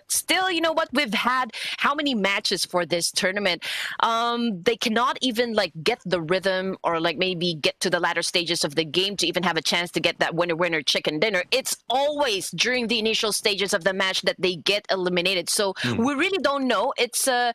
still, you know what? We've had how many matches for this tournament? They cannot even like get the rhythm or like maybe get to the latter stages of the game to even have a chance to get that winner chicken dinner. It's always during the initial stages of the match that they get eliminated. So we really don't know. It's a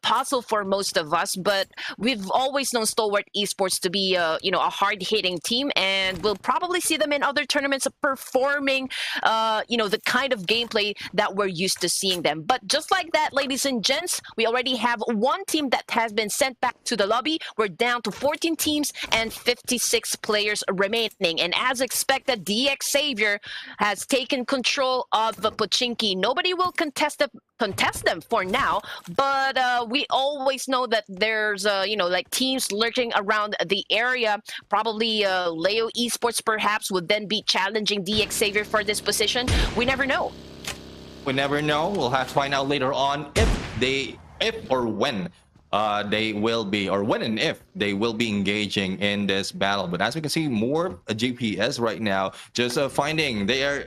puzzle for most of us, but we've always known Stalwart Esports to be a hard-hitting team, and we'll probably see them in other tournaments performing the kind of gameplay that we're used to seeing them. But just like that, ladies and gents, we already have one team that has been sent back to the lobby. We're down to 14 teams and 56 players remaining. And as expected, DX Savior has taken control of Pochinki. Nobody will contest them for now, but we always know that there's like teams lurking around the area. Probably Leo Esports perhaps would then be challenging DX Savior for this position. We never know. We never know. We'll have to find out later on if or when they will be, or when and if they will be engaging in this battle. But as we can see, more GPS right now, just finding they are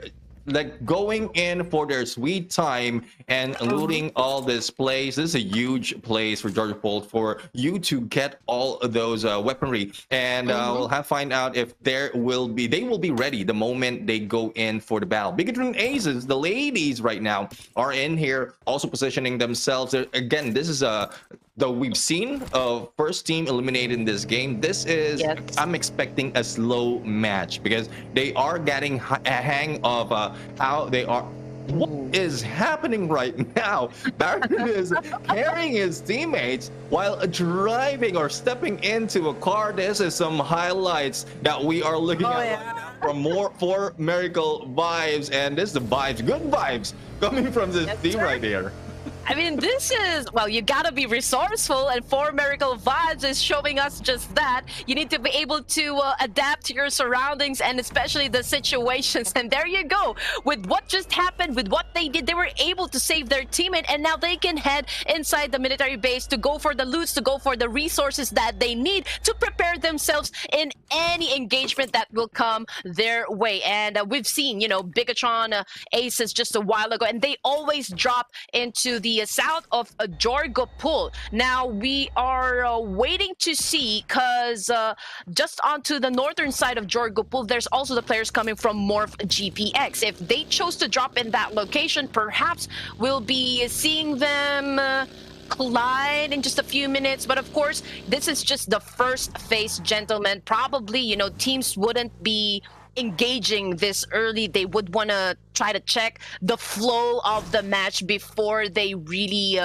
like going in for their sweet time and looting all this place. This is a huge place for Georgia Bolt for you to get all of those weaponry, and we'll have to find out if they will be ready the moment they go in for the battle. Bigatron Aces, the ladies right now are in here also positioning themselves. Again, this is though we've seen first team eliminated in this game, this is, I'm expecting a slow match because they are getting a hang of how they are. What is happening right now? Baron is carrying his teammates while driving or stepping into a car. This is some highlights that we are looking at from for Miracle vibes, and this is the vibes, good vibes coming from this team right here. I mean, this is, well, you gotta be resourceful, and 4 Miracle Vibes is showing us just that. You need to be able to adapt to your surroundings and especially the situations. And there you go. With what just happened, with what they did, they were able to save their teammate, and now they can head inside the military base to go for the loots, to go for the resources that they need to prepare themselves in any engagement that will come their way. And we've seen, Bigatron Aces just a while ago, and they always drop into the south of Jorgopul. Now we are waiting to see, because just onto the northern side of Jorgopul, there's also the players coming from Morph GPX. If they chose to drop in that location, perhaps we'll be seeing them collide in just a few minutes. But of course, this is just the first phase, gentlemen. Probably, teams wouldn't be engaging this early. They would want to try to check the flow of the match before they really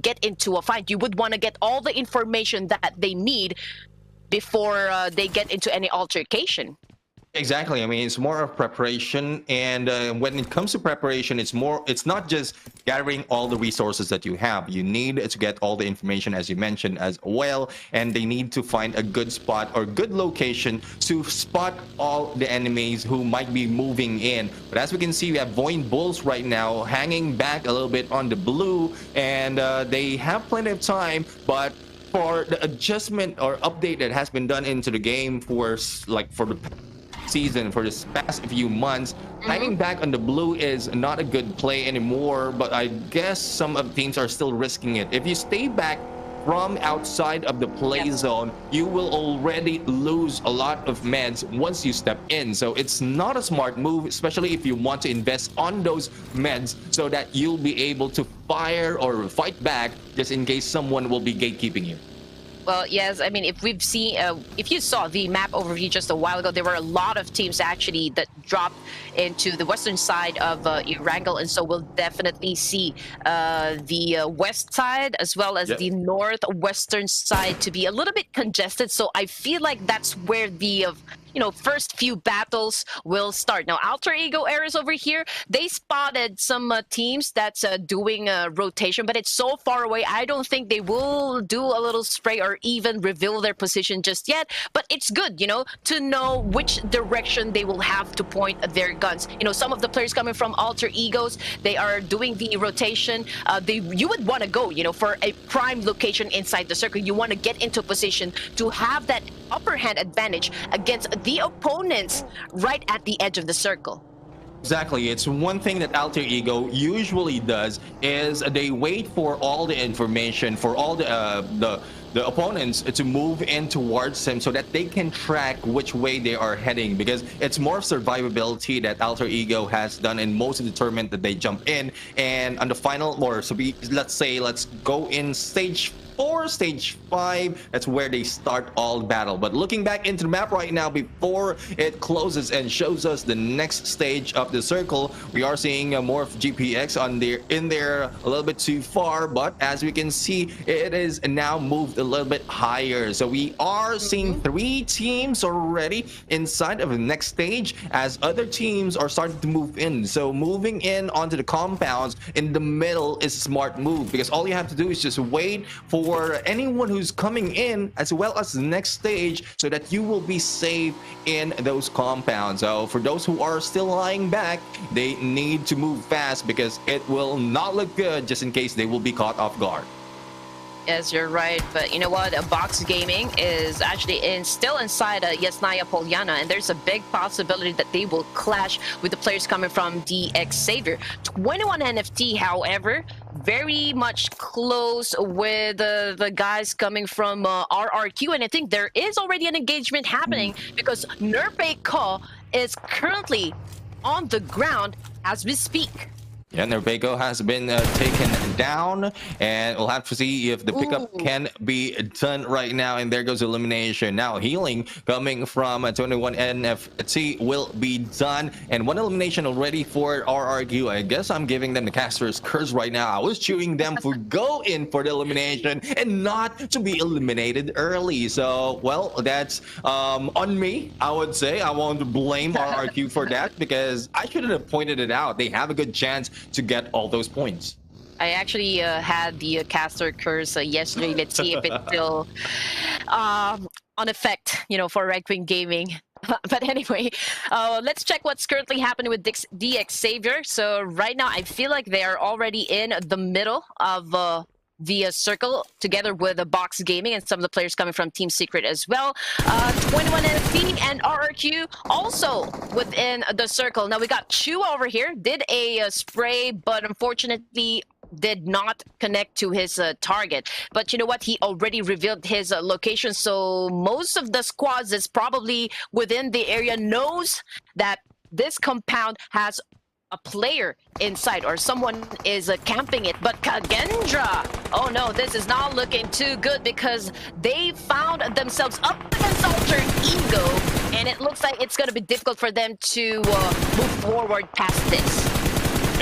get into a fight. You would want to get all the information that they need before they get into any altercation. Exactly. I mean, it's more of preparation, and when it comes to preparation, it's not just gathering all the resources that you have. You need to get all the information, as you mentioned, as well, and they need to find a good spot or good location to spot all the enemies who might be moving in. But as we can see, we have Void Bulls right now hanging back a little bit on the blue, and they have plenty of time, but for the adjustment or update that has been done into the game for the season, for this past few months, hanging back on the blue is not a good play anymore. But I guess some of the teams are still risking it. If you stay back from outside of the play zone, you will already lose a lot of meds once you step in. So it's not a smart move, especially if you want to invest on those meds so that you'll be able to fire or fight back just in case someone will be gatekeeping you. Well, yes, I mean, if we've seen, if you saw the map overview just a while ago, there were a lot of teams actually that dropped into the western side of Erangel, and so we'll definitely see the west side as well as the northwestern side to be a little bit congested. So I feel like that's where the first few battles will start. Now, Alter Ego Ares over here, they spotted some teams that's doing a rotation, but it's so far away. I don't think they will do a little spray or even reveal their position just yet. But it's good, to know which direction they will have to point their guns. Some of the players coming from Alter Egos, they are doing the rotation. You would want to go, for a prime location inside the circle. You want to get into position to have that upper hand advantage against the opponents right at the edge of the circle. Exactly. It's one thing that Alter Ego usually does is they wait for all the information for all the opponents to move in towards him so that they can track which way they are heading, because it's more of survivability that Alter Ego has done in most of the tournament that they jump in. And on the final, or so let's go in stage 4, stage 5, that's where they start all battle. But looking back into the map right now before it closes and shows us the next stage of the circle, we are seeing more of GPX in there a little bit too far, but as we can see, it is now moved a little bit higher. So we are seeing 3 teams already inside of the next stage as other teams are starting to move in. So moving in onto the compounds in the middle is a smart move, because all you have to do is just wait for anyone who's coming in as well as the next stage so that you will be safe in those compounds. So for those who are still lying back, they need to move fast because it will not look good just in case they will be caught off guard. Yes, you're right. But you know what? Box Gaming is actually still inside Yasnaya Polyana, and there's a big possibility that they will clash with the players coming from DX Savior. 21 NFT, however, very much close with the guys coming from RRQ, and I think there is already an engagement happening because Nerpe Ko is currently on the ground as we speak. Yeah, Nervego has been taken down, and we'll have to see if the pickup can be done right now. And there goes elimination. Now healing coming from 21 NFT will be done, and 1 elimination already for RRQ. I guess I'm giving them the caster's curse right now. I was chewing them for go in for the elimination and not to be eliminated early. So, well, that's on me, I would say. I won't blame RRQ for that because I shouldn't have pointed it out. They have a good chance to get all those points. I actually had the caster curse yesterday. Let's see if it's still on effect, for Red Queen Gaming. But anyway, let's check what's currently happening with DX Savior. So right now, I feel like they are already in the middle of the circle together with the Box Gaming and some of the players coming from Team Secret as well. 21 NFT and RRQ also within the circle. Now we got Chu over here, did a spray, but unfortunately did not connect to his target. But you know what? He already revealed his location, so most of the squads that's probably within the area knows that this compound has a player inside or someone is camping it. But Kagendra, oh no, this is not looking too good because they found themselves up against Alter Ego, and it looks like it's going to be difficult for them to move forward past this.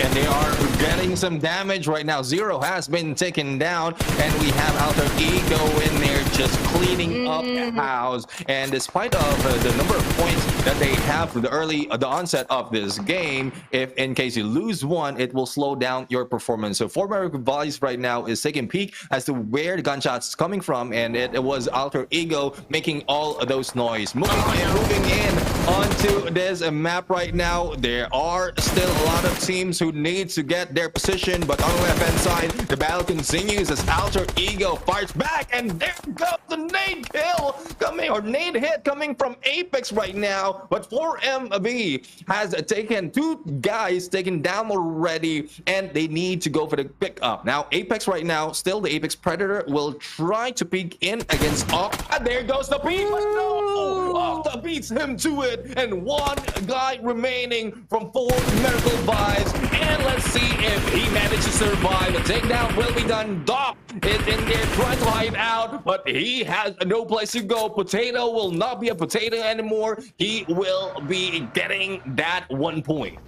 And they are getting some damage right now. Zero has been taken down, and we have Alter Ego in there just cleaning up the house. And despite of the number of points that they have for the onset of this game, if in case you lose one, it will slow down your performance. So For American Volleys right now is taking a peek as to where the gunshots is coming from, and it was Alter Ego making all of those noise. Moving in onto this map right now. There are still a lot of teams who need to get their position, but on the left-hand side, the battle continues as Alter Ego fires back, and there goes the nade kill coming, or nade hit coming from Apex right now. But 4MB has taken 2 guys taken down already, and they need to go for the pickup. Now, Apex right now, still the Apex Predator will try to peek in against and there goes the beat, but no! Octa beats him to it, and 1 guy remaining from 4 Miracle Vibes. And let's see if he manages to survive. The takedown will be done. Doc is in there trying to hide out, but he has no place to go. Potato will not be a potato anymore. He will be getting that 1 point.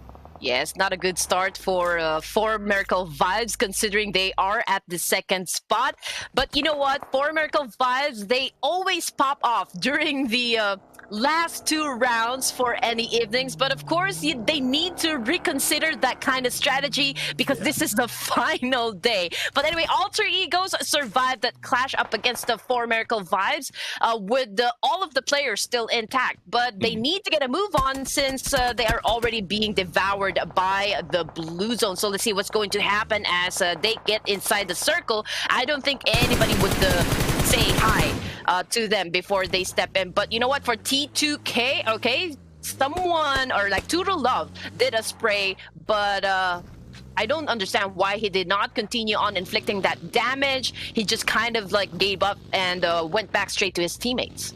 Yes, not a good start for Miracle Vibes, considering they are at the 2nd spot. But you know what? For Miracle Vibes, they always pop off during the last 2 rounds for any evenings. But of course, they need to reconsider that kind of strategy because this is the final day. But anyway, Alter Egos survived that clash up against the 4 Miracle Vibes with all of the players still intact. But they need to get a move on since they are already being devoured by the blue zone. So let's see what's going to happen as they get inside the circle. I don't think anybody would say hi to them before they step in. But you know what? For T2K, okay, someone or like Turo Love did a spray, but I don't understand why he did not continue on inflicting that damage. He just kind of like gave up and went back straight to his teammates.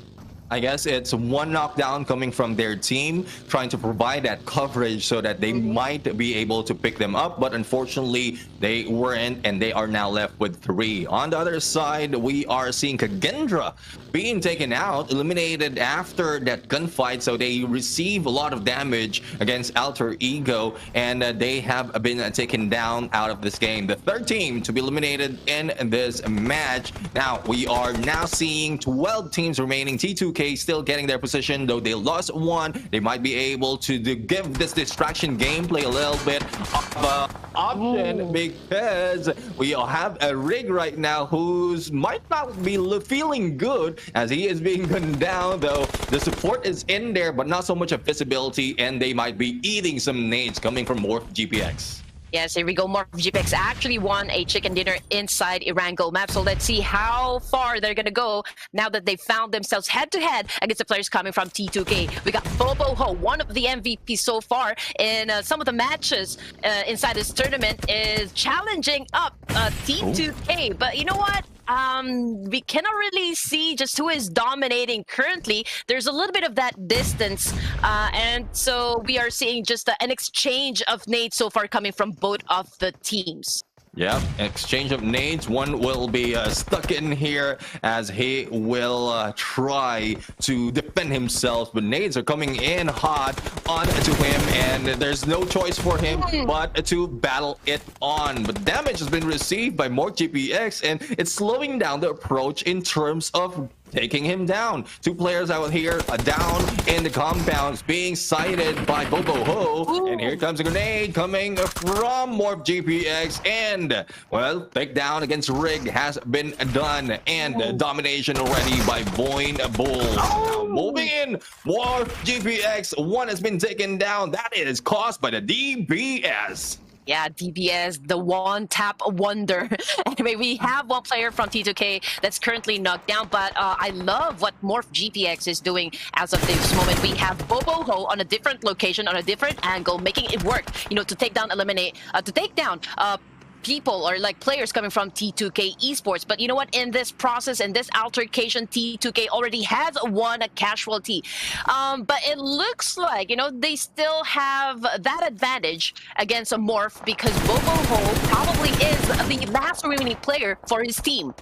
I guess it's one knockdown coming from their team, trying to provide that coverage so that they might be able to pick them up. But unfortunately, they weren't, and they are now left with 3. On the other side, we are seeing Kagendra being taken out, eliminated after that gunfight. So they receive a lot of damage against Alter Ego, and they have been taken down out of this game. The third team to be eliminated in this match. Now, we are now seeing 12 teams remaining. T2K still getting their position, though they lost 1. They might be able to give this distraction gameplay a little bit of option, because we have a Rig right now who's might not be feeling good as he is being gunned down, though the support is in there, but not so much of visibility, and they might be eating some nades coming from Morph GPX. Yes, here we go. Morph GPX actually won a chicken dinner inside Erangel map. So let's see how far they're going to go now that they found themselves head-to-head against the players coming from T2K. We got Bobo Ho, one of the MVPs so far in some of the matches inside this tournament, is challenging up T2K. But you know what? We cannot really see just who is dominating currently. There's a little bit of that distance, and so we are seeing just an exchange of nades so far coming from both of the teams. Yeah, exchange of nades. One will be stuck in here as he will try to defend himself, but nades are coming in hot onto him, and there's no choice for him but to battle it on. But damage has been received by Morph GPX, and it's slowing down the approach in terms of taking him down. 2 players out here down in the compounds being sighted by Bobo Ho. And here comes a grenade coming from Morph GPX. And, well, takedown against Rig has been done. And domination already by Boyne Bull. Now moving in, Morph GPX. 1 has been taken down. That is caused by the DBS. Yeah, DBS, the one-tap wonder. Anyway, we have 1 player from T2K that's currently knocked down, but I love what Morph GPX is doing as of this moment. We have Bobo Ho on a different location, on a different angle, making it work, you know, to take down, to take down people or like players coming from T2K Esports. But you know what, in this process, in this altercation, T2K already has won a casualty, but it looks like, you know, they still have that advantage against a Morph, because Bobo Ho probably is the last remaining player for his team.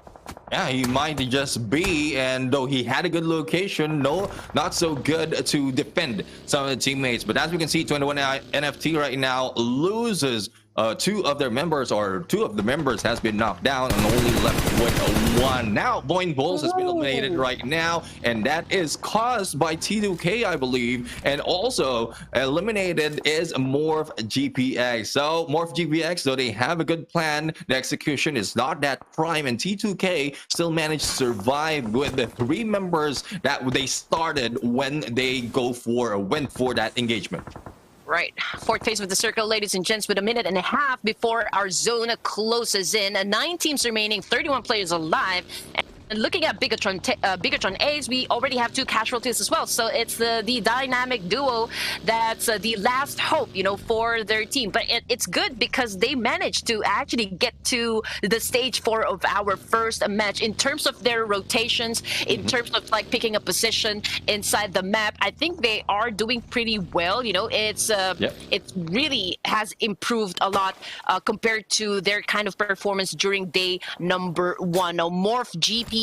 Yeah, he might just be, and though he had a good location, no, not so good to defend some of the teammates. But as we can see, 21 NFT right now loses 2 of their members, or 2 of the members has been knocked down, and only left with 1. Now, Boyne Bulls has been eliminated right now, and that is caused by T2K, I believe, and also eliminated is Morph GPX. So, Morph GPX, though they have a good plan, the execution is not that prime, and T2K still managed to survive with the 3 members that they started when they went for that engagement. Right, 4th phase of the circle, ladies and gents, with 1.5 minutes before our zone closes in. 9 teams remaining, 31 players alive. And looking at Bigatron A's, we already have 2 casualties as well. So it's the dynamic duo that's the last hope, you know, for their team. But it's good because they managed to actually get to the stage 4 of our first match in terms of their rotations, in terms of like picking a position inside the map. I think they are doing pretty well. You know, it really has improved a lot compared to their kind of performance during day number 1. Now, Morph GPX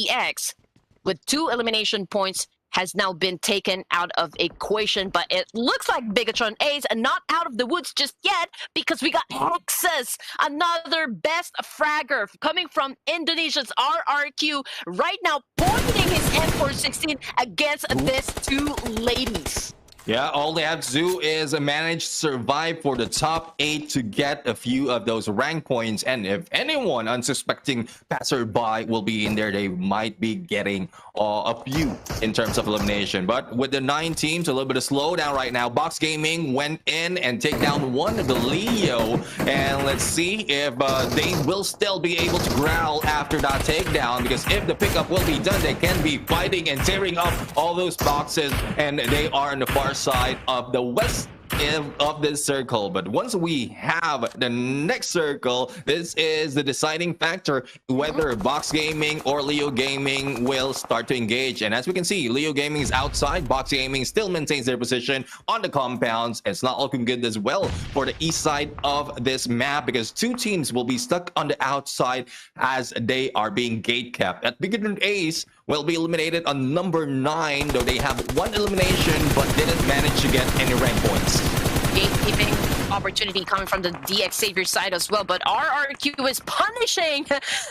with 2 elimination points has now been taken out of equation, but it looks like Bigatron A's are not out of the woods just yet, because we got Hexus, another best fragger coming from Indonesia's RRQ, right now pointing his M416 against these 2 ladies. Yeah, all they have to do is manage to survive for the top 8 to get a few of those rank points. And if anyone unsuspecting passerby will be in there, they might be getting a few in terms of elimination. But with the 9 teams, a little bit of slowdown right now. Box Gaming went in and take down 1 of the Leo. And let's see if they will still be able to growl after that takedown. Because if the pickup will be done, they can be fighting and tearing up all those boxes. And they are on the far side of the west of this circle. But once we have the next circle, this is the deciding factor whether Box Gaming or Leo Gaming will start to engage. And as we can see, Leo Gaming is outside, Box Gaming still maintains their position on the compounds. It's not looking good as well for the east side of this map, because two teams will be stuck on the outside as they are being gate capped. At Beginner Ace will be eliminated on number 9, though they have one elimination but didn't manage to get any rank points. Gatekeeping opportunity coming from the DX Savior side as well, but RRQ is punishing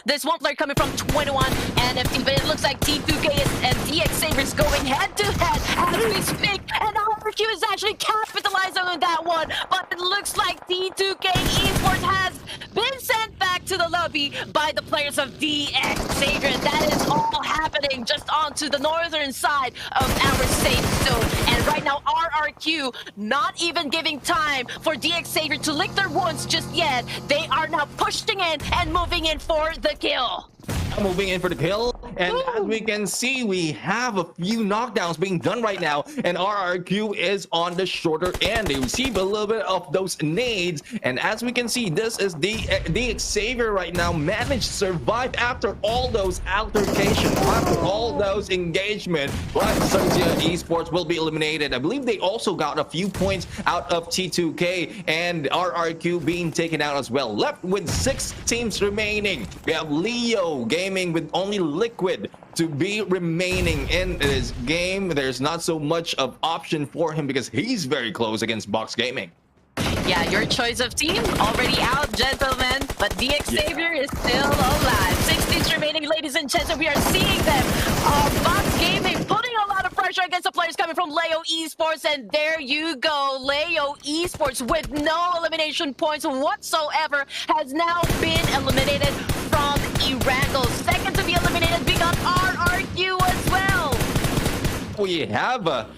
this one player coming from 21 NFT, but it looks like T2K and DX Saviors going head to head as we speak, and RRQ is actually capitalizing on that one, but it looks like T2K Esports has been sent back to the lobby by the players of DX Savior, and that is all happening just onto the northern side of our safe zone. And right now RRQ not even giving time for DX Savior to lick their wounds just yet. They are now pushing in and moving in for the kill. Moving in for the kill, and as we can see, we have a few knockdowns being done right now, and RRQ is on the shorter end. They receive a little bit of those nades, and as we can see, this is the Xavier right now managed to survive after all those altercations, after all those engagement. But Xerxia Esports will be eliminated. I believe they also got a few points out of T2K, and RRQ being taken out as well. Left with 6 teams remaining. We have Leo Gaming with only Liquid to be remaining in this game. There's not so much of option for him because he's very close against Box Gaming. Yeah, your choice of team already out, gentlemen, but DX Savior is still alive. 6 teams remaining, ladies and gentlemen. We are seeing them. Box Gaming putting a lot of pressure against the players coming from Leo Esports, and there you go. Leo Esports with no elimination points whatsoever has now been eliminated from Irangel. Second to be eliminated, we got RRQ as well. We have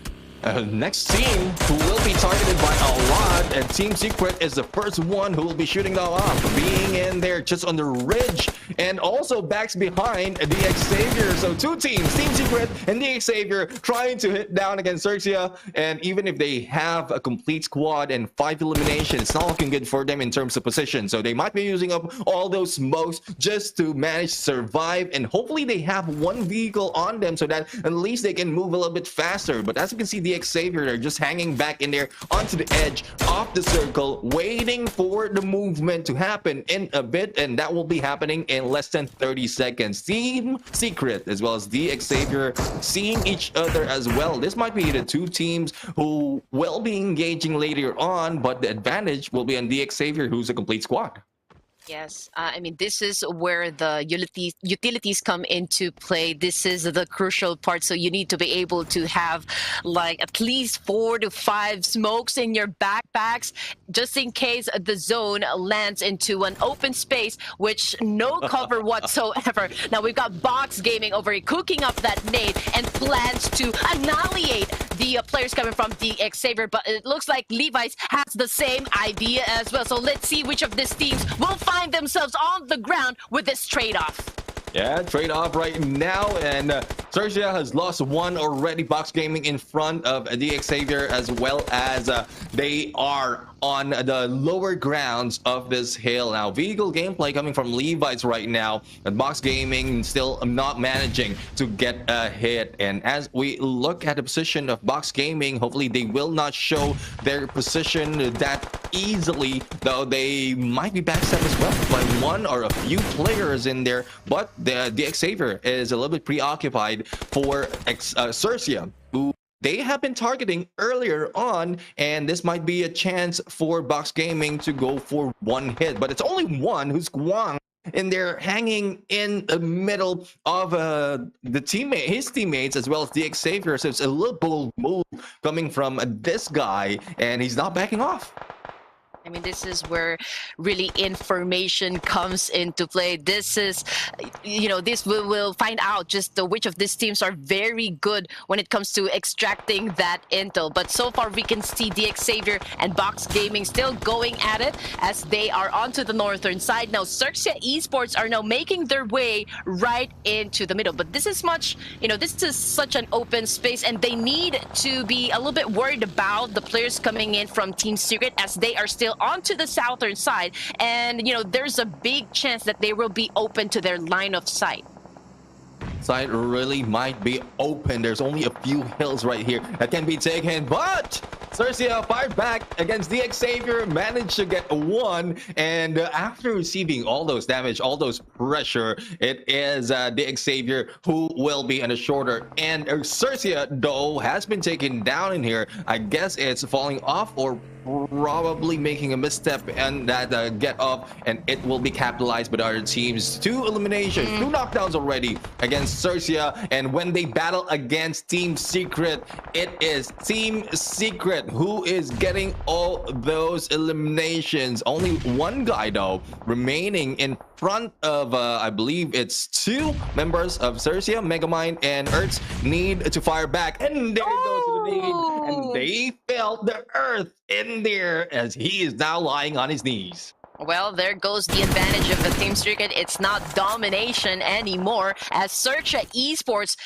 next team who will be targeted by a lot, and Team Secret is the first one who will be shooting them off, being in there just on the ridge and also backs behind the Xavier. So 2 teams, Team Secret and the Xavier, trying to hit down against Xerxia, and even if they have a complete squad and 5 eliminations, it's not looking good for them in terms of position. So they might be using up all those smokes just to manage to survive, and hopefully they have one vehicle on them so that at least they can move a little bit faster. But as you can see, the Xavier are just hanging back in there onto the edge of the circle, waiting for the movement to happen in a bit, and that will be happening in less than 30 seconds. Team Secret as well as the Xavier seeing each other as well. This might be the 2 teams who will be engaging later on, but the advantage will be on the Xavier, who's a complete squad. Yes, I mean, this is where the utilities come into play. This is the crucial part. So you need to be able to have like at least 4 to 5 smokes in your backpacks, just in case the zone lands into an open space, which no cover whatsoever. Now we've got Box Gaming over here cooking up that nade and plans to annihilate the players coming from the Xavier, but it looks like Levi's has the same idea as well. So let's see which of these teams will find themselves on the ground with this trade-off. Yeah, trade-off right now, and Xerxia has lost 1 already. Box Gaming in front of the Xavier, as well as they are on the lower grounds of this hill. Now, vehicle gameplay coming from Levi's right now, and Box Gaming still not managing to get a hit. And as we look at the position of Box Gaming, hopefully they will not show their position that easily, though they might be backstabbed as well by 1 or a few players in there. But the Xavier is a little bit preoccupied for Xerxia, who they have been targeting earlier on, and this might be a chance for Box Gaming to go for 1 hit. But it's only 1 who's Guang in there hanging in the middle of his teammates, as well as the Xavier. So it's a little bold move coming from this guy, and he's not backing off. I mean, this is where really information comes into play. This is, this will find out just which of these teams are very good when it comes to extracting that intel. But so far, we can see DX Xavier and Box Gaming still going at it as they are onto the northern side. Now, Xerxia Esports are now making their way right into the middle. But this is this is such an open space, and they need to be a little bit worried about the players coming in from Team Secret as they are still onto the southern side, and there's a big chance that they will be open to their line of sight. Side really might be open. There's only a few hills right here that can be taken, but Xerxia fired back against DX Xavier, managed to get a one, and after receiving all those damage, all those pressure, it is DX Xavier who will be on the shorter end. Xerxia, though, has been taken down in here. I guess it's falling off or probably making a misstep and that get up, and it will be capitalized by the other teams. 2 eliminations, 2 knockdowns already against Xerxia, and when they battle against Team Secret, it is Team Secret who is getting all those eliminations. Only one guy though remaining in front of I believe it's 2 members of Xerxia. Megamind and Ertz need to fire back, and there goes the lead, and they felt the earth in there as he is now lying on his knees. Well, there goes the advantage of the Team Secret. It's not domination anymore as Xerxia Esports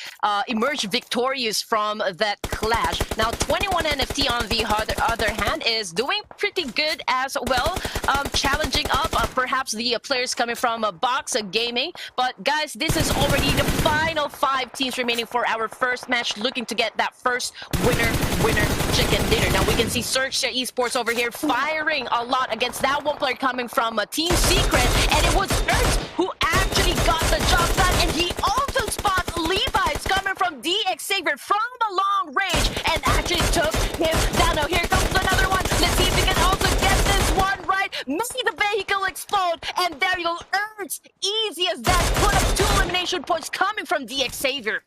emerged victorious from that clash. Now, 21 NFT on the other hand is doing pretty good as well, challenging up perhaps the players coming from Box Gaming. But guys, this is already the final 5 teams remaining for our first match, looking to get that first winner chicken dinner. Now, we can see Xerxia Esports over here firing a lot against that one player coming from Team Secret, and it was Ertz who actually got the job done, and he also spots Levi's coming from DX Xavier from the long range and actually took him down. Now here comes another one. Let's see if we can also get this one right. Maybe the vehicle explode, and there you go. Ertz, easy as that, put up 2 elimination points coming from DX Xavier.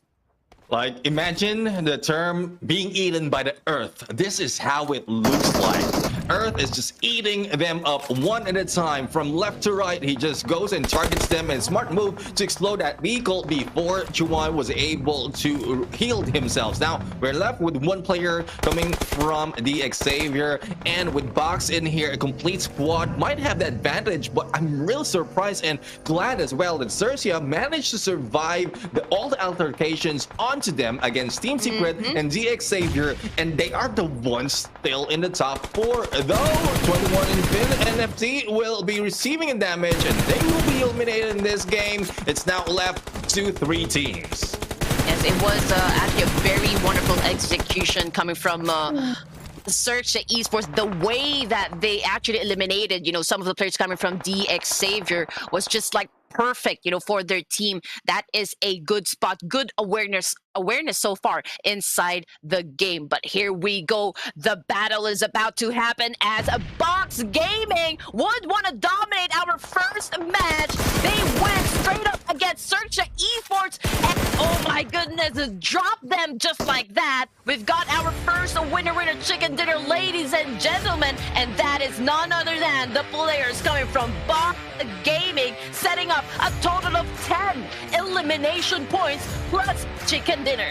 Like, imagine the term being eaten by the earth. This is how it looks like. Earth is just eating them up one at a time from left to right. He just goes and targets them, and smart move to explode that vehicle before Juwan was able to heal himself. Now we're left with 1 player coming from the Xavier, and with Box in here, a complete squad might have the advantage, but I'm real surprised and glad as well that Xerxia managed to survive all the altercations onto them against Team Secret and DX Xavier, and they are the ones still in the top 4. Though 21 NFT will be receiving a damage, and they will be eliminated in this game. It's now left to 3 teams. Yes, it was actually a very wonderful execution coming from Xerxia Esports. The way that they actually eliminated, some of the players coming from DX Xavier was just like perfect, for their team. That is a good spot, good awareness so far inside the game. But here we go. The battle is about to happen as a Box Gaming would want to dominate our first match. They went straight up against Xerxia Esports, and oh my goodness, dropped them just like that. We've got our first winner chicken dinner, ladies and gentlemen, and that is none other than the players coming from Box Gaming, setting up a total of 10 elimination points plus chicken dinner.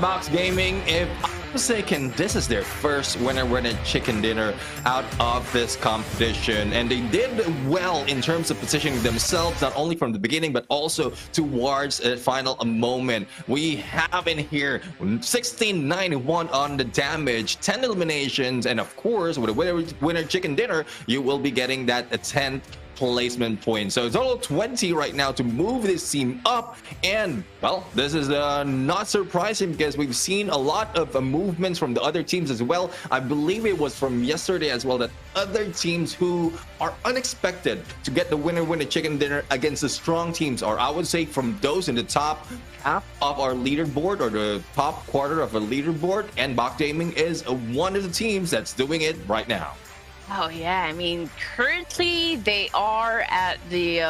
Box Gaming, if I'm mistaken, this is their first winner chicken dinner out of this competition, and they did well in terms of positioning themselves not only from the beginning but also towards the final moment. We have in here 1691 on the damage, 10 eliminations, and of course with a winner chicken dinner you will be getting that 10th placement point. So total 20 right now to move this team up, and well, this is not surprising because we've seen a lot of movements from the other teams as well. I believe it was from yesterday as well that other teams who are unexpected to get the winner chicken dinner against the strong teams, or I would say from those in the top half of our leaderboard or the top quarter of a leaderboard, and Box Gaming is one of the teams that's doing it right now. Oh yeah, I mean, currently they are at the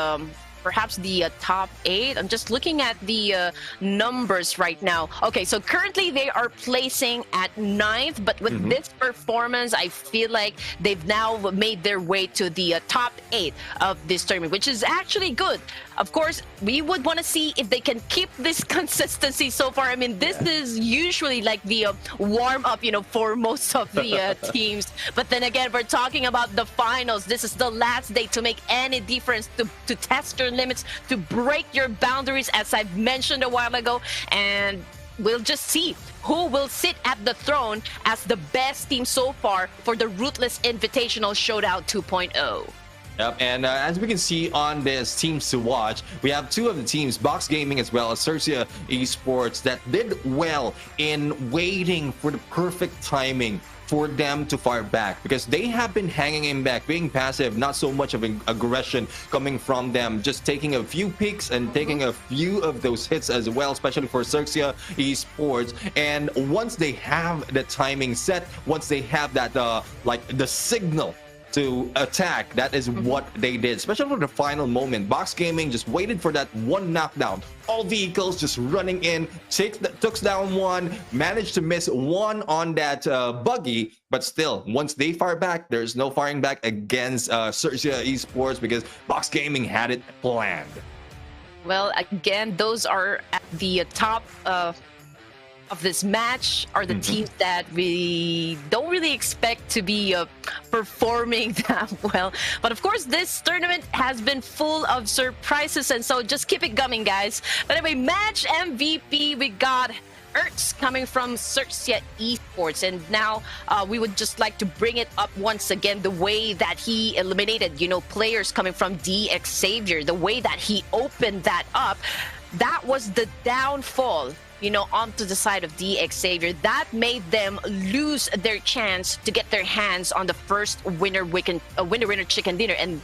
perhaps the top 8. I'm just looking at the numbers right now. Okay, so currently they are placing at 9th, but with this performance, I feel like they've now made their way to the top 8 of this tournament, which is actually good. Of course, we would want to see if they can keep this consistency so far. I mean, this is usually like the warm-up, for most of the teams. But then again, we're talking about the finals. This is the last day to make any difference, to test your limits, to break your boundaries, as I've mentioned a while ago. And we'll just see who will sit at the throne as the best team so far for the Ruthless Invitational Showdown 2.0. Yep, and as we can see on this teams to watch, we have 2 of the teams, Box Gaming as well as Xerxia Esports, that did well in waiting for the perfect timing for them to fire back, because they have been hanging in back, being passive, not so much of an aggression coming from them, just taking a few peeks and taking a few of those hits as well, especially for Xerxia Esports. And once they have the timing set, once they have that like the signal to attack, that is what they did, especially for the final moment. Box Gaming just waited for that one knockdown. All vehicles just running in, took down one, managed to miss one on that buggy, but still, once they fire back, there's no firing back against Xerxia Esports, because Box Gaming had it planned. Well, again, those are at the top of this match are the teams that we don't really expect to be performing that well. But of course, this tournament has been full of surprises, and so just keep it coming, guys. But anyway, match MVP, we got Ertz coming from Xerxia Esports, and now we would just like to bring it up once again, the way that he eliminated, players coming from DX Xavier, the way that he opened that up. That was the downfall, onto the side of DX Xavier. That made them lose their chance to get their hands on the first winner chicken dinner, and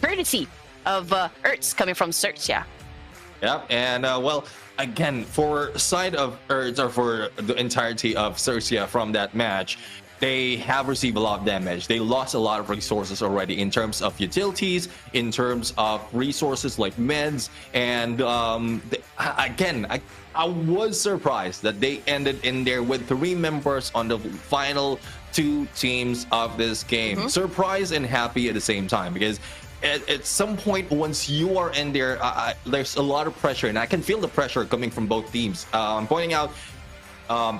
courtesy of Ertz coming from Xerxia. Yep, and well, again, for side of Ertz, or for the entirety of Xerxia from that match, they have received a lot of damage. They lost a lot of resources already in terms of utilities, in terms of resources like meds, and again, I was surprised that they ended in there with 3 members on the final 2 teams of this game. Surprised and happy at the same time, because at some point, once you are in there, there's a lot of pressure, and I can feel the pressure coming from both teams. I'm pointing out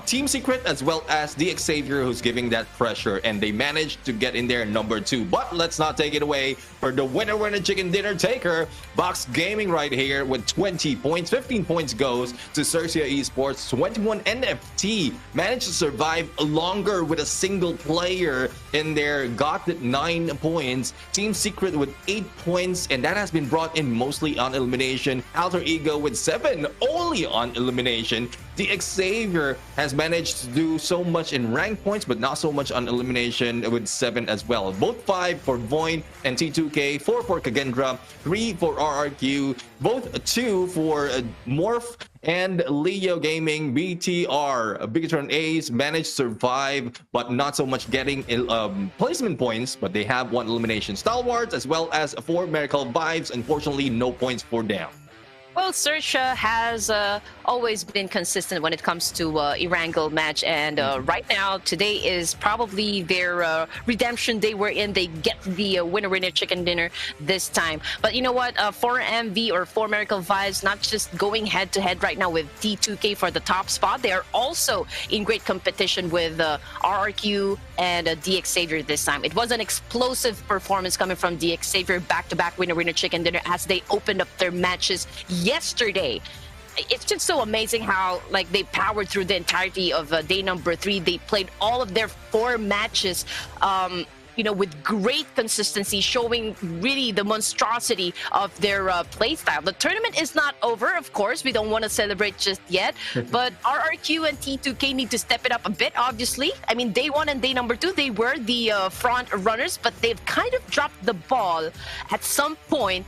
Team Secret as well as DX Xavier, who's giving that pressure, and they managed to get in there number 2. But let's not take it away for the winner chicken dinner taker, Box Gaming right here with 20 points. 15 points goes to Xerxia Esports. 21 NFT managed to survive longer with a single player in there, got 9 points. Team Secret with 8 points, and that has been brought in mostly on elimination. Alter Ego with 7 only on elimination. DX Xavier has managed to do so much in rank points, but not so much on elimination, with 7 as well. Both 5 for Void and T2K, 4 for Kagendra, 3 for RRQ, both 2 for Morph and Leo Gaming. BTR, Bigatron Ace managed to survive, but not so much getting placement points, but they have 1 elimination. Stalwarts as well as 4 Miracle Vibes. Unfortunately, no points for them. Well, Xerxia has always been consistent when it comes to Erangel match, and right now, today is probably their redemption day, wherein they get the winner chicken dinner this time. But you know what? 4MV or 4 Miracle Vibes not just going head-to-head right now with T2K for the top spot. They are also in great competition with RRQ and DX Xavier this time. It was an explosive performance coming from DX Xavier, back-to-back winner chicken dinner, as they opened up their matches yesterday. It's just so amazing how they powered through the entirety of day number 3. They played all of their 4 matches with great consistency, showing really the monstrosity of their play style. The tournament is not over, of course. We don't want to celebrate just yet, but RRQ and T2K need to step it up a bit, obviously. I mean, day 1 and day number 2, they were the front runners, but they've kind of dropped the ball at some point.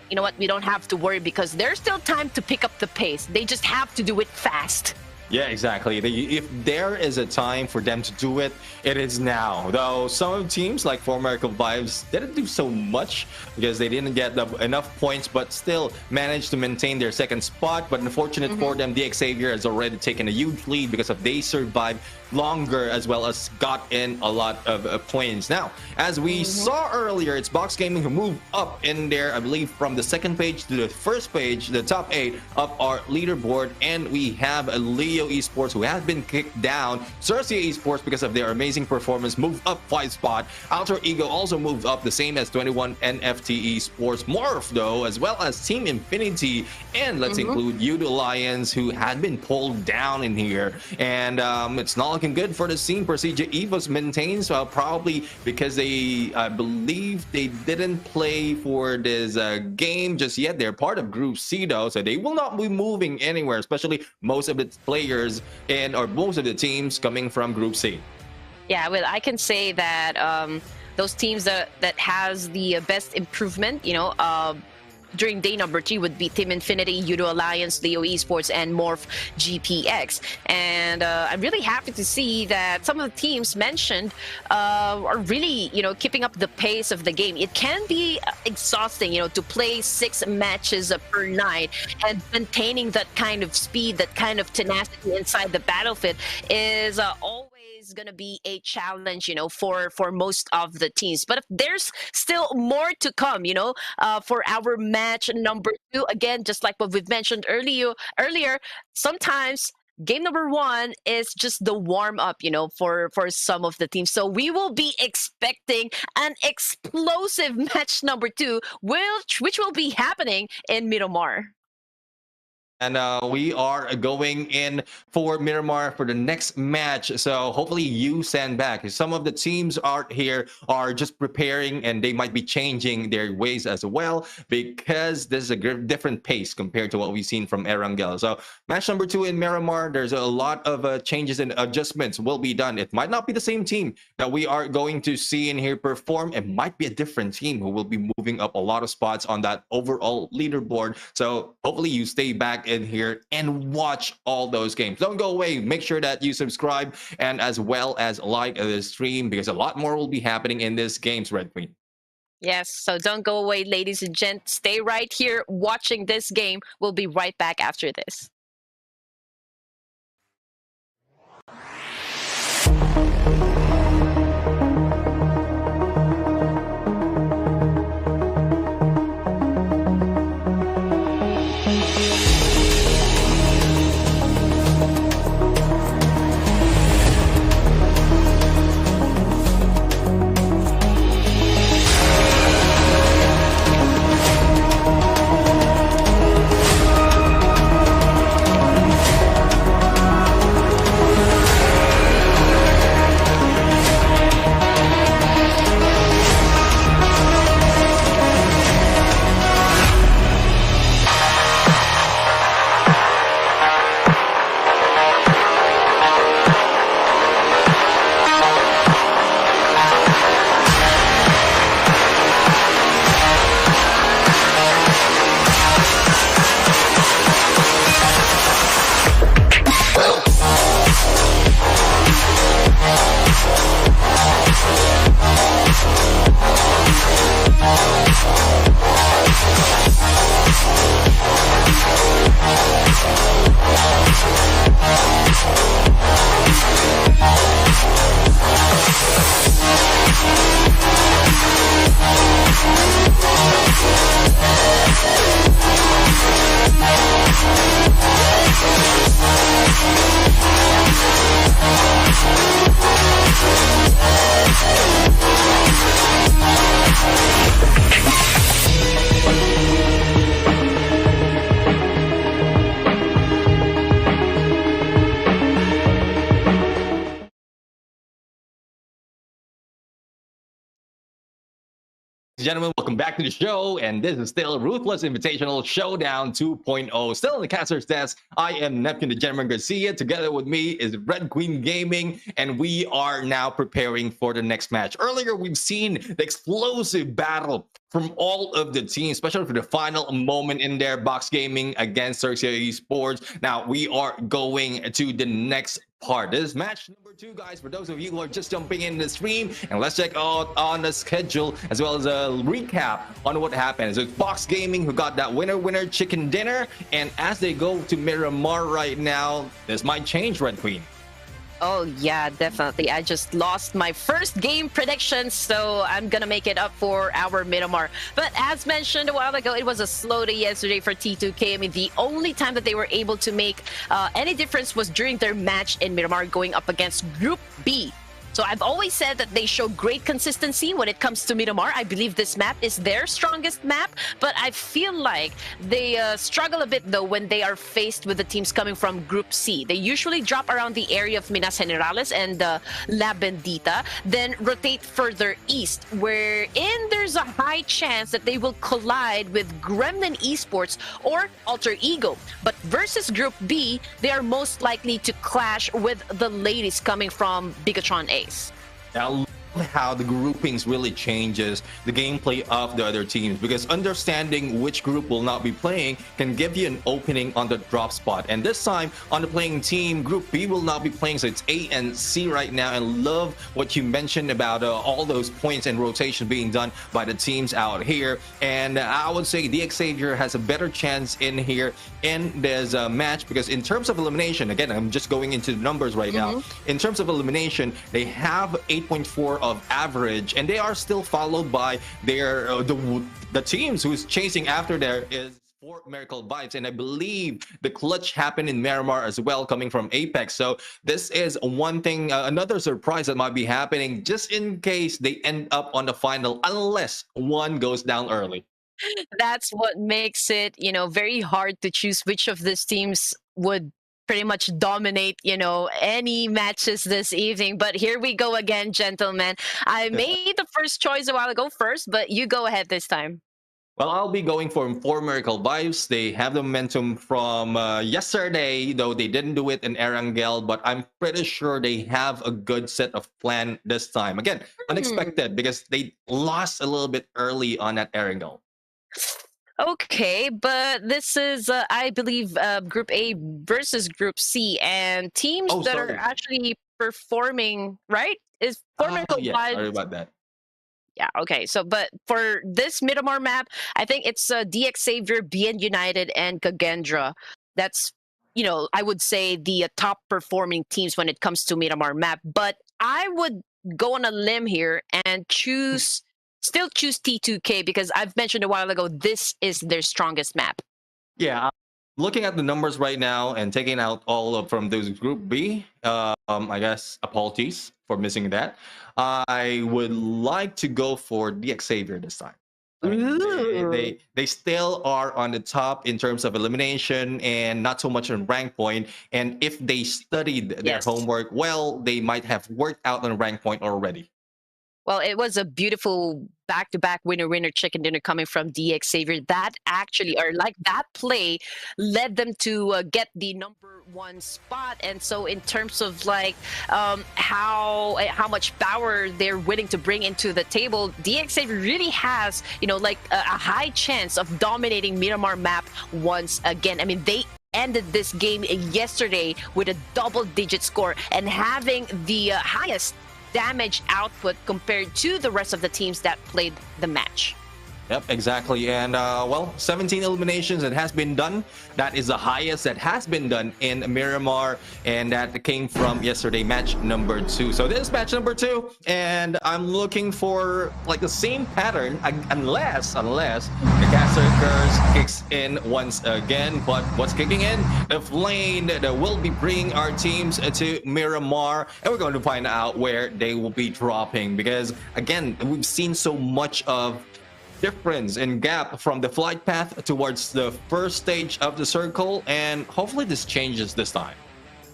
You know what? We don't have to worry, because there's still time to pick up the pace. They just have to do it fast. Yeah, exactly. If there is a time for them to do it, it is now. Though some teams like For America Vibes didn't do so much because they didn't get enough points, but still managed to maintain their second spot. But unfortunate for them, the Xavier has already taken a huge lead because of they survived longer as well as got in a lot of points. Now, as we saw earlier, it's Box Gaming who moved up in there, I believe, from the second page to the first page, the top 8 of our leaderboard, and we have a Leo Esports who has been kicked down. Cercia Esports, because of their amazing performance, moved up 5 spot. Alter Ego also moved up, the same as 21 NFT Esports. Morph, though, as well as Team Infinity, and let's include Youth Alliance, who had been pulled down in here. And it's not looking good for the scene. Procedure Evos maintains, probably because they, I believe, they didn't play for this game just yet. They're part of Group C, though, so they will not be moving anywhere, especially most of the players or most of the teams coming from Group C. Yeah, well, I can say that those teams that has the best improvement, during day number 3 would be Team Infinity, Udo Alliance, Leo Esports, and Morph GPX. And I'm really happy to see that some of the teams mentioned are really, keeping up the pace of the game. It can be exhausting, to play 6 matches per night, and maintaining that kind of speed, that kind of tenacity inside the battlefield is always going to be a challenge, for most of the teams. But if there's still more to come, for our match number 2, again, just like what we've mentioned earlier, sometimes game number 1 is just the warm up, for some of the teams. So we will be expecting an explosive match number 2, which will be happening in Miramar. And we are going in for Miramar for the next match. So hopefully you send back. Some of the teams out here are just preparing, and they might be changing their ways as well, because this is a different pace compared to what we've seen from Erangel. So match number 2 in Miramar, there's a lot of changes and adjustments will be done. It might not be the same team that we are going to see in here perform. It might be a different team who will be moving up a lot of spots on that overall leaderboard. So hopefully you stay back in here and watch all those games. Don't go away. Make sure that you subscribe, and as well as like the stream, because a lot more will be happening in this games, Red Queen. Yes, so don't go away, ladies and gents. Stay right here watching this game. We'll be right back after this. Gentlemen, welcome back to the show, and this is still Ruthless Invitational Showdown 2.0. Still in the caster's desk, I am Neptune the Gentleman Garcia. Together with me is Red Queen Gaming, and we are now preparing for the next match. Earlier, we've seen the explosive battle from all of the teams, especially for the final moment in there, Box Gaming against Xerxia Esports. Now we are going to the next part. This is match number 2, guys, for those of you who are just jumping in the stream. And let's check out on the schedule as well as a recap on what happened. So it's Box Gaming who got that winner chicken dinner. And as they go to Miramar right now, this might change, Red Queen. Oh, yeah, definitely. I just lost my first game prediction, so I'm gonna make it up for our Miramar. But as mentioned a while ago, it was a slow day yesterday for T2K. I mean, the only time that they were able to make any difference was during their match in Miramar going up against Group B. So I've always said that they show great consistency when it comes to Miramar. I believe this map is their strongest map, but I feel like they struggle a bit though when they are faced with the teams coming from Group C. They usually drop around the area of Minas Generales and La Bendita, then rotate further east, wherein there's a high chance that they will collide with Gremlin Esports or Alter Ego. But versus Group B, they are most likely to clash with the ladies coming from Bigatron A. Now, how the groupings really changes the gameplay of the other teams, because understanding which group will not be playing can give you an opening on the drop spot. And this time on the playing team, Group B will not be playing, so it's A and C right now. And love what you mentioned about all those points and rotation being done by the teams out here. And I would say the Xavier has a better chance in here in this match, because in terms of elimination, again, I'm just going into the numbers right now. In terms of elimination, they have 8.4 of average, and they are still followed by their the teams who's chasing after there is 4 Miracle Vibes, and I believe the clutch happened in Miramar as well, coming from Apex. So this is one thing, another surprise that might be happening, just in case they end up on the final, unless one goes down early. That's what makes it, very hard to choose which of these teams would pretty much dominate, any matches this evening. But here we go again, gentlemen. I made the first choice a while ago first, but you go ahead this time. Well, I'll be going for 4 Miracle Vibes. They have the momentum from yesterday, though they didn't do it in Erangel, but I'm pretty sure they have a good set of plan this time. Again, unexpected, because they lost a little bit early on at Erangel. Okay, but this is, I believe, Group A versus Group C, and teams that are actually performing, right? Is 4 Miracle yeah, Vibes. sorry about that. Yeah, okay. So, but for this Miramar map, I think it's DX Xavier, BN United, and Kagendra. That's, I would say the top performing teams when it comes to Miramar map. But I would go on a limb here and still choose T2K, because I've mentioned a while ago, this is their strongest map. Yeah, looking at the numbers right now and taking out all of from those Group B, I guess apologies for missing that. I would like to go for the Xavier this time. I mean, they still are on the top in terms of elimination and not so much on rank point. And if they studied their homework well, they might have worked out on rank point already. Well, it was a beautiful back-to-back winner chicken dinner coming from DX Xavier. That actually, or like that play, led them to get the #1 spot. And so, in terms of like how much power they're willing to bring into the table, DX Xavier really has, like a high chance of dominating Miramar map once again. I mean, they ended this game yesterday with a double-digit score and having the highest damage output compared to the rest of the teams that played the match. Yep, exactly. And well, 17 eliminations that has been done. That is the highest that has been done in Miramar, and that came from yesterday, match number 2. So this is match number 2, and I'm looking for like the same pattern, unless the caster curse kicks in once again. But what's kicking in? The flame that will be bringing our teams to Miramar, and we're going to find out where they will be dropping, because again, we've seen so much of difference and gap from the flight path towards the first stage of the circle, and hopefully this changes this time.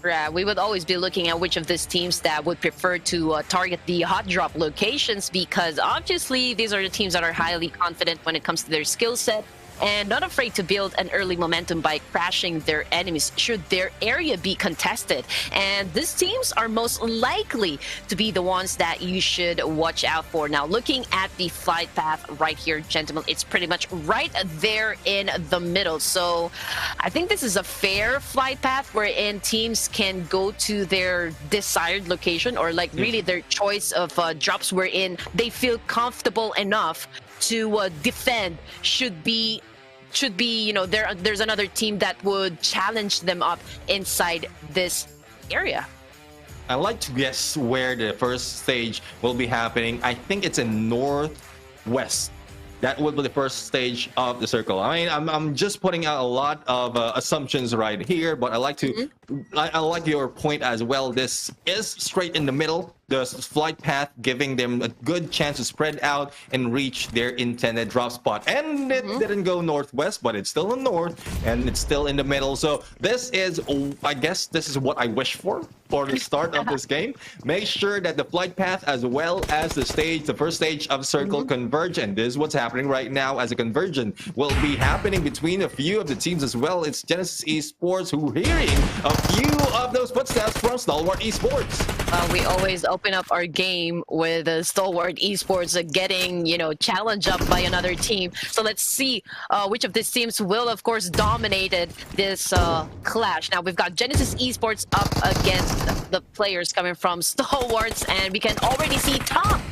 Yeah, we would always be looking at which of these teams that would prefer to target the hot drop locations, because obviously these are the teams that are highly confident when it comes to their skill set. and not afraid to build an early momentum by crashing their enemies should their area be contested. And these teams are most likely to be the ones that you should watch out for. Now, looking at the flight path right here, gentlemen, it's pretty much right there in the middle. So I think this is a fair flight path wherein teams can go to their desired location, or like really their choice of drops wherein they feel comfortable enough to defend should be, you know, there's another team that would challenge them up inside this area. I like to guess where the first stage will be happening. I think it's in northwest. That will be the first stage of the circle. I mean, I'm just putting out a lot of assumptions right here, but I like to I like your point as well. This is straight in the middle. The flight path giving them a good chance to spread out and reach their intended drop spot. And it didn't go northwest, but it's still in north and it's still in the middle. So this is, I guess, this is what I wish for the start of this game. Make sure that the flight path as well as the stage, the first stage of circle converge. And this is what's happening right now, as a conversion will be happening between a few of the teams as well. It's Genesis Esports who are hearing a few of those footsteps from Stalwart Esports. We always open up our game with Stalwart Esports getting, you know, challenged up by another team. So let's see which of these teams will, of course, dominated this clash. Now we've got Genesis Esports up against the players coming from Stalwarts, and we can already see Tom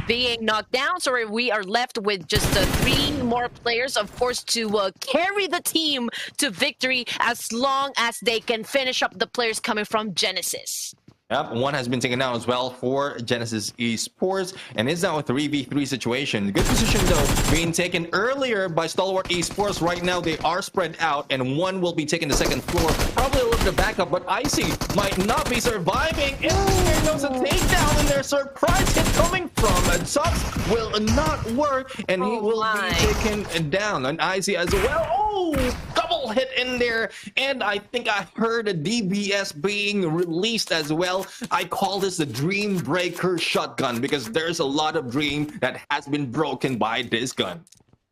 being knocked down. So we are left with just 3 more players, of course, to carry the team to victory as long as they can finish up the players coming from Genesis. Yep, one has been taken down as well for Genesis Esports, and it's now a 3v3 situation. Good position, though, being taken earlier by Stalwart Esports. Right now, they are spread out, and one will be taking the second floor. Probably a little bit of backup, but Icy might not be surviving. And there goes a takedown, and their surprise hit coming from Subs will not work, and he will be taken down. And Icy as well. Oh, double hit in there, and I think I heard a DBS being released as well. I call this the Dream Breaker shotgun because there's a lot of dream that has been broken by this gun.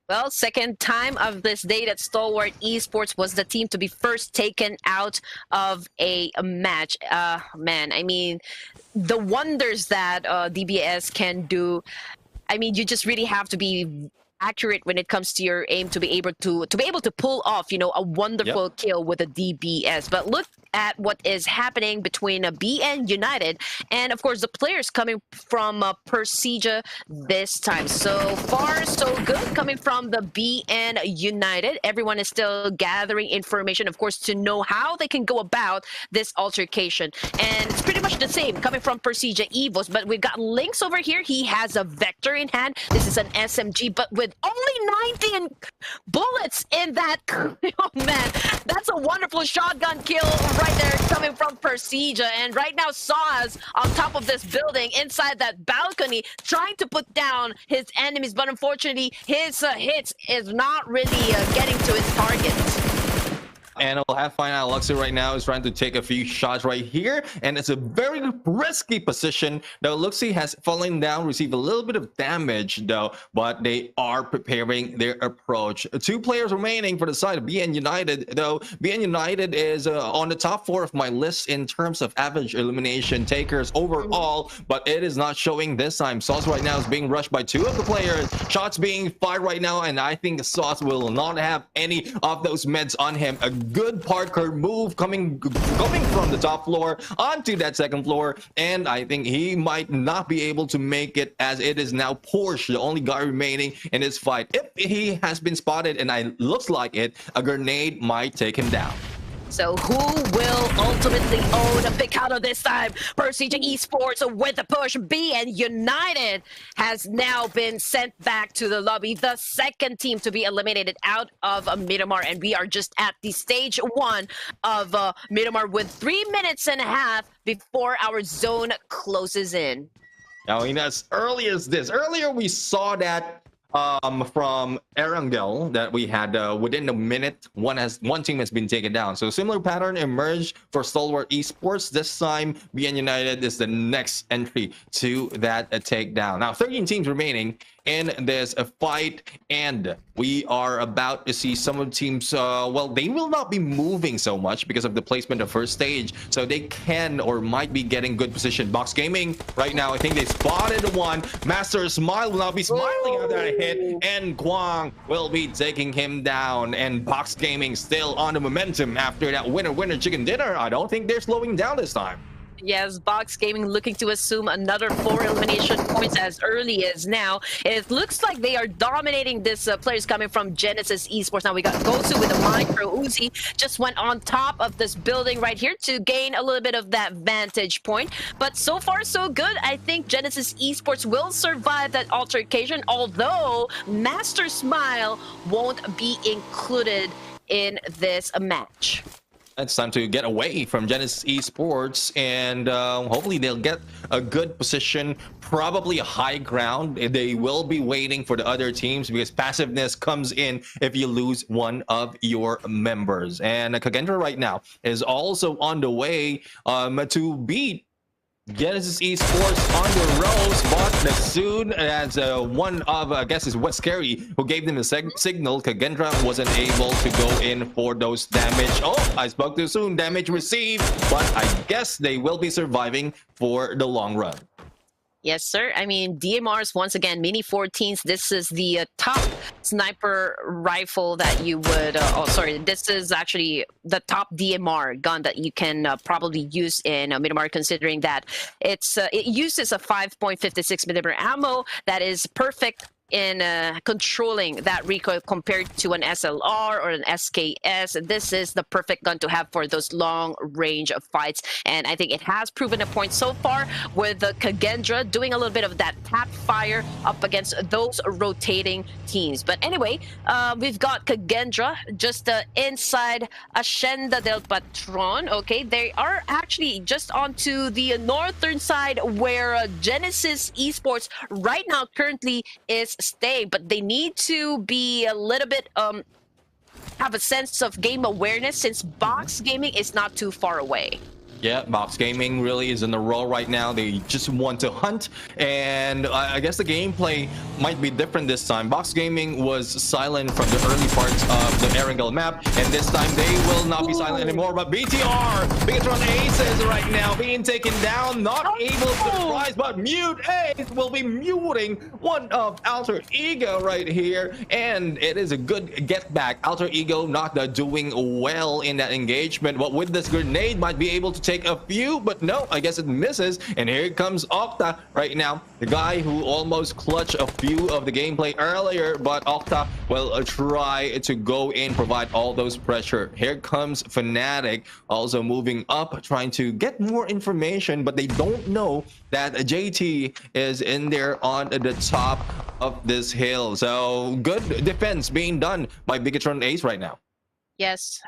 Well, second time of this day that Stalwart Esports was the team to be first taken out of a match. Man, I mean, the wonders that DBS can do. I mean, you just really have to be accurate when it comes to your aim to be able to pull off, you know, a wonderful kill with a DBS. But look at what is happening between BN United and, of course, the players coming from Persija this time. So far, so good coming from the BN United. Everyone is still gathering information, of course, to know how they can go about this altercation. And it's pretty much the same coming from Persija Evos, but we've got Lynx over here. He has a Vector in hand. This is an SMG, but with only 19 bullets in that. Oh, man, that's a wonderful shotgun kill right there coming from Persija. And right now, Saw's on top of this building inside that balcony trying to put down his enemies, but unfortunately, his hits is not really getting to his targets. And we'll have find out Luxy right now is trying to take a few shots right here, and it's a very risky position. Though Luxy has fallen down, received a little bit of damage though, but they are preparing their approach. 2 players remaining for the side of BN United, though. BN United is on the top 4 of my list in terms of average elimination takers overall, but it is not showing this time. Sauce right now is being rushed by 2 of the players. Shots being fired right now, and I think Sauce will not have any of those meds on him. A good parkour move coming from the top floor onto that second floor, and I think he might not be able to make it, as it is now Porsche, the only guy remaining in this fight. If he has been spotted, and it looks like it, a grenade might take him down. So who will ultimately own a Picado this time? Persija Esports with the push. BN United has now been sent back to the lobby. The second team to be eliminated out of Miramar. And we are just at the stage 1 of Miramar with 3 minutes and a half before our zone closes in. Now, as early as this, earlier we saw that from Erangel that we had within a minute, one team has been taken down. So similar pattern emerged for Stalwart Esports. This time, BN United is the next entry to that takedown. Now, 13 teams remaining in this fight, and we are about to see some of the teams, well, they will not be moving so much because of the placement of first stage, so they can or might be getting good position. Box Gaming right now, I think they spotted one. Master Smile will not be smiling after that hit, and Kwang will be taking him down, and Box Gaming still on the momentum after that winner chicken dinner. I don't think they're slowing down this time. Yes, Box Gaming looking to assume another 4 elimination points as early as now. It looks like they are dominating this players coming from Genesis Esports. Now we got Gosu with the micro Uzi, just went on top of this building right here to gain a little bit of that vantage point. But so far so good. I think Genesis Esports will survive that altercation, although Master Smile won't be included in this match. It's time to get away from Genesis Esports, and hopefully they'll get a good position, probably a high ground. They will be waiting for the other teams because passiveness comes in if you lose one of your members. And Kagendra right now is also on the way to beat Genesis Esports on the road, but as soon as one of, I guess, is what's scary, who gave them a signal, Kagendra wasn't able to go in for those damage. Oh, I spoke too soon. Damage received, but I guess they will be surviving for the long run. Yes, sir. I mean, DMRs, once again, Mini 14s. This is the top sniper rifle that you would... oh, sorry. This is actually the top DMR gun that you can probably use in Myanmar, considering that it uses a 5.56 millimeter ammo that is perfect in controlling that recoil compared to an SLR or an SKS. This is the perfect gun to have for those long range of fights, and I think it has proven a point so far with the Kagendra doing a little bit of that tap fire up against those rotating teams. But anyway, we've got Kagendra just inside Hacienda del Patron. Okay, they are actually just onto the northern side where Genesis Esports right now currently is staying, but they need to be a little bit have a sense of game awareness since Box Gaming is not too far away. Yeah, Box Gaming really is in the role right now. They just want to hunt, and I guess the gameplay might be different this time. Box Gaming was silent from the early parts of the Erangel map, and this time they will not be silent anymore. But BTR, Bigatron Aces right now being taken down, not able to surprise, but Mute Ace will be muting one of Alter Ego right here, and it is a good get back. Alter Ego not doing well in that engagement, but with this grenade might be able to take a few, but no, I guess it misses. And here comes Octa right now, the guy who almost clutched a few of the gameplay earlier, but Octa will try to go in, provide all those pressure. Here comes Fnatic also moving up, trying to get more information, but they don't know that JT is in there on the top of this hill. So good defense being done by Bigatron Ace right now. Yes.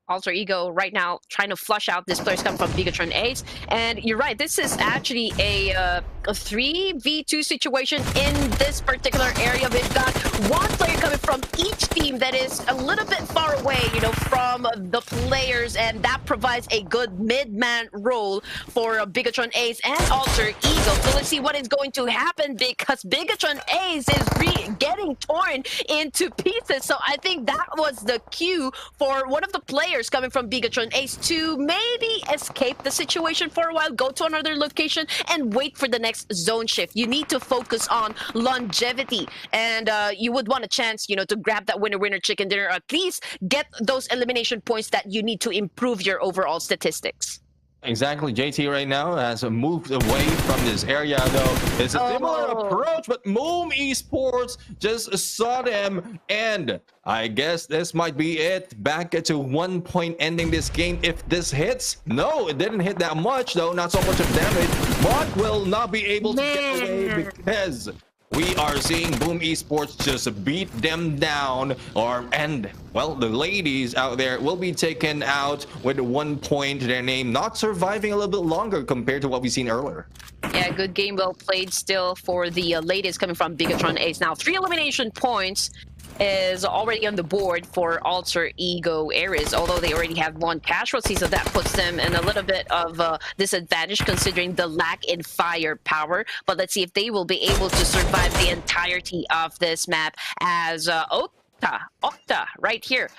Alter Ego right now trying to flush out this players come from Bigatron Ace, and you're right, this is actually a 3v2 situation in this particular area. We've got one player coming from each team that is a little bit far away, you know, from the players, and that provides a good mid-man role for Bigatron Ace and Alter Ego. So let's see what is going to happen, because Bigatron Ace is getting torn into pieces. So I think that was the cue for one of the players coming from Bigatron Ace to maybe escape the situation for a while, go to another location, and wait for the next zone shift. You need to focus on longevity, and you would want a chance, you know, to grab that winner chicken dinner, or at least get those elimination points that you need to improve your overall statistics. Exactly. JT right now has moved away from this area, though. It's a similar approach, but Moom Esports just saw them, and I guess this might be it. Back to 1 point ending this game if this hits. No, it didn't hit that much, though. Not so much of damage, but will not be able to get away because we are seeing Boom Esports just beat them down, and well, the ladies out there will be taken out with 1 point to their name, not surviving a little bit longer compared to what we've seen earlier. Yeah, good game, well played still for the ladies coming from Bigatron Ace. Now 3 elimination points. is already on the board for Alter Ego Ares, although they already have one casualty, so that puts them in a little bit of a disadvantage considering the lack in firepower. But let's see if they will be able to survive the entirety of this map as Octa right here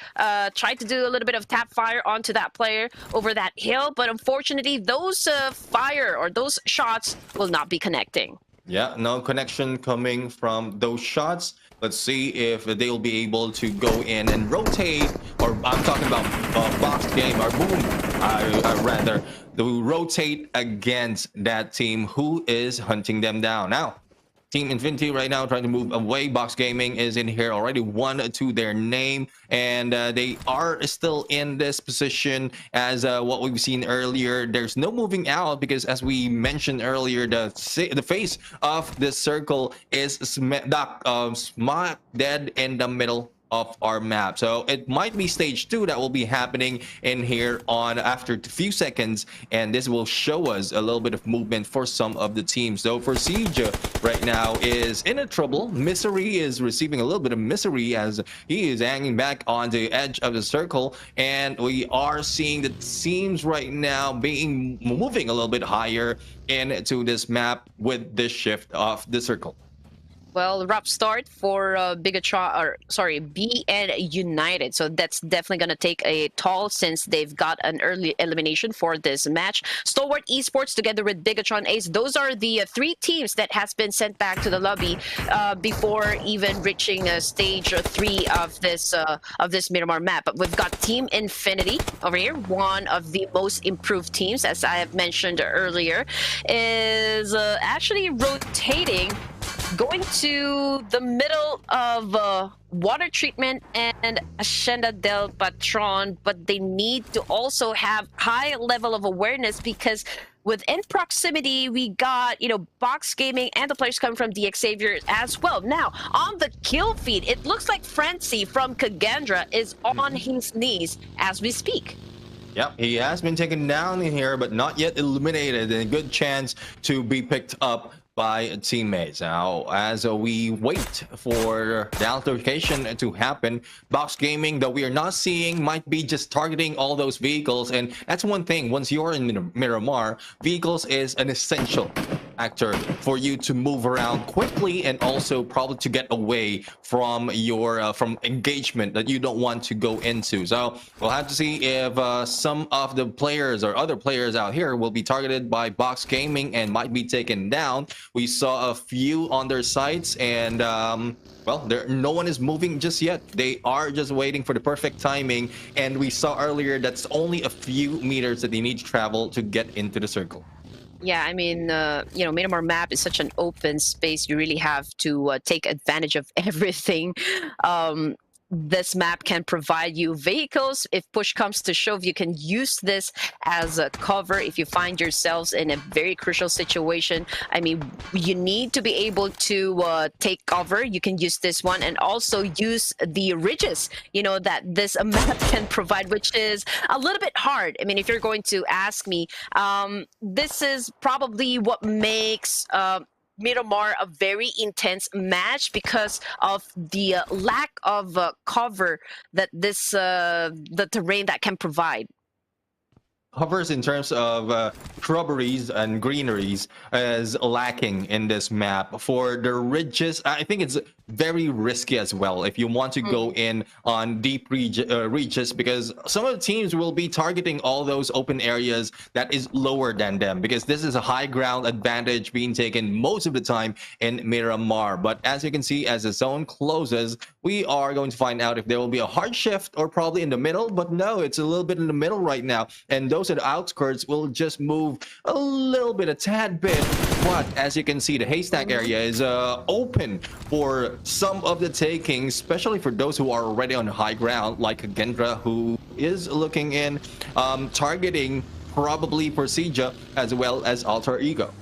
tried to do a little bit of tap fire onto that player over that hill, but unfortunately those fire or those shots will not be connecting. Yeah, no connection coming from those shots. Let's see if they'll be able to go in and rotate, or I'm talking about box game or boom, I rather, to rotate against that team who is hunting them down. Now, Team Infinity right now trying to move away. Box Gaming is in here already, 1 to their name, and they are still in this position as what we've seen earlier. There's no moving out because, as we mentioned earlier, the face of this circle is smack dead in the middle of our map. So it might be stage 2 that will be happening in here on after a few seconds, and this will show us a little bit of movement for some of the teams. So for Siege right now is in a trouble. Misery is receiving a little bit of misery as he is hanging back on the edge of the circle, and we are seeing the teams right now moving a little bit higher into this map with this shift of the circle. Well, rough start for BN United. So that's definitely going to take a toll since they've got an early elimination for this match. Stalwart Esports together with Bigatron Ace. Those are the 3 teams that has been sent back to the lobby before even reaching stage 3 of this Miramar map. But we've got Team Infinity over here, one of the most improved teams, as I have mentioned earlier, is actually rotating, going to the middle of water treatment and Hacienda del Patron, but they need to also have high level of awareness because within proximity we got, Box Gaming and the players coming from the Xavier as well. Now on the kill feed, it looks like Frenzy from Kagendra is on his knees as we speak. Yep, he has been taken down in here, but not yet eliminated, and a good chance to be picked up by teammates. Now, as we wait for the altercation to happen, Box Gaming, that we are not seeing, might be just targeting all those vehicles, and that's one thing. Once you're in Miramar, vehicles is an essential factor for you to move around quickly and also probably to get away from your from engagement that you don't want to go into. So we'll have to see if some of the players or other players out here will be targeted by Box Gaming and might be taken down. We saw a few on their sites, and well, no one is moving just yet. They are just waiting for the perfect timing, and we saw earlier that's only a few meters that they need to travel to get into the circle. Yeah, I mean, Miramar map is such an open space. You really have to take advantage of everything. This map can provide you vehicles. If push comes to shove, you can use this as a cover if you find yourselves in a very crucial situation. I mean, you need to be able to take cover. You can use this one and also use the ridges, that this map can provide, which is a little bit hard. I mean, if you're going to ask me, this is probably what makes Miramar a very intense match because of the lack of cover that the terrain that can provide. Covers in terms of shrubberies and greeneries is lacking in this map. For the ridges, I think it's very risky as well if you want to go in on deep reaches, because some of the teams will be targeting all those open areas that is lower than them, because this is a high ground advantage being taken most of the time in Miramar. But as you can see, as the zone closes, we are going to find out if there will be a hard shift or probably in the middle. But no, it's a little bit in the middle right now, and those at the outskirts will just move a little bit, a tad bit. But as you can see, the haystack area is open for some of the takings, especially for those who are already on high ground, like Gendra, who is looking in, targeting probably for Siege as well as Alter Ego.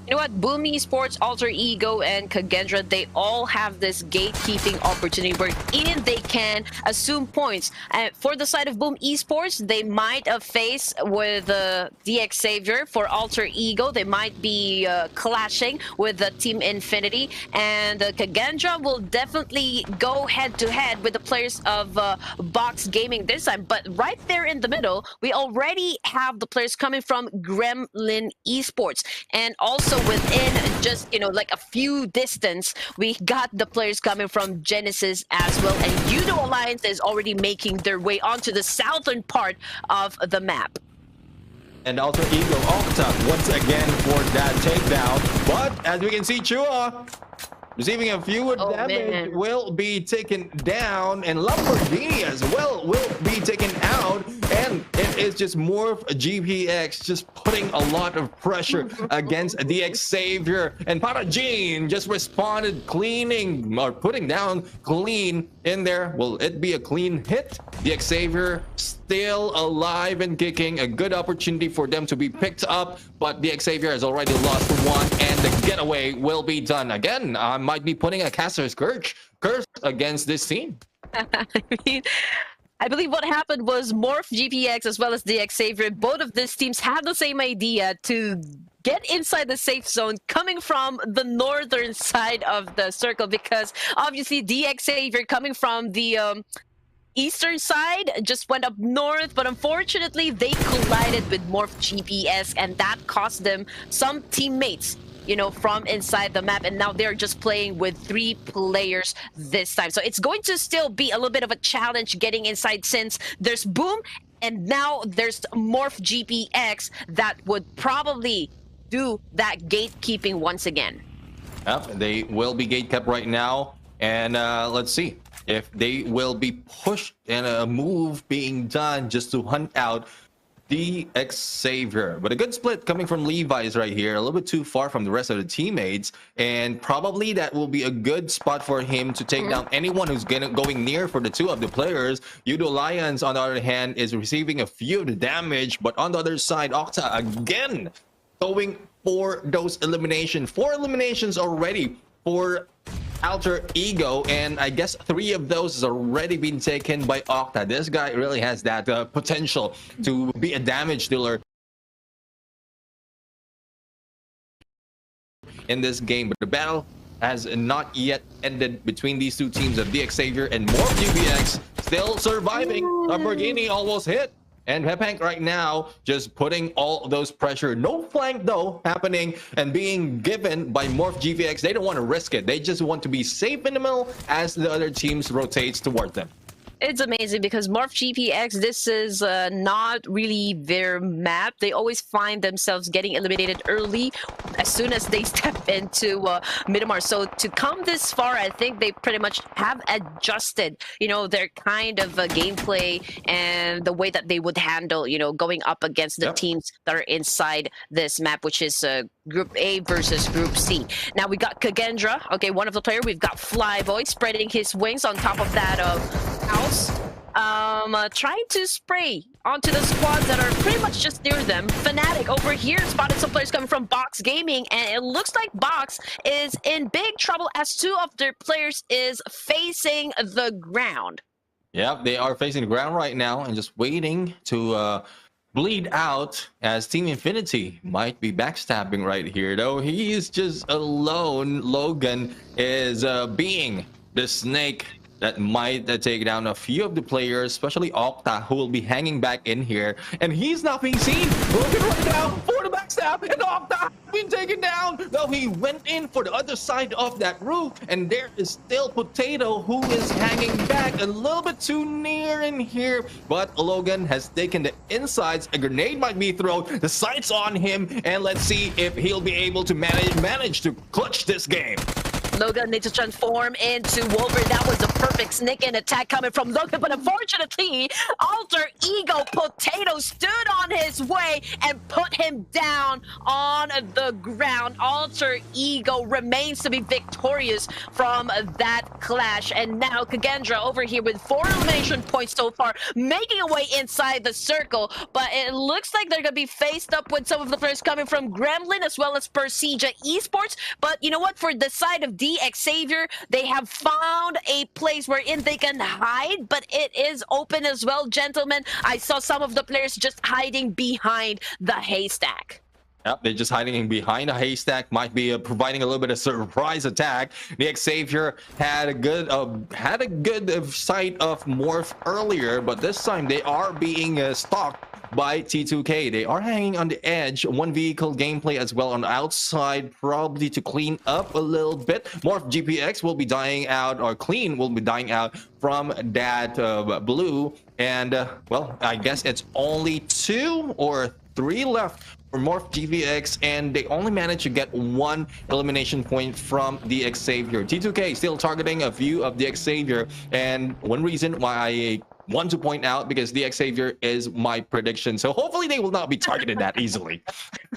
You know what? Boom Esports, Alter Ego, and Kagendra, they all have this gatekeeping opportunity wherein they can assume points. And for the side of Boom Esports, they might face with DX Savior. For Alter Ego, they might be clashing with the Team Infinity. And Kagendra will definitely go head-to-head with the players of Box Gaming this time. But right there in the middle, we already have the players coming from Gremlin Esports. And also within just, like a few distance, we got the players coming from Genesis as well. And Udo Alliance is already making their way onto the southern part of the map. And Alter Ego Octa once again for that takedown. But as we can see, Chua receiving a few damage will be taken down, and Lamborghini as well will be taken out. And it is just Morph GPX just putting a lot of pressure against DX Savior. And Parajin just responded cleaning or putting down clean in there. Will it be a clean hit? DX Savior still alive and kicking. A good opportunity for them to be picked up, but DX Savior has already lost one, and the getaway will be done. Again, I might be putting a caster's curse against this team. I mean, I believe what happened was Morph GPX as well as DX Savior, both of these teams had the same idea to get inside the safe zone coming from the northern side of the circle, because obviously DX Savior coming from the eastern side just went up north, but unfortunately they collided with Morph GPS, and that cost them some teammates from inside the map, and now they're just playing with 3 players this time. So it's going to still be a little bit of a challenge getting inside, since there's Boom and now there's Morph GPX that would probably do that gatekeeping once again. Yep, they will be gatekept right now, and let's see if they will be pushed and a move being done just to hunt out DX Savior. But a good split coming from Levi's right here, a little bit too far from the rest of the teammates, and probably that will be a good spot for him to take down anyone who's going near for the 2 of the players. Udo Lions, on the other hand, is receiving a few of the damage, but on the other side, Octa again going for those eliminations. 4 eliminations already for Alter Ego, and I guess 3 of those has already been taken by Octa. This guy really has that potential to be a damage dealer in this game, but the battle has not yet ended between these 2 teams of DX Savior and Morph GPX still surviving. Lamborghini almost hit. And Pepank right now just putting all those pressure. No flank though happening and being given by Morph GVX. They don't want to risk it. They just want to be safe in the middle as the other teams rotates toward them. It's amazing because Morph GPX, this is not really their map. They always find themselves getting eliminated early as soon as they step into Miramar. So to come this far, I think they pretty much have adjusted, their kind of gameplay and the way that they would handle, going up against the teams that are inside this map, which is Group A versus Group C. Now we got Kagendra, okay, one of the players. We've got Flyboy spreading his wings on top of that house, trying to spray onto the squads that are pretty much just near them. Fnatic over here spotted some players coming from Box Gaming, and it looks like Box is in big trouble as 2 of their players is facing the ground. Yeah, they are facing the ground right now and just waiting to bleed out, as Team Infinity might be backstabbing right here, though he is just alone. Logan is being the snake that might take down a few of the players, especially Octa, who will be hanging back in here, and he's not being seen. Logan right now for the backstab, and Octa being taken down. Though he went in for the other side of that roof, and there is still Potato, who is hanging back a little bit too near in here, but Logan has taken the insides. A grenade might be thrown, the sights on him, and let's see if he'll be able to manage to clutch this game. Logan needs to transform into Wolverine. That was the perfect sneak in attack coming from Logan, but unfortunately, Alter Ego Potato stood on his way and put him down on the ground. Alter Ego remains to be victorious from that clash. And now Kagendra over here with 4 elimination points so far, making a way inside the circle. But it looks like they're going to be faced up with some of the players coming from Gremlin as well as Persija Esports. But you know what? For the side of D Xavier, they have found a place wherein they can hide, but it is open as well, gentlemen. I saw some of the players just hiding behind the haystack. Yep, they're just hiding behind a haystack. Might be providing a little bit of surprise attack. The Xavier had a good sight of Morph earlier, but this time they are being stalked by T2K. They are hanging on the edge. One vehicle gameplay as well on the outside, probably to clean up a little bit. Morph GPX will be dying out, or Clean will be dying out from that blue. And well, I guess it's only 2 or 3 left for Morph GVX, and they only managed to get 1 elimination point from the Xavier. T2K still targeting a few of the Xavier, and one reason why I want to point out, because the Xavier is my prediction, so hopefully they will not be targeted that easily.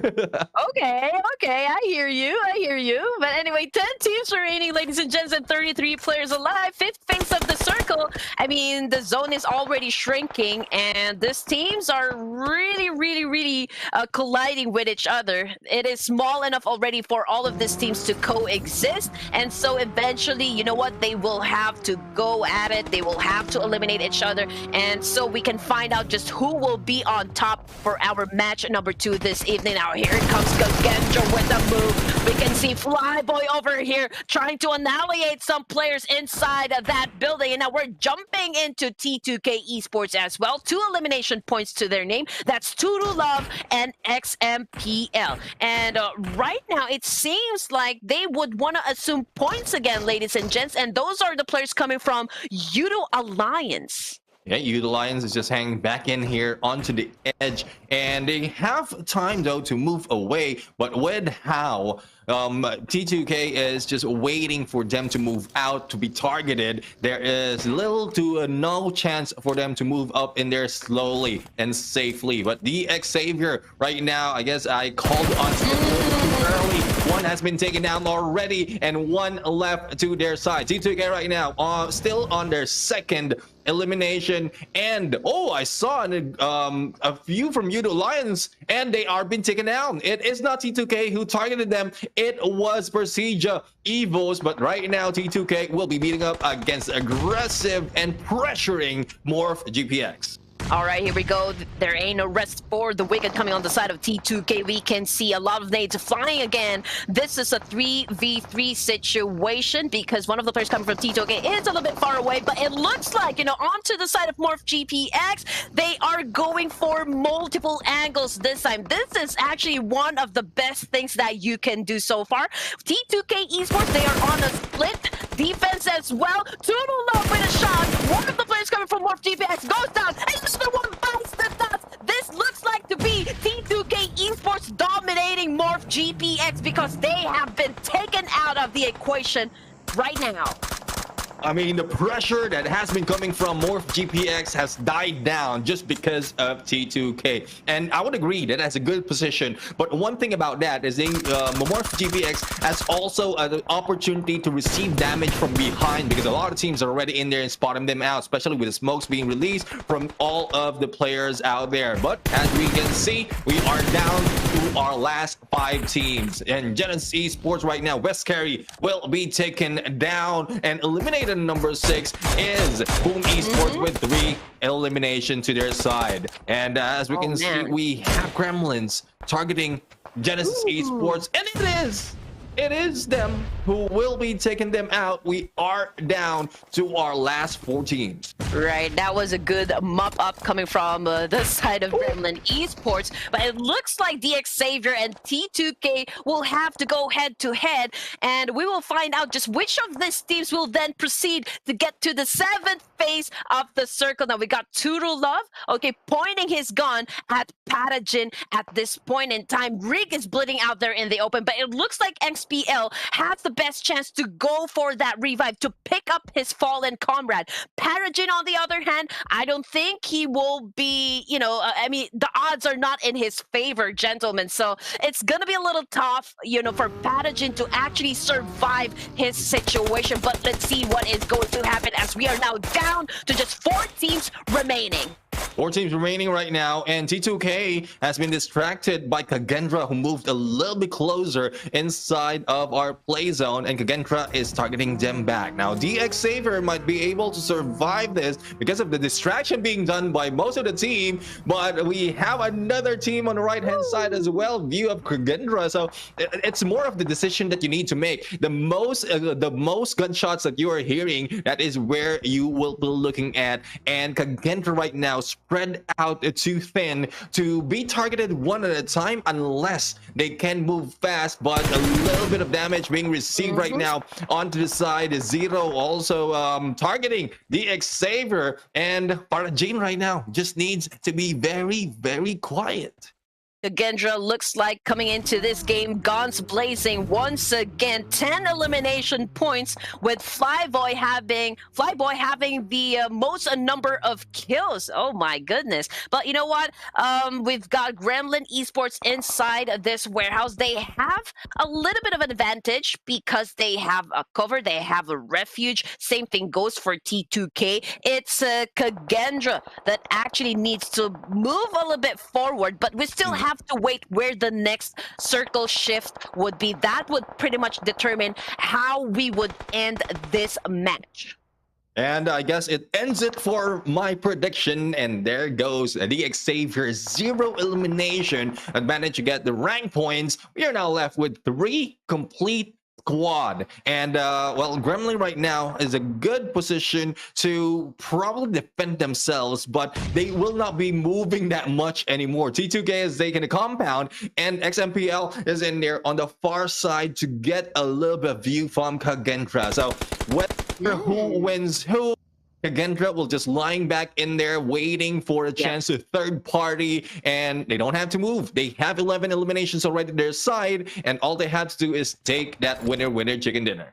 Okay, I hear you. But anyway, 10 teams remaining, ladies and gents, and 33 players alive. 5th phase of the circle. I mean, the zone is already shrinking, and these teams are really colliding with each other. It is small enough already for all of these teams to coexist, and so eventually, you know what, they will have to go at it. They will have to eliminate each other, and so we can find out just who will be on top for our match number 2 this evening. Now here it comes Kagendra with the move. We can see Flyboy over here trying to annihilate some players inside of that building, and now we're jumping into T2K Esports as well. 2 elimination points to their name. That's Tutu Love and XMPL. And right now it seems like they would want to assume points again, ladies and gents, and those are the players coming from Yudo Alliance. Yeah, Youth Lions is just hanging back in here onto the edge, and they have time though to move away, but with how T2K is just waiting for them to move out to be targeted, there is little to no chance for them to move up in there slowly and safely. But the Xavier right now, I guess I called on too early. 1 has been taken down already, and 1 left to their side. T2K right now still on their 2nd elimination, and I saw a few from Yudo Lions, and they are being taken down. It is not T2K who targeted them, it was Persija Evos, but right now T2K will be beating up against aggressive and pressuring Morph GPX. All right, here we go. There ain't no rest for the Wicked coming on the side of T2K. We can see a lot of nades flying again. This is a 3v3 situation because one of the players coming from T2K is a little bit far away, but it looks like, onto the side of Morph GPX, they are going for multiple angles this time. This is actually one of the best things that you can do so far. T2K Esports, they are on a split defense as well. Tutu Love with a shot. One of the players coming from Morph GPX goes down, and the one bites the dust. This looks like to be T2K Esports dominating Morph GPX because they have been taken out of the equation right now. I mean, the pressure that has been coming from Morph GPX has died down just because of T2K. And I would agree that that's a good position. But one thing about that is Morph GPX has also an opportunity to receive damage from behind because a lot of teams are already in there and spotting them out, especially with the smokes being released from all of the players out there. But as we can see, we are down to our last 5 teams. And Genesis Esports right now, West Carry will be taken down and eliminated. Number 6 is Boom Esports with 3 elimination to their side. And as we can see, we have Gremlins targeting Genesis Esports, and it is them who will be taking them out. We are down to our last 4 teams. Right, that was a good mop up coming from the side of Gremlin Esports, but it looks like the Xavier and T2K will have to go head to head, and we will find out just which of these teams will then proceed to get to the 7th phase of the circle. Now we got Tutu Love, pointing his gun at Pathogen at this point in time. Rig is bleeding out there in the open, but it looks like SPL has the best chance to go for that revive, to pick up his fallen comrade. Paragin, on the other hand, I don't think he will be, I mean, the odds are not in his favor, gentlemen. So it's going to be a little tough, for Paragin to actually survive his situation. But let's see what is going to happen as we are now down to just 4 teams remaining. 4 teams remaining right now, and T2K has been distracted by Kagendra, who moved a little bit closer inside of our play zone, and Kagendra is targeting them back. Now, DX Saver might be able to survive this because of the distraction being done by most of the team, but we have another team on the right-hand side as well, view of Kagendra, so it's more of the decision that you need to make. The most gunshots that you are hearing, that is where you will be looking at, and Kagendra right now spread out too thin to be targeted one at a time unless they can move fast, but a little bit of damage being received right now onto the side. Zero also targeting the Xavier, and Parajin right now just needs to be very, very quiet. Kagendra looks like coming into this game guns blazing once again. 10 elimination points, with Flyboy having the most number of kills. Oh my goodness. But you know what? We've got Gremlin Esports inside this warehouse. They have a little bit of an advantage because they have a cover, they have a refuge. Same thing goes for T2K. It's Kagendra that actually needs to move a little bit forward, but we still have to wait where the next circle shift would be. That would pretty much determine how we would end this match. And I guess it ends it for my prediction. And there goes the Xavier. 0 elimination. Advantage to get the rank points. We are now left with 3 complete squad, and well, Gremlin right now is a good position to probably defend themselves, but they will not be moving that much anymore. T2K is taking a compound, and XMPL is in there on the far side to get a little bit of view from Kagendra. So whether who wins who, Kagendra will just lying back in there waiting for a chance to third party, and they don't have to move. They have 11 eliminations already on their side, and all they have to do is take that winner chicken dinner.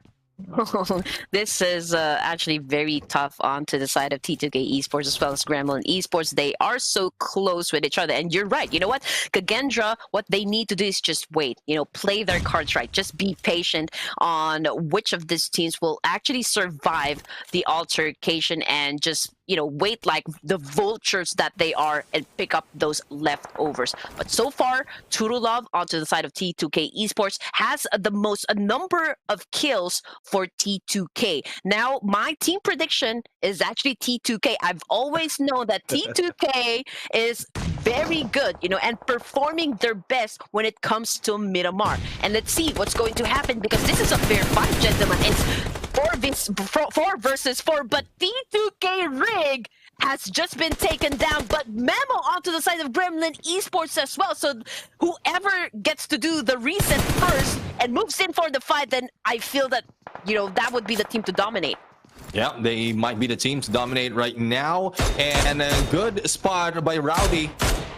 This is actually very tough onto the side of T2K Esports as well as Gremlin Esports. They are so close with each other, and you're right. You know what? Kagendra, what they need to do is just wait. Play their cards right. Just be patient on which of these teams will actually survive the altercation, and just wait like the vultures that they are and pick up those leftovers. But so far, Turulov onto the side of T2K Esports has the most number of kills for T2K. Now, my team prediction is actually T2K. I've always known that T2K is very good, and performing their best when it comes to Miramar. And let's see what's going to happen, because this is a fair fight, gentlemen. It's 4 versus 4, but T2K Rig has just been taken down, but Memo onto the side of Gremlin Esports as well. So whoever gets to do the reset first and moves in for the fight, then I feel that, that would be the team to dominate. Yeah, they might be the team to dominate right now. And a good spot by Rowdy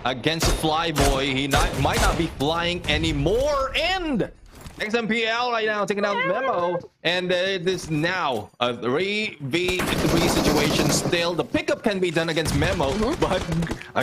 against Flyboy. He might not be flying anymore. And XMPL right now taking out Memo, and it is now a 3v3 situation still. The pickup can be done against Memo, but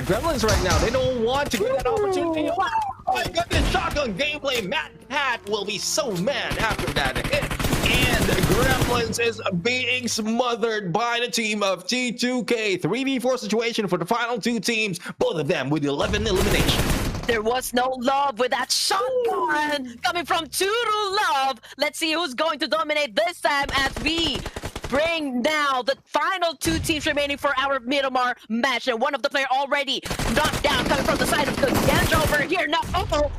Gremlins right now, they don't want to get that opportunity. Oh my goodness, shotgun gameplay. Matt Pat will be so mad after that hit, and Gremlins is being smothered by the team of T2K. 3v4 situation for the final 2 teams, both of them with 11 eliminations. There was no love with that shotgun coming from Turulov. Let's see who's going to dominate this time as we bring now the final 2 teams remaining for our Miramar match. And one of the players already knocked down, coming from the side of Kagendra over here. Now,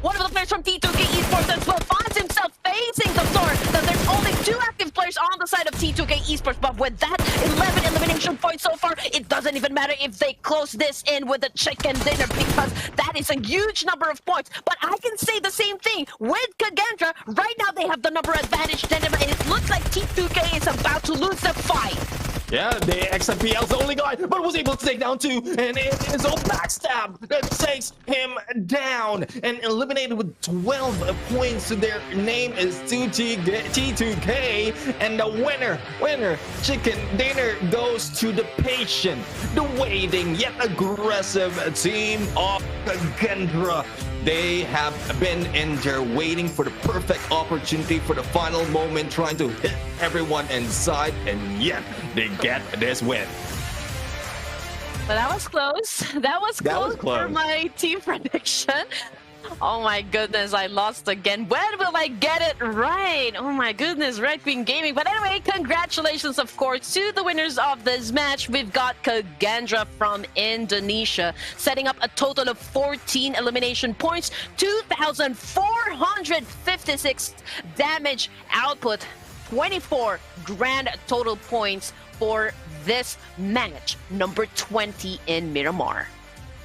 one of the players from T2K Esports as well finds himself facing the sword. Now, there's only 2 active players on the side of T2K Esports, but with that 11 elimination points so far, it doesn't even matter if they close this in with a chicken dinner, because that is a huge number of points. But I can say the same thing with Kagendra. Right now, they have the number advantage, and it looks like T2K is about to lose the fight. Yeah, the XMPL is the only guy, but was able to take down 2, and it is a backstab that takes him down and eliminated with 12 points. Their name is T2K, and the winner chicken dinner goes to the patient, the waiting yet aggressive team of Gendra. They have been in there waiting for the perfect opportunity for the final moment, trying to hit everyone inside, and yet they get this win. But that was close. That was close for my team prediction. Oh my goodness, I lost again. When will I get it right? Oh my goodness, Red Queen Gaming. But anyway, congratulations, of course, to the winners of this match. We've got Kagendra from Indonesia, setting up a total of 14 elimination points, 2,456 damage output, 24 grand total points for this match, number 20 in Miramar.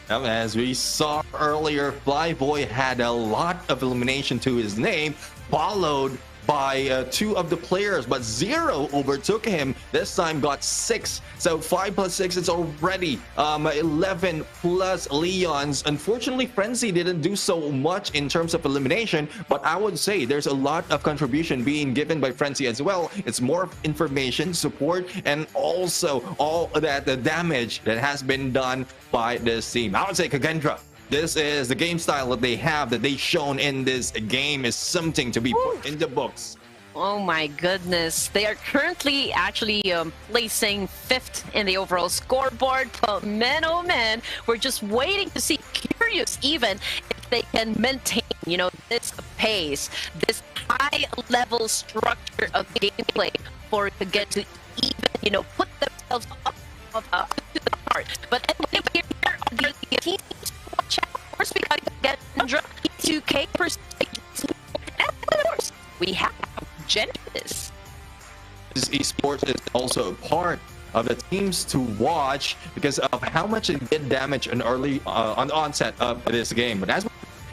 As we saw earlier, Flyboy had a lot of elimination to his name, followed by 2 of the players, but 0 overtook him. This time got 6. So 5 plus 6 is already 11 plus Leons. Unfortunately, Frenzy didn't do so much in terms of elimination, but I would say there's a lot of contribution being given by Frenzy as well. It's more information, support, and also all that the damage that has been done by this team. I would say Kagendra, this is the game style that they have, that they've shown in this game, is something to be put in the books. Oh my goodness. They are currently actually placing 5th in the overall scoreboard. But man, oh man, we're just waiting to see, curious even, if they can maintain, you know, this pace, this high-level structure of gameplay for to get to even, you know, put themselves up to the start. But anyway, we're here on the team. Of course, we got to get 2K per second. And of course, we have Genesis. Esports is also a part of the teams to watch because of how much it did damage on early on the onset of this game. But as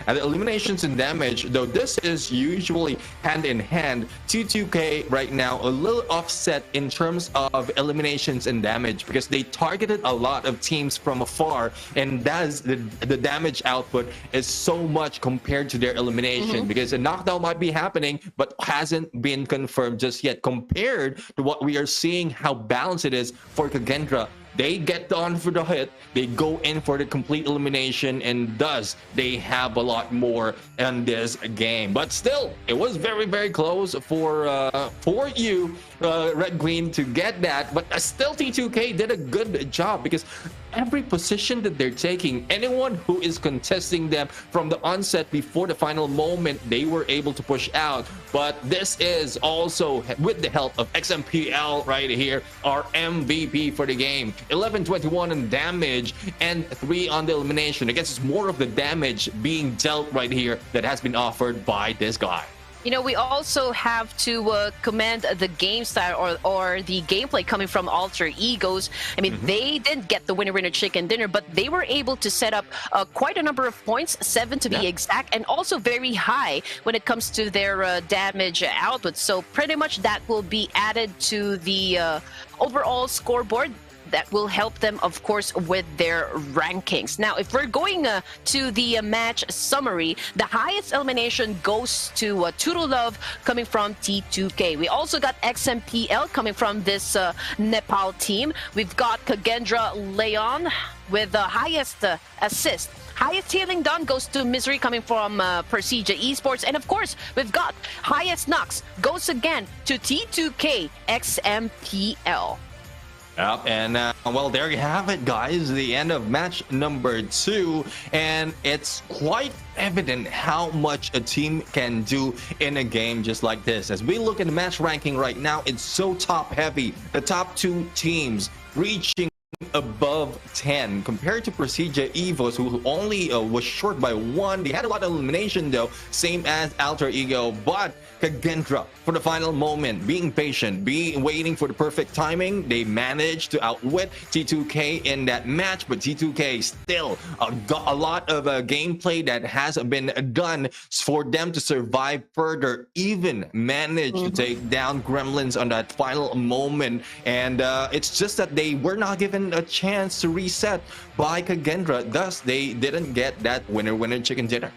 and the eliminations and damage, though this is usually hand in hand, T2K right now a little offset in terms of eliminations and damage because they targeted a lot of teams from afar, and that's the damage output is so much compared to their elimination because a knockdown might be happening but hasn't been confirmed just yet compared to what we are seeing how balanced it is for Kagendra. They get on for the hit, they go in for the complete elimination, and thus they have a lot more in this game. But still, it was very, very close for you, Red Queen, to get that. But still, T2K did a good job because every position that they're taking, anyone who is contesting them from the onset before the final moment, they were able to push out. But this is also with the help of XMPL right here, our MVP for the game. 11-21 in damage and 3 on the elimination. I guess it's more of the damage being dealt right here that has been offered by this guy. You know, we also have to commend the game style or the gameplay coming from Alter Egos. I mean, they didn't get the winner chicken dinner, but they were able to set up quite a number of points, 7 to be exact, and also very high when it comes to their damage output. So pretty much that will be added to the overall scoreboard. That will help them, of course, with their rankings. Now, if we're going to the match summary, the highest elimination goes to Turulov coming from T2K. We also got XMPL coming from this Nepal team. We've got Kagendra Leon with the highest assist. Highest healing done goes to Misery coming from Persija Esports. And of course, we've got highest knocks goes again to T2K XMPL. Yep, and well, there you have it, guys, the end of match number 2, and it's quite evident how much a team can do in a game just like this. As we look at the match ranking right now, it's so top heavy. The top 2 teams reaching above 10 compared to Prestige Evos, who only was short by 1. They had a lot of elimination though, same as Alter Ego, but Kagendra for the final moment, being patient, waiting for the perfect timing, they managed to outwit T2K in that match, but T2K still got a lot of gameplay that has been done for them to survive further, even managed to take down Gremlins on that final moment, and it's just that they were not given a chance to reset by Kagendra, thus they didn't get that winner chicken dinner.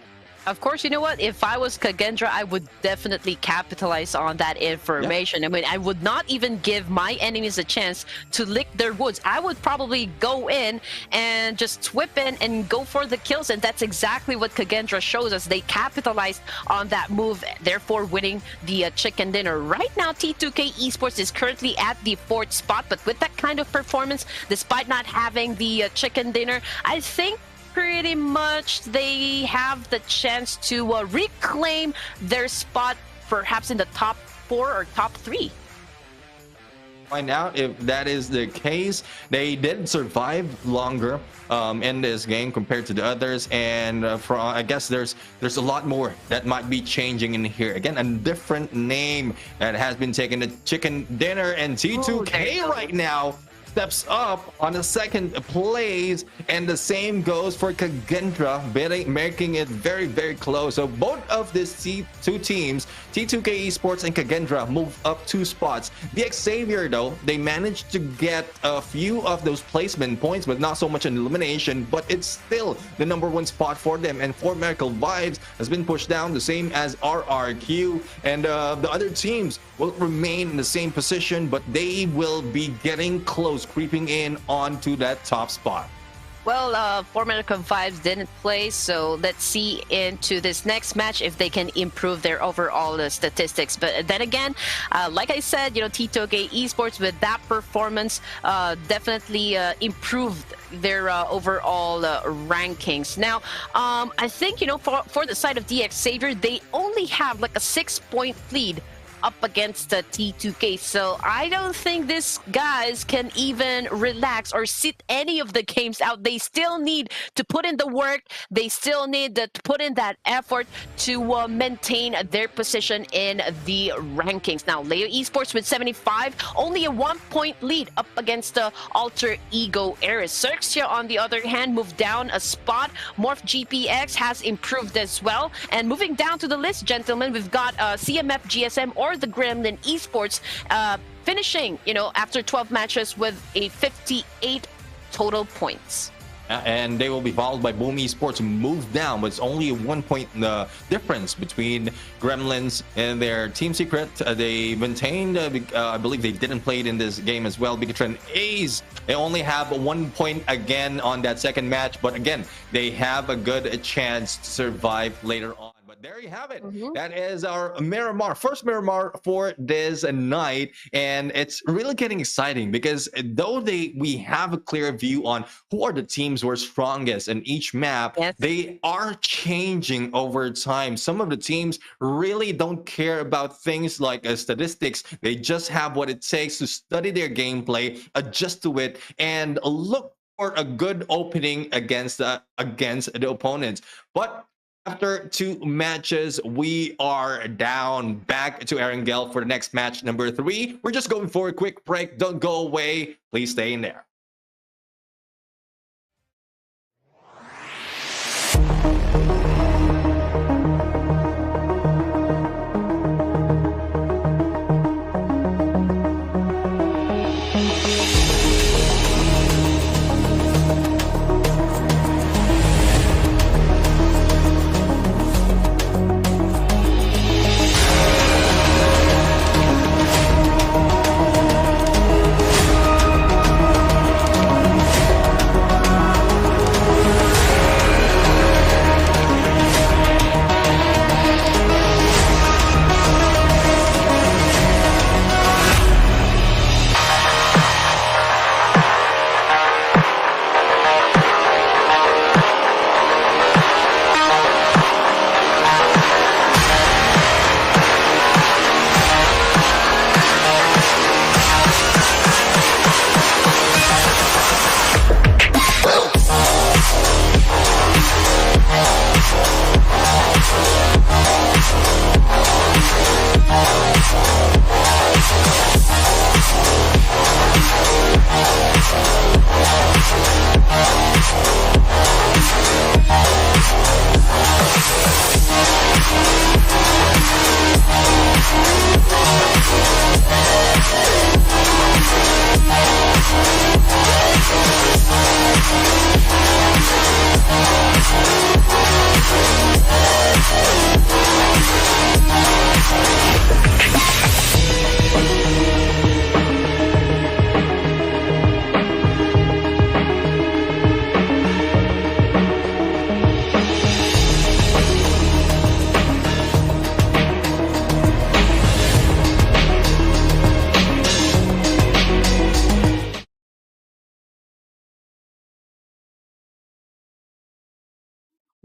Of course, you know what? If I was Kagendra, I would definitely capitalize on that information. Yeah. I mean, I would not even give my enemies a chance to lick their woods. I would probably go in and just whip in and go for the kills. And that's exactly what Kagendra shows us. They capitalized on that move, therefore winning the chicken dinner. Right now, T2K Esports is currently at the 4th spot. But with that kind of performance, despite not having the chicken dinner, I think pretty much they have the chance to reclaim their spot, perhaps in the top 4 or top 3. Find out if that is the case. They did survive longer in this game compared to the others, and I guess there's a lot more that might be changing in here. Again, a different name that has been taken to chicken dinner, and T2K right now steps up on the 2nd place, and the same goes for Kagendra, making it very, very close. So both of these two teams, T2K Esports and Kagendra, move up 2 spots. The Xavier, though, they managed to get a few of those placement points, but not so much an elimination, but it's still the number 1 spot for them. And 4 Miracle Vibes has been pushed down, the same as RRQ, and the other teams will remain in the same position, but they will be getting close, creeping in onto that top spot. Well, 4 American Vibes didn't play, so let's see into this next match if they can improve their overall statistics. But then again, like I said, you know, T2K Esports with that performance definitely improved their overall rankings. Now, I think, you know, for the side of DX Xavier, they only have like a 6-point lead up against the T2K, so I don't think these guys can even relax or sit any of the games out. They still need to put in the work, they still need to put in that effort to maintain their position in the rankings. Now, Leo Esports with 75, only a 1-point lead up against the Alter Ego Ares. Xerxia, on the other hand, moved down a spot. Morph GPX has improved as well. And moving down to the list, gentlemen, we've got CMF GSM or the Gremlin Esports finishing, you know, after 12 matches with a 58 total points. And they will be followed by Boom Esports, move down, but it's only a 1-point difference between Gremlins and their Team Secret. They maintained, I believe they didn't play it in this game as well. Bigatron A's, they only have 1 point again on that 2nd match, but again, they have a good chance to survive later on. There you have it. That is our Miramar, first Miramar for this night, and it's really getting exciting because though we have a clear view on who are the teams who are strongest in each map, they are changing over time. Some of the teams really don't care about things like statistics. They just have what it takes to study their gameplay, adjust to it, and look for a good opening against the opponents. But after 2 matches, we are down back to Erangel for the next match, number 3. We're just going for a quick break. Don't go away. Please stay in there.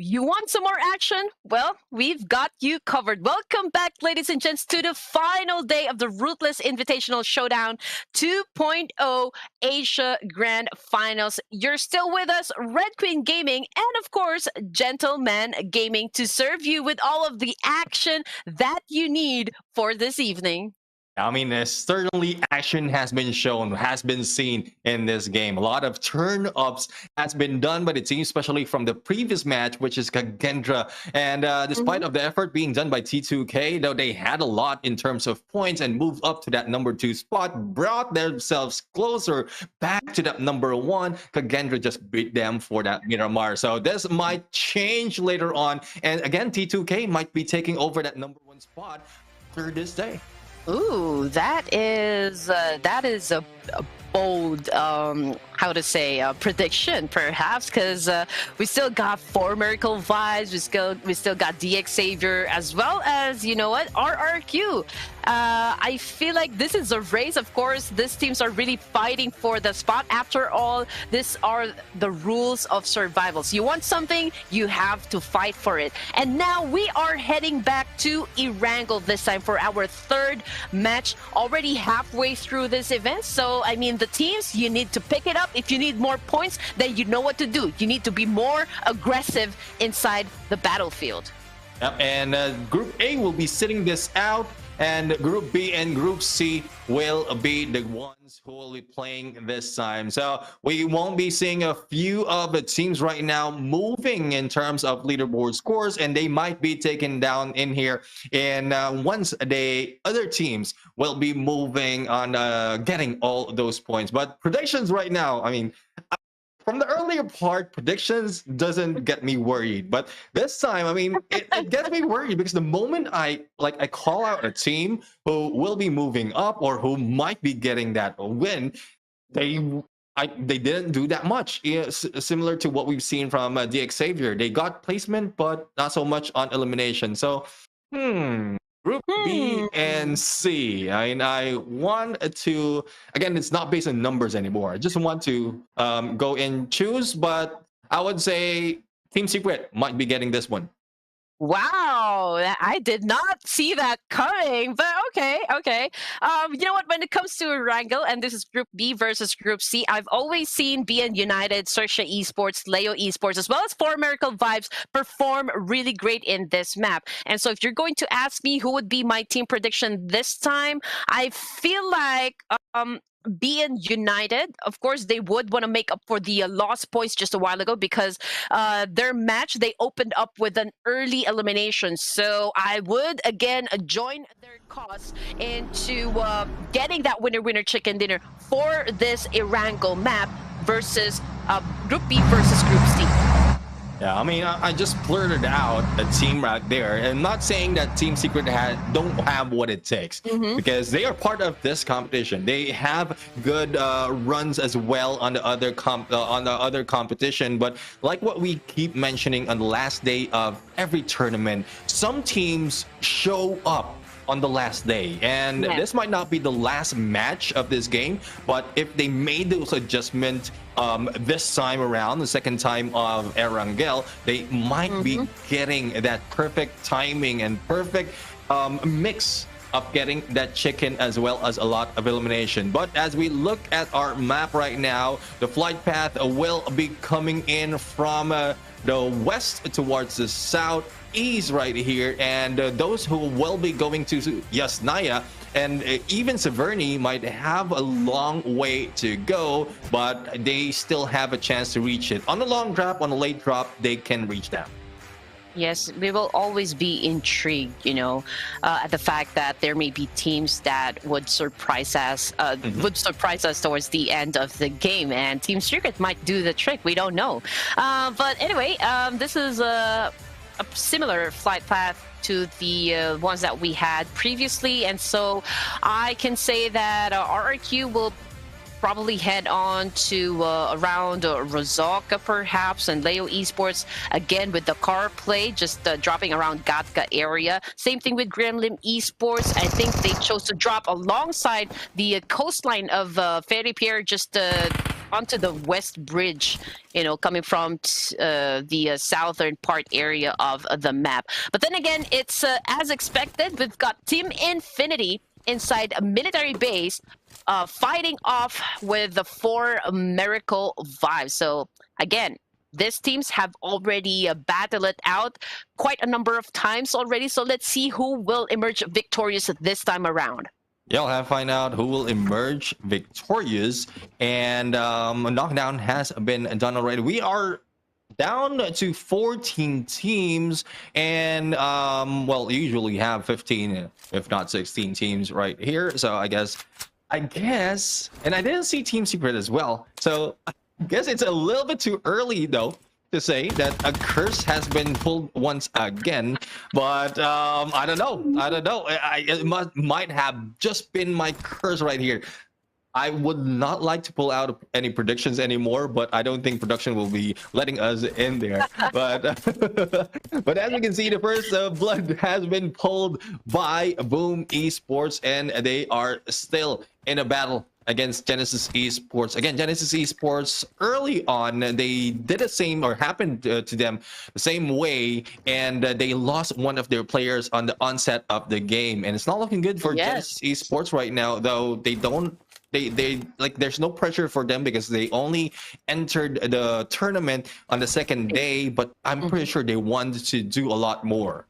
You want some more action? Well, we've got you covered. Welcome back, ladies and gents, to the final day of the Ruthless Invitational Showdown 2.0 Asia Grand Finals. You're still with us, Red Queen Gaming, and of course, Gentleman Gaming, to serve you with all of the action that you need for this evening. I mean, certainly action has been shown, has been seen in this game. A lot of turn-ups has been done by the team, especially from the previous match, which is Kagendra. And despite of the effort being done by T2K, though they had a lot in terms of points and moved up to that #2 spot, brought themselves closer back to that #1. Kagendra just beat them for that Miramar. So this might change later on. And again, T2K might be taking over that #1 spot after this day. Ooh, that is a bold, how to say, prediction, perhaps, because we still got 4 Miracle Vibes, we still got DX Savior, as well as, you know what, RRQ. I feel like this is a race. Of course, these teams are really fighting for the spot. After all, these are the rules of survival. So you want something, you have to fight for it. And now we are heading back to Erangel this time for our 3rd match, already halfway through this event. So, I mean, the teams, you need to pick it up. If you need more points, then you know what to do. You need to be more aggressive inside the battlefield. Yep, and Group A will be sitting this out, and Group B and Group C will be the ones who will be playing this time. So we won't be seeing a few of the teams right now moving in terms of leaderboard scores, and they might be taken down in here. And once the other teams will be moving on getting all those points. But predictions right now, I mean, from the earlier part, predictions doesn't get me worried, but this time, I mean, it gets me worried because the moment I call out a team who will be moving up or who might be getting that win, they didn't do that much. Similar to what we've seen from DX Xavier, they got placement, but not so much on elimination. So, Group B and C. I mean, I want to, again, it's not based on numbers anymore. I just want to go and choose, but I would say Team Secret might be getting this one. Wow, I did not see that coming, but okay. You know what? When it comes to Wrangle, and this is Group B versus Group C, I've always seen BN United, Sersha Esports, Leo Esports, as well as 4 Miracle Vibes perform really great in this map. And so if you're going to ask me who would be my team prediction this time, I feel like being United, of course, they would want to make up for the lost points just a while ago, because their match, they opened up with an early elimination. So I would, again, join their cause into getting that winner chicken dinner for this Erangel map versus Group B versus Group C. Yeah, I mean, I just blurted out a team right there, and not saying that Team Secret don't have what it takes, because they are part of this competition. They have good runs as well on the other competition. But like what we keep mentioning on the last day of every tournament, some teams show up on the last day, and this might not be the last match of this game, but if they made those adjustments this time around, the second time of Erangel, they might be getting that perfect timing and perfect mix of getting that chicken as well as a lot of elimination. But as we look at our map right now, the flight path will be coming in from the west towards the southeast right here, and those who will be going to Yasnaya and even Severny might have a long way to go, but they still have a chance to reach it. On the long drop, on the late drop, they can reach that. Yes, we will always be intrigued, you know, at the fact that there may be teams that would surprise us, towards the end of the game, and Team Secret might do the trick. We don't know. But anyway, this is a similar flight path to the ones that we had previously, and so I can say that RRQ will probably head on to around Rozaka perhaps, and Leo Esports again with the car play, just dropping around Gatka area. Same thing with Gremlin Esports. I think they chose to drop alongside the coastline of Ferry Pier, just onto the West Bridge, coming from the southern part area of the map. But then again, it's as expected. We've got Team Infinity inside a military base, fighting off with the 4 Miracle Vibes. So again, these teams have already battled it out quite a number of times already. So let's see who will emerge victorious this time around. Yeah, we'll have to find out who will emerge victorious. And a knockdown has been done already. We are down to 14 teams, and well, usually have 15, if not 16 teams right here. So I guess, and I didn't see Team Secret as well. So I guess it's a little bit too early though to say that a curse has been pulled once again, but I don't know. It might have just been my curse right here. I would not like to pull out any predictions anymore, but I don't think production will be letting us in there. But but as you can see, the first blood has been pulled by Boom Esports, and they are still in a battle against Genesis Esports. Again, Genesis Esports early on, they did the same, or happened to them the same way, and they lost one of their players on the onset of the game, and it's not looking good for Genesis Esports right now. Though they like, there's no pressure for them because they only entered the tournament on the second day, but I'm pretty sure they wanted to do a lot more.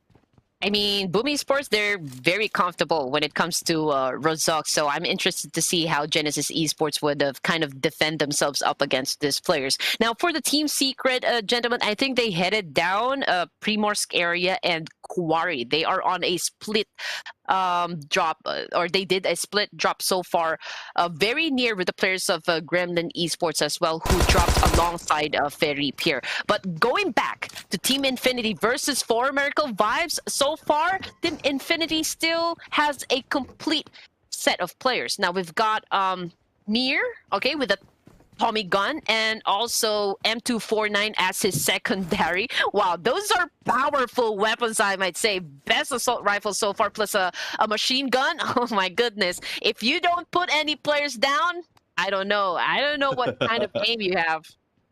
I mean, Boom Esports, they're very comfortable when it comes to Rozok, so I'm interested to see how Genesis Esports would have kind of defend themselves up against these players. Now, for the Team Secret, gentlemen, I think they headed down Primorsk area and Quarry. They are on a split drop, or they did a split drop so far, very near with the players of Gremlin Esports as well, who dropped alongside Ferry Pier. But going back to Team Infinity versus 4 Miracle Vibes, so far, Team Infinity still has a complete set of players. Now we've got Mir, okay, with a Tommy gun, and also M249 as his secondary. Wow, those are powerful weapons, I might say. Best assault rifle so far, plus a machine gun. Oh my goodness. If you don't put any players down, I don't know what kind of aim you have.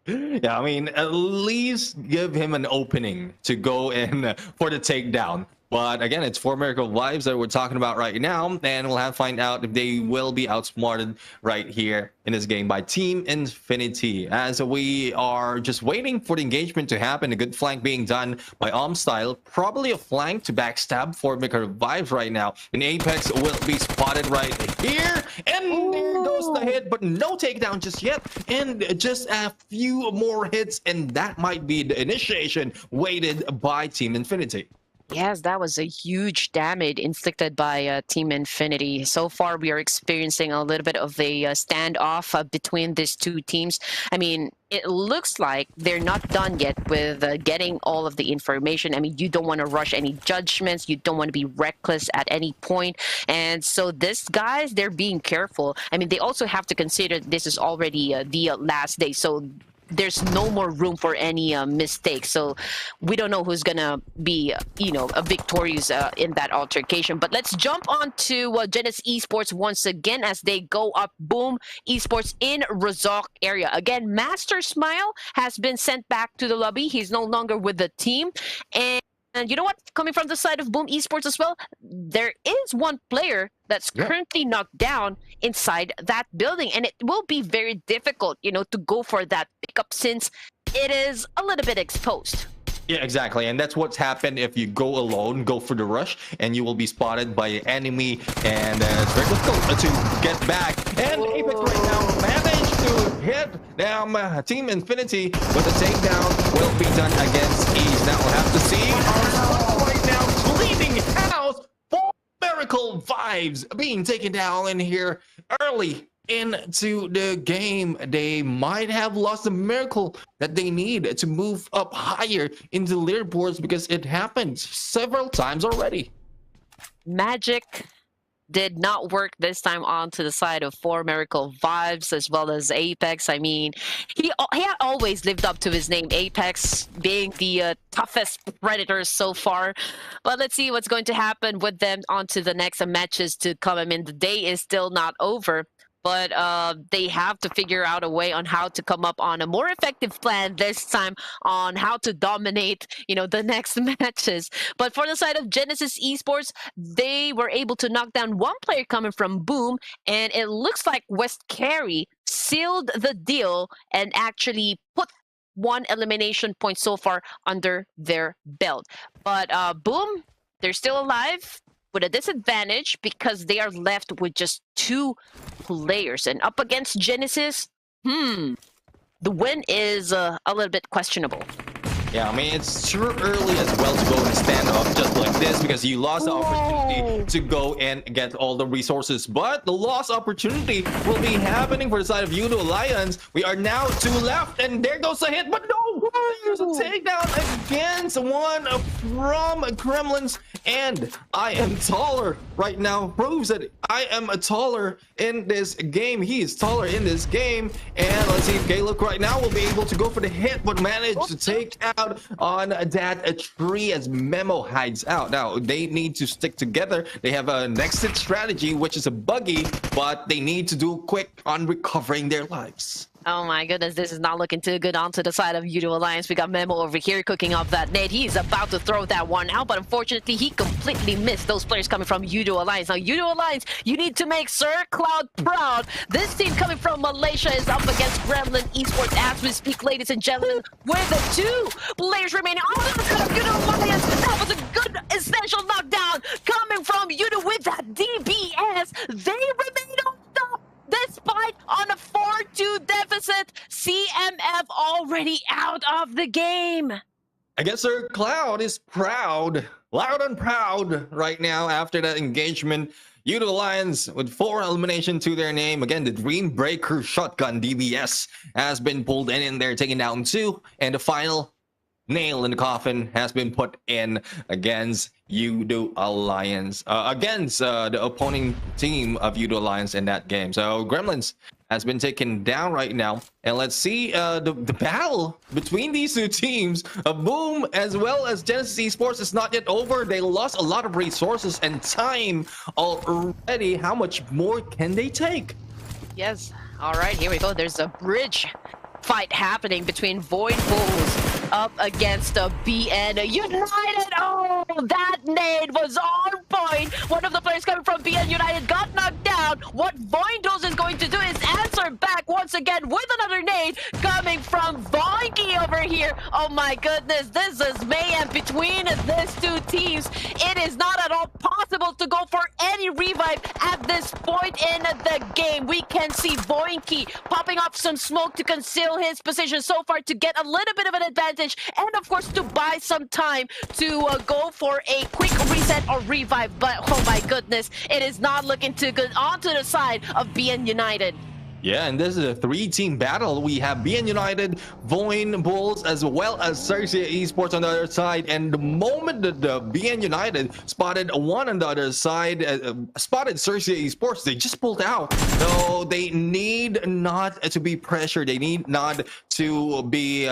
Yeah, I mean, at least give him an opening to go in for the takedown. But again, it's 4 Miracle Vibes that we're talking about right now, and we'll have to find out if they will be outsmarted right here in this game by Team Infinity. As we are just waiting for the engagement to happen, a good flank being done by Style, probably a flank to backstab 4 Miracle Vibes right now. And Apex will be spotted right here, and there goes the hit, but no takedown just yet, and just a few more hits, and that might be the initiation waited by Team Infinity. Yes, that was a huge damage inflicted by Team Infinity. So far, we are experiencing a little bit of a standoff between these two teams. I mean, it looks like they're not done yet with getting all of the information. I mean, you don't want to rush any judgments. You don't want to be reckless at any point. And so these guys, they're being careful. I mean, they also have to consider this is already the last day. So there's no more room for any mistakes. So we don't know who's gonna be, a victorious in that altercation. But let's jump on to Genesis Esports once again as they go up Boom Esports in Rozok area. Again, Master Smile has been sent back to the lobby. He's no longer with the team. And you know what? Coming from the side of Boom Esports as well, there is one player that's currently knocked down inside that building. And it will be very difficult, to go for that pickup since it is a little bit exposed. Yeah, exactly. And that's what's happened if you go alone, go for the rush, and you will be spotted by an enemy. And it's very difficult to get back. And Apex right now managed to hit down Team Infinity, but the takedown will be done against ease. Now we'll have to see our right now cleaning house for Miracle Vibes being taken down in here early into the game. They might have lost the miracle that they need to move up higher into the leaderboards, because it happened several times already. Magic did not work this time on to the side of 4 Miracle Vibes as well as Apex. I mean, he had always lived up to his name, Apex, being the toughest predator so far. But let's see what's going to happen with them onto the next matches to come. I mean, the day is still not over. but they have to figure out a way on how to come up on a more effective plan this time on how to dominate, the next matches. But for the side of Genesis Esports, they were able to knock down one player coming from Boom, and it looks like West Carry sealed the deal and actually put one elimination point so far under their belt. But Boom, they're still alive with a disadvantage because they are left with just 2 players. And up against Genesis, the win is a little bit questionable. Yeah, I mean, it's too early as well to go and stand up just like this because you lost the opportunity to go and get all the resources. But the lost opportunity will be happening for the side of Yudo Alliance. We are now 2 left, and there goes a hit, but no! There's a takedown against one from Kremlins, and I am taller right now. Proves that I am taller in this game. He is taller in this game, and let's see if Galuk right now will be able to go for the hit, but manage to take out on that tree as Memo hides out. Now they need to stick together. They have an exit strategy, which is a buggy, but they need to do quick on recovering their lives. Oh my goodness, this is not looking too good onto the side of Yudo Alliance. We got Memo over here cooking up that nade. He's about to throw that one out, but unfortunately, he completely missed those players coming from Yudo Alliance. Now, Yudo Alliance, you need to make Sir Cloud proud. This team coming from Malaysia is up against Gremlin Esports as we speak, ladies and gentlemen, with the 2 players remaining on the side of Yudo Alliance. That was a good essential knockdown coming from Yudo with that DBS. They remain on top. Despite on a 4-2 deficit, CMF already out of the game. I guess Sir Cloud is proud, loud and proud right now after that engagement. Yudo Alliance with 4 elimination to their name. Again, the Dream Breaker Shotgun DBS has been pulled in there, taking down 2, and the final nail in the coffin has been put in against Yudo Alliance, against the opposing team of Yudo Alliance in that game. So Gremlins has been taken down right now, and let's see the battle between these 2 teams. Boom as well as Genesis Esports is not yet over. They lost a lot of resources and time already. How much more can they take? Yes. All right, here we go. There's a bridge fight happening between Void Bulls up against BN United. Oh, that nade was on point. One of the players coming from BN United got knocked down. What Voindos is going to do is answer back once again with another nade coming from Voinky over here. Oh my goodness, this is mayhem between these 2 teams. It is not at all possible to go for any revive at this point in the game. We can see Voinky popping up some smoke to conceal his position so far to get a little bit of an advantage, and of course to buy some time to go for a quick reset or revive. But oh my goodness, it is not looking too good onto the side of BN United. Yeah, and this is a 3-team battle. We have BN United, Voin Bulls, as well as Cercia Esports on the other side. And the moment that the BN United spotted one on the other side, spotted Cercia Esports, they just pulled out. So they need not to be pressured. They need not to be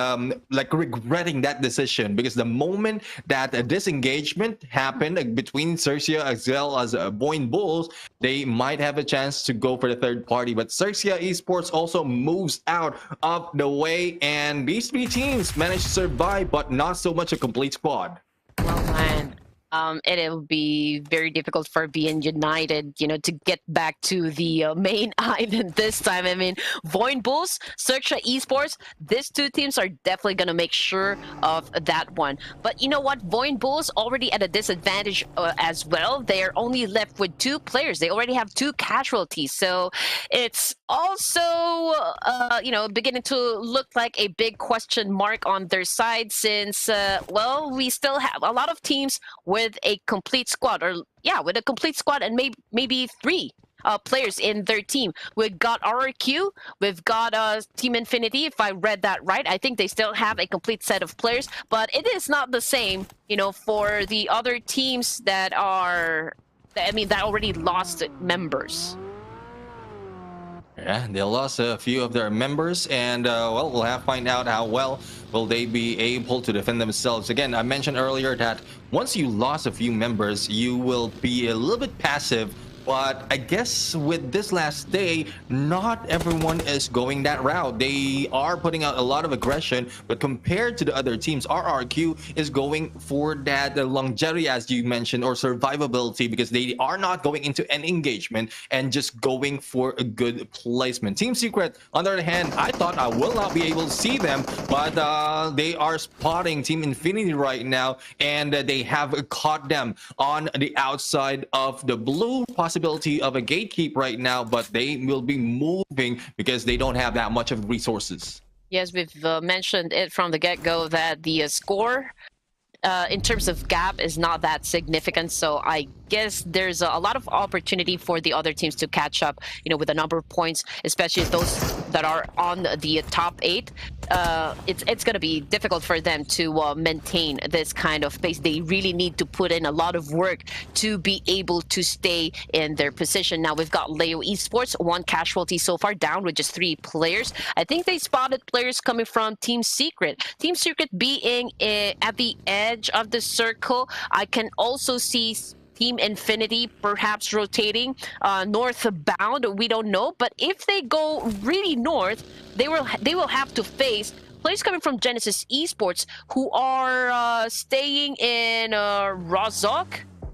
like regretting that decision, because the moment that a disengagement happened between Cercia as well as Voin Bulls, they might have a chance to go for the third party. But Cercia Esports also moves out of the way, and these 3 teams managed to survive, but not so much a complete squad. Well, man, it'll be very difficult for BN United, to get back to the main island this time. I mean, Voin Bulls, Cercia Esports, these 2 teams are definitely going to make sure of that one. But you know what? Voin Bulls already at a disadvantage as well. They're only left with 2 players. They already have 2 casualties. So it's also, beginning to look like a big question mark on their side, since, well, we still have a lot of teams with a complete squad, or with a complete squad, and maybe 3 players in their team. We've got RRQ, we've got Team Infinity, if I read that right. I think they still have a complete set of players, but it is not the same, for the other teams that already lost members. Yeah, they lost a few of their members, and well, we'll have to find out how well will they be able to defend themselves. Again, I mentioned earlier that once you lost a few members, you will be a little bit passive But I guess with this last day, not everyone is going that route. They are putting out a lot of aggression, but compared to the other teams, RRQ is going for that longevity, as you mentioned, or survivability, because they are not going into an engagement and just going for a good placement. Team Secret, on the other hand, I thought I will not be able to see them, but they are spotting Team Infinity right now, and they have caught them on the outside of the blue. Possibility of a gatekeep right now, but they will be moving because they don't have that much of resources. Yes, we've mentioned it from the get-go that the score in terms of gap is not that significant, so I guess there's a lot of opportunity for the other teams to catch up, with a number of points, especially those that are on the top 8. It's going to be difficult for them to maintain this kind of pace. They really need to put in a lot of work to be able to stay in their position. Now we've got Leo Esports, 1 casualty so far, down with just 3 players. I think they spotted players coming from Team Secret. Team Secret being at the edge of the circle. I can also see Team Infinity perhaps rotating northbound. We don't know, but if they go really north, they will have to face players coming from Genesis Esports who are staying in Rozhok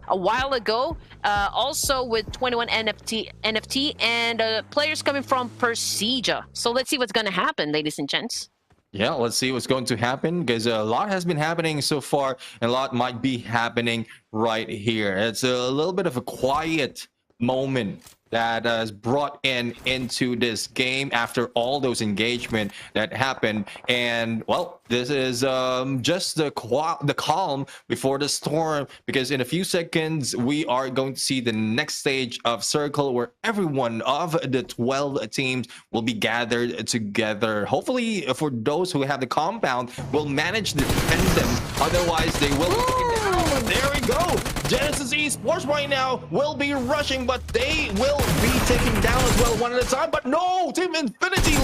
a while ago, also with 21 NFT and players coming from Persija. So let's see what's going to happen, ladies and gents. Yeah, let's see what's going to happen, because a lot has been happening so far, and a lot might be happening right here. It's a little bit of a quiet moment that has brought into this game after all those engagement that happened. And well, this is just the calm before the storm, because in a few seconds we are going to see the next stage of circle where everyone of the 12 teams will be gathered together. Hopefully for those who have the compound will manage to defend them, otherwise they will be taken down. But there we go, Genesis Esports right now will be rushing, but they will be taken down as well, one at a time. But no, Team Infinity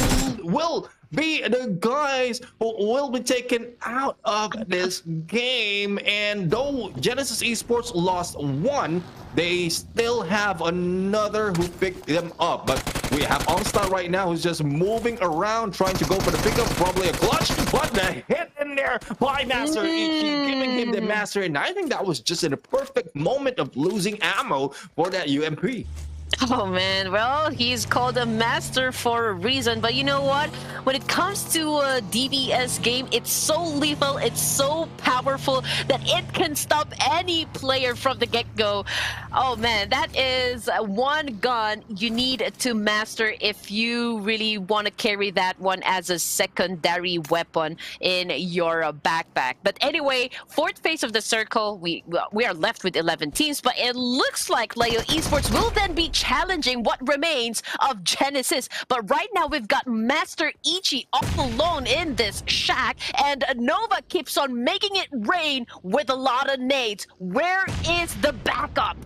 will be the guys who will be taken out of this game. And though Genesis Esports lost 1, they still have another who picked them up. But we have Onstar right now who's just moving around trying to go for the pickup, probably a clutch, but the hit in there by Master Ichi, giving him the master. And I think that was just in a perfect moment of losing ammo for that UMP. Oh man, well, he's called a master for a reason, but you know what? When it comes to a DBS game, it's so lethal, it's so powerful that it can stop any player from the get-go. Oh man, that is one gun you need to master if you really want to carry that one as a secondary weapon in your backpack. But anyway, 4th phase of the circle, we are left with 11 teams, but it looks like Leo Esports will then be challenging what remains of Genesis. But right now we've got Master Ichi all alone in this shack, and Nova keeps on making it rain with a lot of nades. Where is the backup?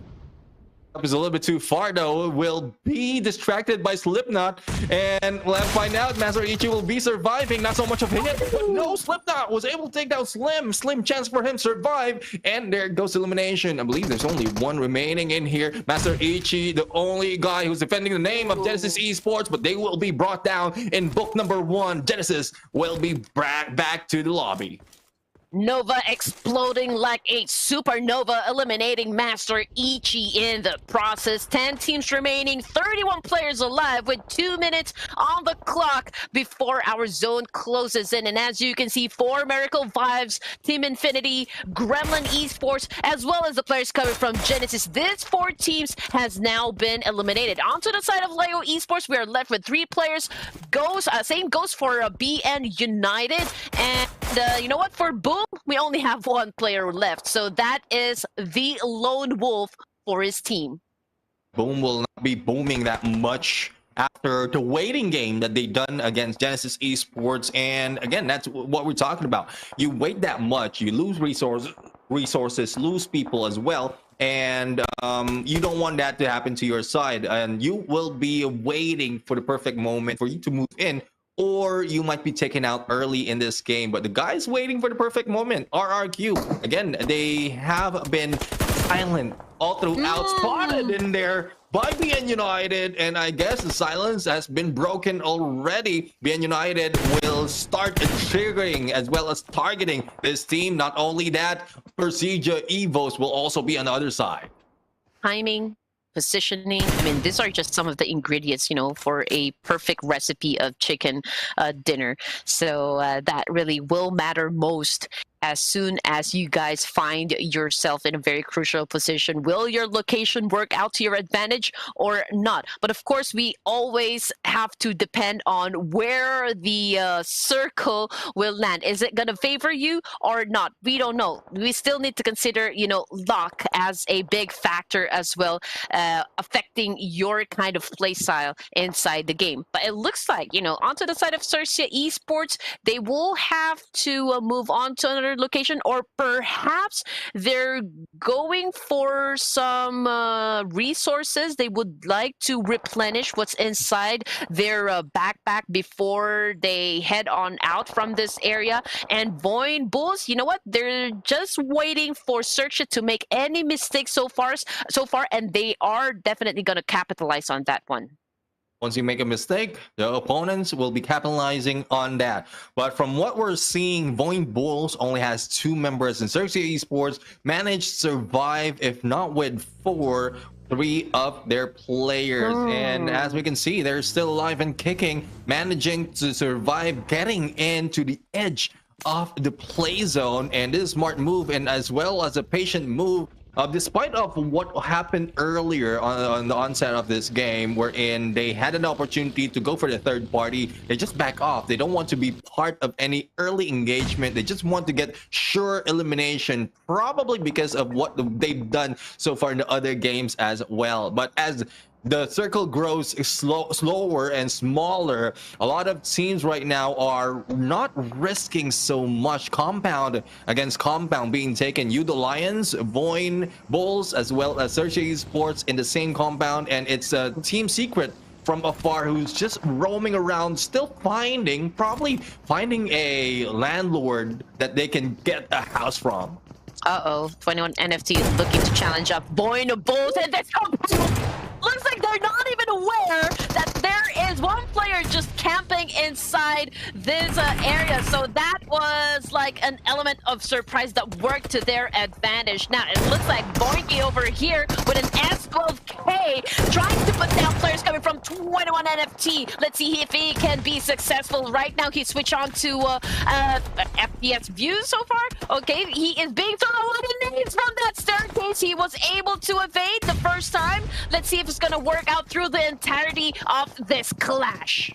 Is a little bit too far though. Will be distracted by Slipknot, and let's find out. Master Ichi will be surviving. Not so much of a hit, but no, Slipknot was able to take down Slim chance for him survive, and there goes elimination. I believe there's only 1 remaining in here. Master Ichi, the only guy who's defending the name of Genesis Esports, but they will be brought down in book number 1. Genesis will be back to the lobby. Nova exploding like a supernova, eliminating Master Ichi in the process. 10 teams remaining, 31 players alive with 2 minutes on the clock before our zone closes in. And as you can see, 4 Miracle Vibes, Team Infinity, Gremlin Esports, as well as the players coming from Genesis. This 4 teams has now been eliminated. Onto the side of Leo Esports, we are left with 3 players. Same goes for BN United. And you know what? For Boom, we only have 1 player left, so that is the lone wolf for his team. Boom will not be booming that much after the waiting game that they done against Genesis Esports. And again, that's what we're talking about. You wait that much, you lose resources, lose people as well, and you don't want that to happen to your side, and you will be waiting for the perfect moment for you to move in, or you might be taken out early in this game. But the guys waiting for the perfect moment, RRQ, again, they have been silent all throughout, spotted in there by BN United, and I guess the silence has been broken already. BN United will start triggering as well as targeting this team. Not only that, Procedure Evos will also be on the other side. Timing, positioning. I mean, these are just some of the ingredients, for a perfect recipe of chicken dinner. So that really will matter most as soon as you guys find yourself in a very crucial position. Will your location work out to your advantage or not? But of course, we always have to depend on where the circle will land. Is it going to favor you or not? We don't know. We still need to consider, luck as a big factor as well, affecting your kind of play style inside the game. But it looks like, onto the side of Cercia Esports, they will have to move on to another location, or perhaps they're going for some resources. They would like to replenish what's inside their backpack before they head on out from this area. And Boyne Bulls, you know what? They're just waiting for Cercia to make any mistakes so far, and they are definitely going to capitalize on that one. Once you make a mistake, the opponents will be capitalizing on that. But from what we're seeing, Void Bulls only has 2 members in Cercia Esports, managed to survive, if not with 4, 3 of their players. And as we can see, they're still alive and kicking, managing to survive, getting into the edge of the play zone. And this smart move, and as well as a patient move, despite of what happened earlier on the onset of this game, wherein they had an opportunity to go for the third party, they just back off. They don't want to be part of any early engagement. They just want to get sure elimination, probably because of what they've done so far in the other games as well. But as the circle grows slower and smaller, a lot of teams right now are not risking so much. Compound against compound being taken. You, the Lions, Void Bulls, as well as Cercia Esports in the same compound, and it's a team secret from afar who's just roaming around, still probably finding a landlord that they can get a house from. 21 NFT is looking to challenge up Boyne Bulls, and this looks like they're not even aware that there is one player just camping inside this area. So that was like an element of surprise that worked to their advantage. Now it looks like Boinky over here with an S12K trying to put down players coming from 21 NFT. Let's see if he can be successful. Right now he switched on to FPS view so far. Okay, he is being thrown a lot of nades from that staircase. He was able to evade the first time. Let's see if it's gonna work out through the entirety of this clash.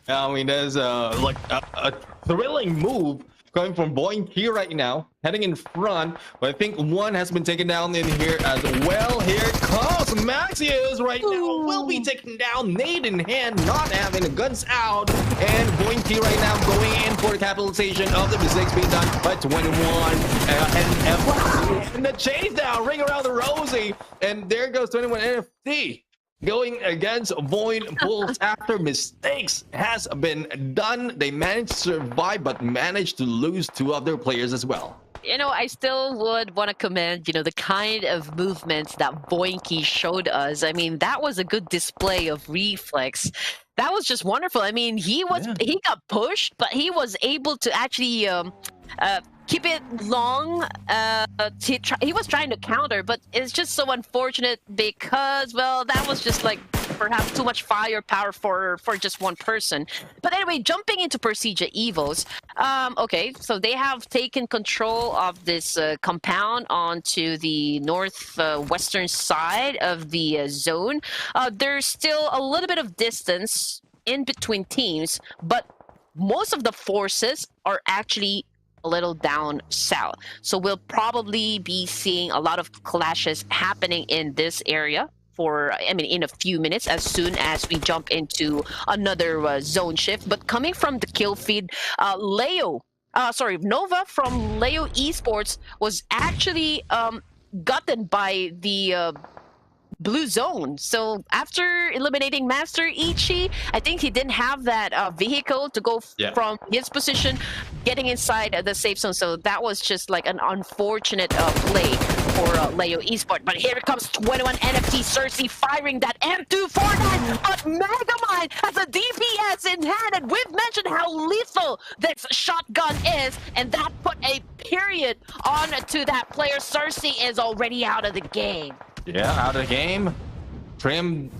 I mean, there's like a thrilling move coming from Boyne here right now, heading in front, but I think one has been taken down in here as well. Here comes Maxius right now, will be taken down, nade in hand, not having the guns out, and Boyne right now going in for the capitalization of the mistakes being done by 21, and the chase down, ring around the rosy, and there goes 21 NFT. Going against Void Bulls after mistakes has been done. They managed to survive, but managed to lose 2 of their players as well. I still would want to commend, the kind of movements that Boinky showed us. I mean, that was a good display of reflex. That was just wonderful. I mean, he got pushed, but he was able to actually keep it long. He was trying to counter, but it's just so unfortunate because, well, that was just like perhaps too much firepower for just one person. But anyway, jumping into Procedure Evos. Okay, so they have taken control of this compound onto the northwestern side of the zone. There's still a little bit of distance in between teams, but most of the forces are actually a little down south. So we'll probably be seeing a lot of clashes happening in this area in a few minutes as soon as we jump into another zone shift. But coming from the kill feed, Nova from Leo Esports was actually gotten by the blue zone. So after eliminating Master Ichi, I think he didn't have that vehicle to go Yeah. from his position, getting inside the safe zone. So that was just like an unfortunate play for Leo Esport. But here comes 21 NFT Cersei firing that M249, but Megamind has a DPS in hand, and we've mentioned how lethal this shotgun is, and that put a period on to that player. Cersei is already out of the game. Yeah, out of the game. Trim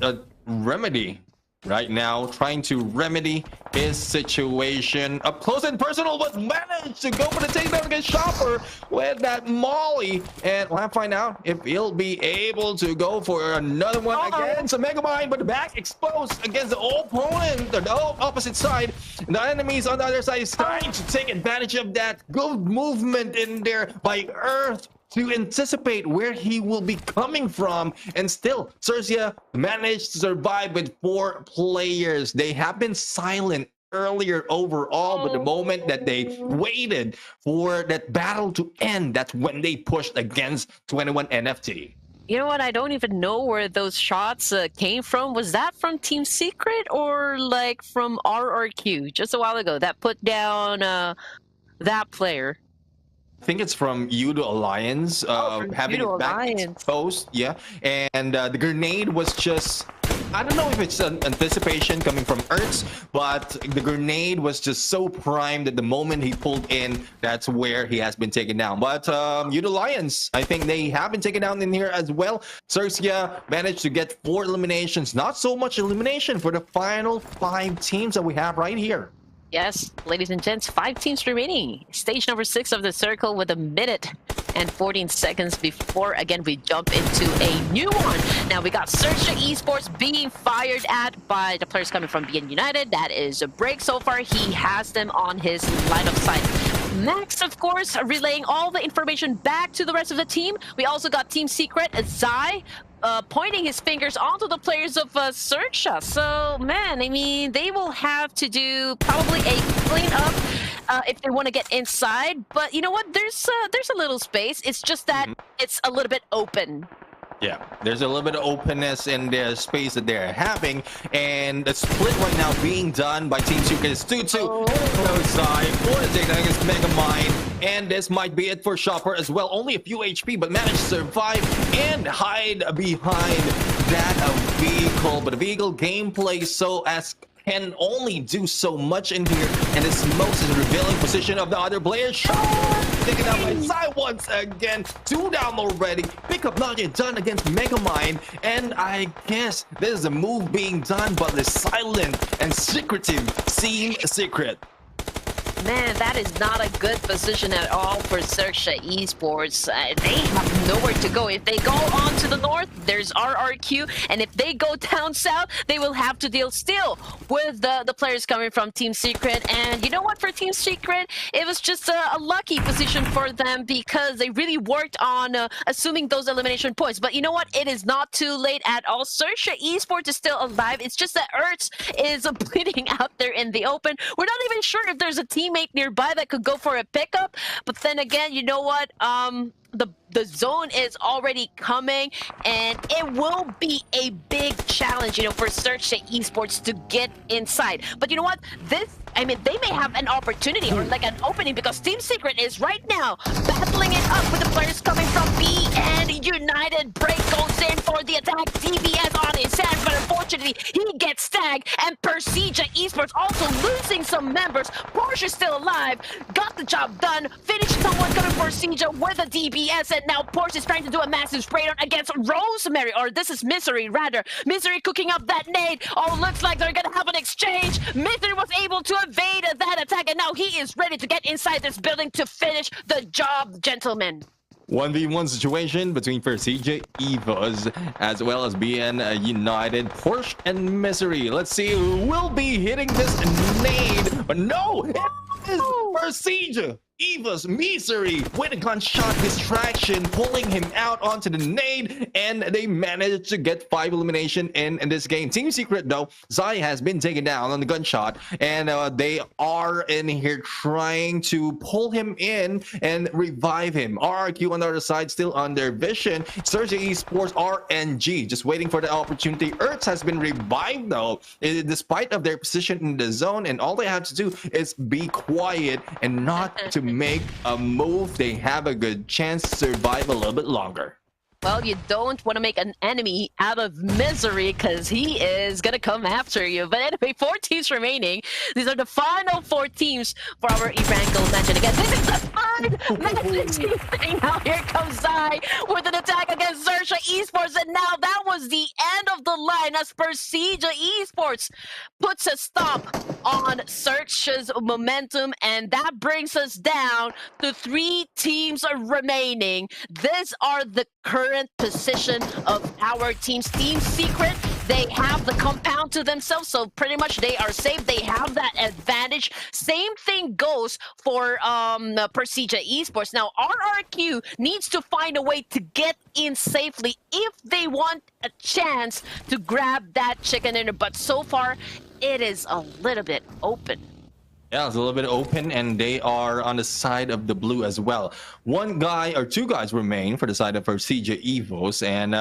Remedy right now, trying to remedy his situation. Up close and personal, but managed to go for the takedown against Chopper with that Molly. And we'll have to find out if he'll be able to go for another one against a Megamind, but the back exposed against the opponent, the opposite side. The enemies on the other side is trying to take advantage of that good movement in there by Earth to anticipate where he will be coming from, and still Cersei managed to survive with 4 players. They have been silent earlier overall, but the moment that they waited for that battle to end, that's when they pushed against 21 NFT. You know what? I don't even know where those shots came from. Was that from Team Secret or like from RRQ just a while ago that put down that player? I think it's from Yudo Alliance, having it back exposed. Yeah, and the grenade was just, I don't know if it's an anticipation coming from Ertz, but the grenade was just so primed that the moment he pulled in, that's where he has been taken down. But Yudo Alliance, I think they have been taken down in here as well. Cersei managed to get 4 eliminations. Not so much elimination for the final 5 teams that we have right here. Yes, ladies and gents, 5 teams remaining. Stage number 6 of the circle with 1 minute and 14 seconds before, again, we jump into a new one. Now, we got Searcher Esports being fired at by the players coming from BN United. That is a break so far. He has them on his line of sight. Next, of course, relaying all the information back to the rest of the team. We also got Team Secret, Zai, pointing his fingers onto the players of Searcha. So, man, I mean, they will have to do probably a cleanup if they want to get inside. But you know what? There's a little space. It's just that it's a little bit open. Yeah, there's a little bit of openness in the space that they're having, and the split right now being done by Team Secret is 2-2. No side for the takedown against Megamind, and this might be it for Chopper as well. Only a few HP, but managed to survive and hide behind that vehicle. But the vehicle gameplay so as can only do so much in here, and it's most in the revealing position of the other player. Taken out by Sai once again. 2 down already. Pickup not yet done against Megamind, and I guess this is a move being done by the silent and secretive Team Secret. Man, that is not a good position at all for Searcha Esports. They have nowhere to go. If they go on to the north, there's RRQ, and if they go down south, they will have to deal still with the players coming from Team Secret. And you know what, for Team Secret, it was just a lucky position for them because they really worked on assuming those elimination points. But you know what, it is not too late at all. Searcha Esports is still alive. It's just that Ertz is bleeding out there in the open. We're not even sure if there's a teammate nearby that could go for a pickup, but then again, you know what, the zone is already coming, and it will be a big challenge, you know, for Searcha Esports to get inside. But you know what, I mean, they may have an opportunity or like an opening because Team Secret is right now battling it up with the players coming from BN United. Break goes in for the attack, DBS on his hands, but unfortunately he gets tagged, and Persija Esports also losing some members. Porsche still alive, got the job done, finished someone coming for Persija with a DBS, and now Porsche is trying to do a massive spray down against Rosemary, or this is Misery rather. Misery cooking up that nade. Oh, looks like they're gonna have an exchange. Misery was able to evade that attack, and now he is ready to get inside this building to finish the job, gentlemen. 1v1 situation between Persija Evos as well as BN United, Porsche and Misery. Let's see who will be hitting this nade. But no, it is Persija. Eva's misery with a gunshot distraction, pulling him out onto the nade, and they managed to get 5 elimination in this game. Team Secret, though, Zai has been taken down on the gunshot, and they are in here trying to pull him in and revive him. RRQ on the other side, still under vision. Surge Esports, RNG, just waiting for the opportunity. Earths has been revived, though, despite of their position in the zone, and all they have to do is be quiet and not to make a move. They have a good chance to survive a little bit longer. Well, you don't want to make an enemy out of misery because he is going to come after you. But anyway, 4 teams remaining. These are the final 4 teams for our Erankle match. And again, this is the 3rd match. Now here comes Zai with an attack against Zersha Esports. And now that was the end of the line as Persija Esports puts a stop on Search's momentum. And that brings us down to 3 teams remaining. These are the current position of our teams. Team Secret, they have the compound to themselves, so pretty much they are safe. They have that advantage. Same thing goes for Persija Esports. Now, RRQ needs to find a way to get in safely if they want a chance to grab that chicken dinner, but so far, it is a little bit open. Yeah, it's a little bit open, and they are on the side of the blue as well. 1 guy or 2 guys remain for the side of Persija Evos, and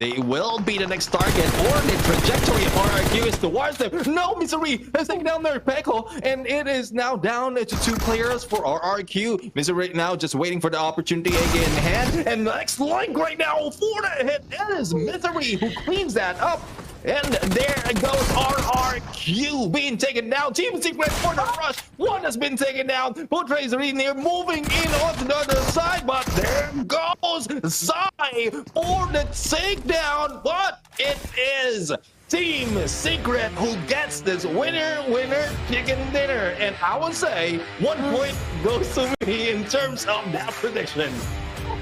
they will be the next target, or the trajectory of RRQ is towards them. No, Misery has taken down their Peko, and it is now down to 2 players for RRQ. Misery now just waiting for the opportunity again in hand, and next link right now for the hit. It is Misery who cleans that up. And there goes RRQ being taken down. Team Secret for the rush. 1 has been taken down. Both Tracer in here moving in onto the other side. But there goes Zai for the takedown. But it is Team Secret who gets this winner chicken dinner. And I would say 1 point goes to me in terms of that prediction.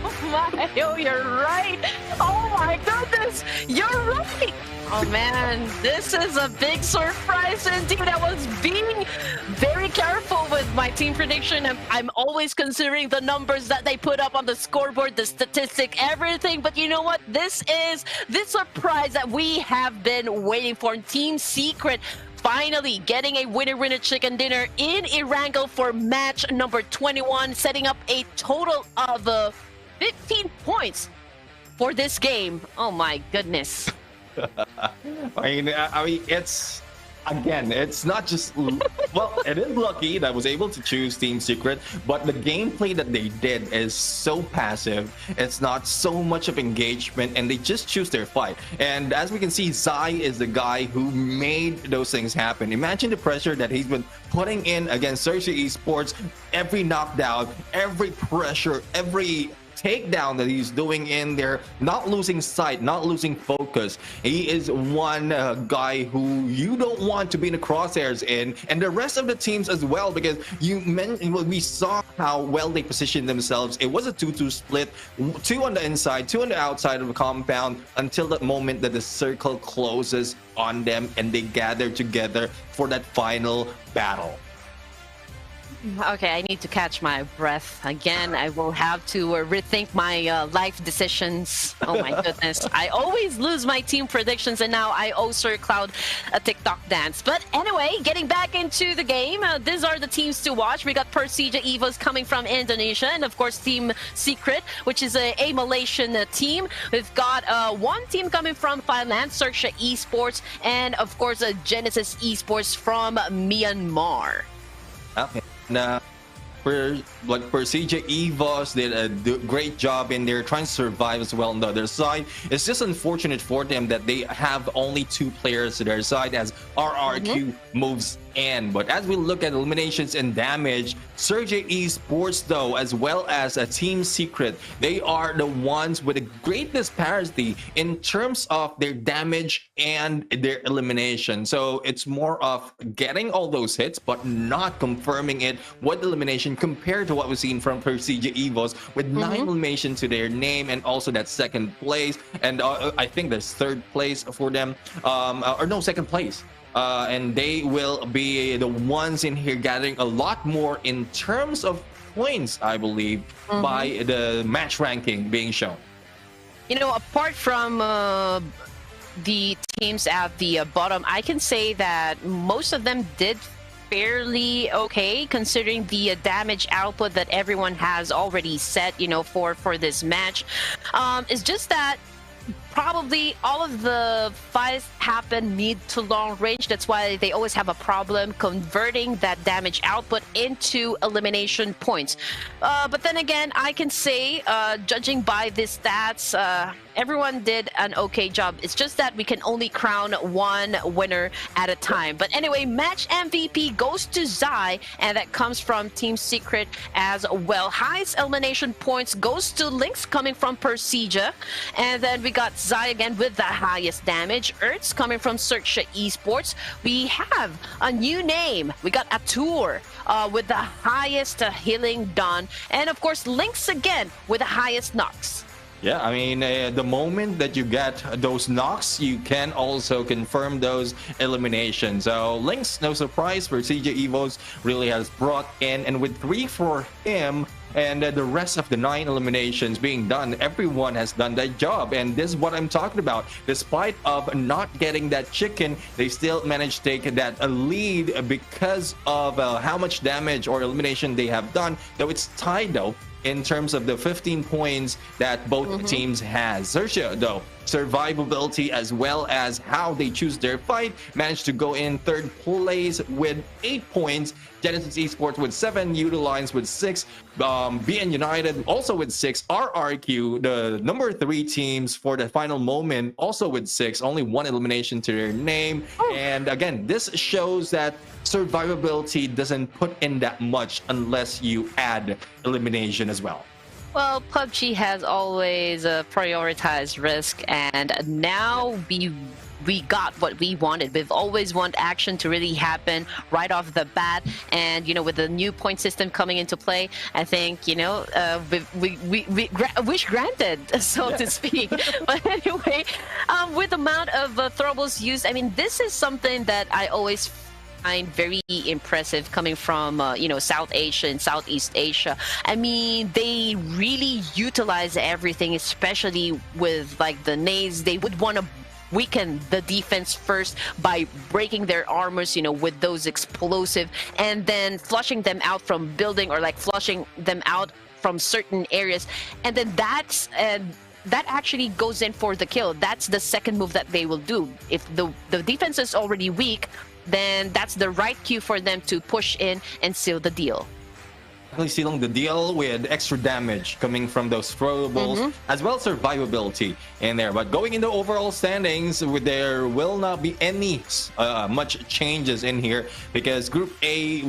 Oh my, oh, you're right. Oh my goodness, you're right. Oh man, this is a big surprise indeed. I was being very careful with my team prediction. I'm always considering the numbers that they put up on the scoreboard, the statistic, everything. But you know what? This is the surprise that we have been waiting for. Team Secret finally getting a winner chicken dinner in Erankle for match number 21, setting up a total of 15 points for this game. Oh my goodness. I mean, it's again, it's not just well, it is lucky that I was able to choose Team Secret, but the gameplay that they did is so passive. It's not so much of engagement, and they just choose their fight. And as we can see, Zai is the guy who made those things happen. Imagine the pressure that he's been putting in against Surge Esports. Every knockdown, every pressure, every takedown that he's doing in there, not losing sight, not losing focus. He is one guy who you don't want to be in the crosshairs in, and the rest of the teams as well, because we saw how well they positioned themselves. It was a 2-2 split, 2 on the inside, 2 on the outside of the compound, until the moment that the circle closes on them and they gather together for that final battle. Okay, I need to catch my breath again. I will have to rethink my life decisions. Oh my goodness. I always lose my team predictions, and now I owe Sir Cloud a TikTok dance. But anyway, getting back into the game, these are the teams to watch. We got Persija Evos coming from Indonesia, and of course Team Secret, which is a Malaysian team. We've got 1 team coming from Thailand, Sersha Esports, and of course Genesis Esports from Myanmar. Okay. Persija Evos did a great job in there trying to survive as well on the other side. It's just unfortunate for them that they have only 2 players to their side as RRQ moves in. But as we look at eliminations and damage, Surge Esports, though, as well as a Team Secret, they are the ones with the great disparity in terms of their damage and their elimination. So it's more of getting all those hits but not confirming it with elimination compared to what we've seen from Persija Evos with 9 eliminations to their name, and also that 2nd place, and I think there's 3rd place for them, or no, 2nd place. And they will be the ones in here gathering a lot more in terms of points, I believe, by the match ranking being shown. You know, apart from the teams at the bottom, I can say that most of them did fairly okay considering the damage output that everyone has already set, you know, for this match. It's just that probably all of the fights happen mid to long range. That's why they always have a problem converting that damage output into elimination points. But then again, I can say, judging by the stats, everyone did an okay job. It's just that we can only crown one winner at a time. But anyway, match MVP goes to Zai, and that comes from Team Secret as well. Highest elimination points goes to Lynx, coming from Persija. And then we got Zai again with the highest damage. Ertz coming from Searcha Esports. We have a new name. We got Atur with the highest healing done. And of course, Lynx again with the highest knocks. Yeah, I mean, the moment that you get those knocks, you can also confirm those eliminations. So Lynx, no surprise for CJ Evos, really has brought in, and with 3 for him, and the rest of the 9 eliminations being done, everyone has done that job. And this is what I'm talking about. Despite of not getting that chicken, they still managed to take that lead because of how much damage or elimination they have done. Though it's tied though in terms of the 15 points that both teams has. Searcha though, survivability as well as how they choose their fight, managed to go in 3rd place with 8 points. Genesis Esports with 7, Utilines with 6, BN United also with 6, RRQ, the number 3 teams for the final moment, also with 6, only 1 elimination to their name. And again, this shows that survivability doesn't put in that much unless you add elimination as well. Well, PUBG has always prioritized risk, and now we got what we wanted. We've always wanted action to really happen right off the bat, and you know, with the new point system coming into play, I think, you know, we wish granted, so to speak. But anyway, with the amount of throwables used, I mean, this is something that I always find very impressive coming from you know, South Asia and Southeast Asia. I mean, they really utilize everything, especially with like the nades. They would want to weaken the defense first by breaking their armors, you know, with those explosive, and then flushing them out from building, or like flushing them out from certain areas, and then that actually goes in for the kill. That's the second move that they will do. If the defense is already weak, then that's the right cue for them to push in and seal the deal. Sealing the deal with extra damage coming from those throwables, as well as survivability in there. But going into overall standings, there will not be any much changes in here, because Group A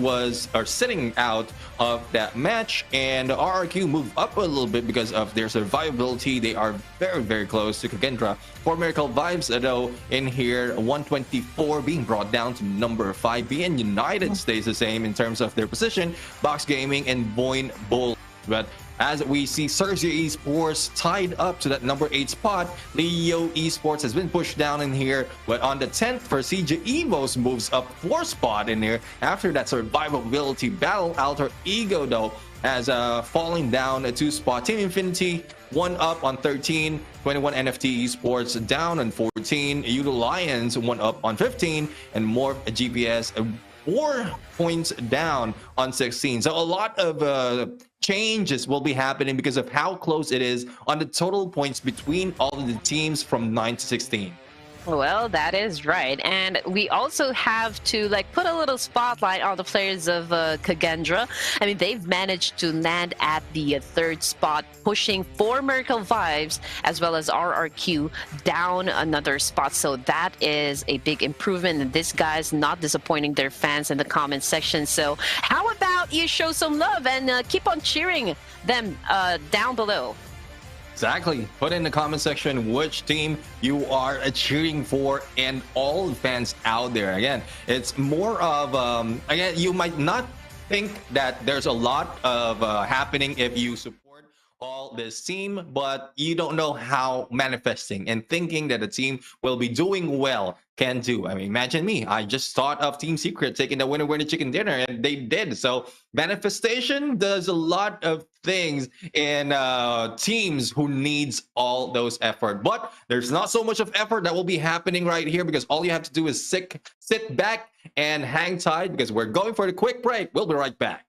are sitting out of that match, and RRQ moved up a little bit because of their survivability. They are very, very close to Kagendra. For Miracle Vibes, though, in here, 124 being brought down to number 5. BN United stays the same in terms of their position. Box Gaming and Boyne Bull. But as we see, Searcha Esports tied up to that number 8 spot. Leo Esports has been pushed down in here, but on the 10th for CJ Evos moves up 4 spot in here after that survivability battle. Alter Ego, though, as falling down a 2 spot. Team Infinity 1 up on 13. 21 NFT Esports down on 14. Udo Lions 1 up on 15, and more GPS 4 points down on 16. So a lot of changes will be happening because of how close it is on the total points between all of the teams from 9 to 16. Well, that is right. And we also have to like put a little spotlight on the players of Kagendra. I mean, they've managed to land at the 3rd spot, pushing 4 Miracle Vibes as well as RRQ down another spot. So that is a big improvement, and this guy's not disappointing their fans in the comment section. So how about you show some love and keep on cheering them down below? Exactly. Put in the comment section which team you are cheering for, and all fans out there. Again, it's more of again, you might not think that there's a lot of happening if you support call this team, but you don't know how manifesting and thinking that a team will be doing well can do. I mean, imagine me. I just thought of Team Secret taking the winner chicken dinner, and they did. So manifestation does a lot of things in teams who needs all those effort. But there's not so much of effort that will be happening right here because all you have to do is sit back and hang tight because we're going for the quick break. We'll be right back.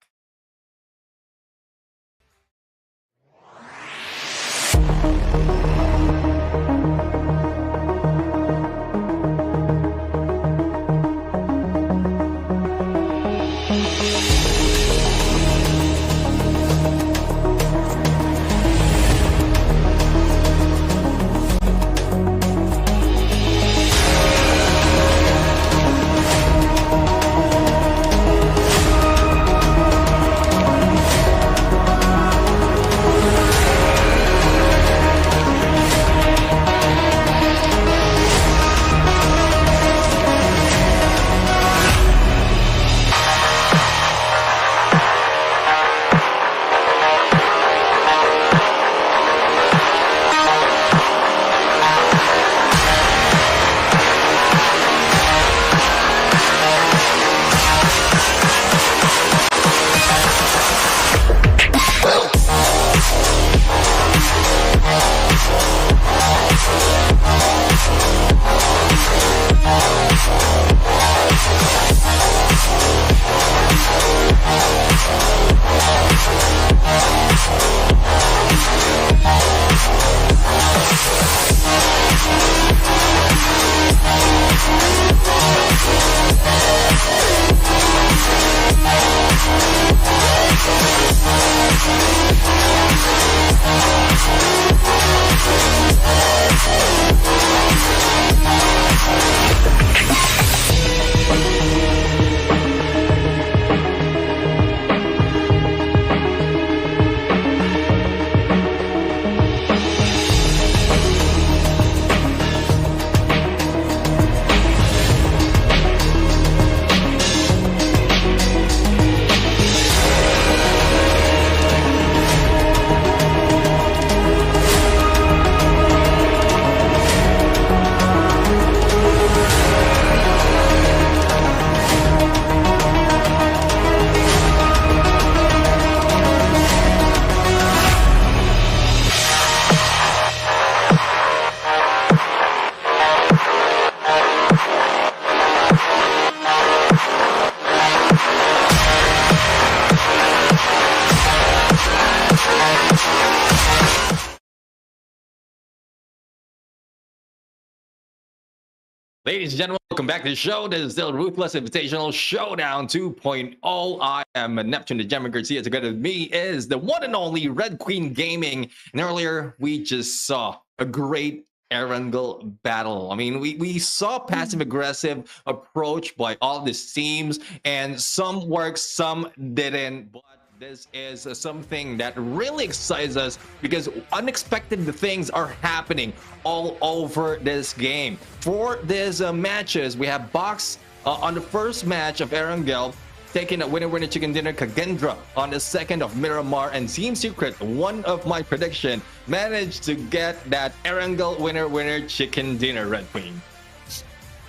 Ladies and gentlemen, welcome back to the show. This is still Ruthless Invitational Showdown 2.0. I am Neptune the Gem Garcia. Together with me is the one and only Red Queen Gaming. And earlier, we just saw a great Erangel battle. I mean, we saw passive-aggressive approach by all these teams, and some worked, some didn't. But this is something that really excites us because unexpected things are happening all over this game. For these matches, we have Box on the first match of Erangel taking a winner chicken dinner Kagendra on the second of Miramar, and Team Secret, one of my prediction, managed to get that Erangel winner chicken dinner, Red Queen.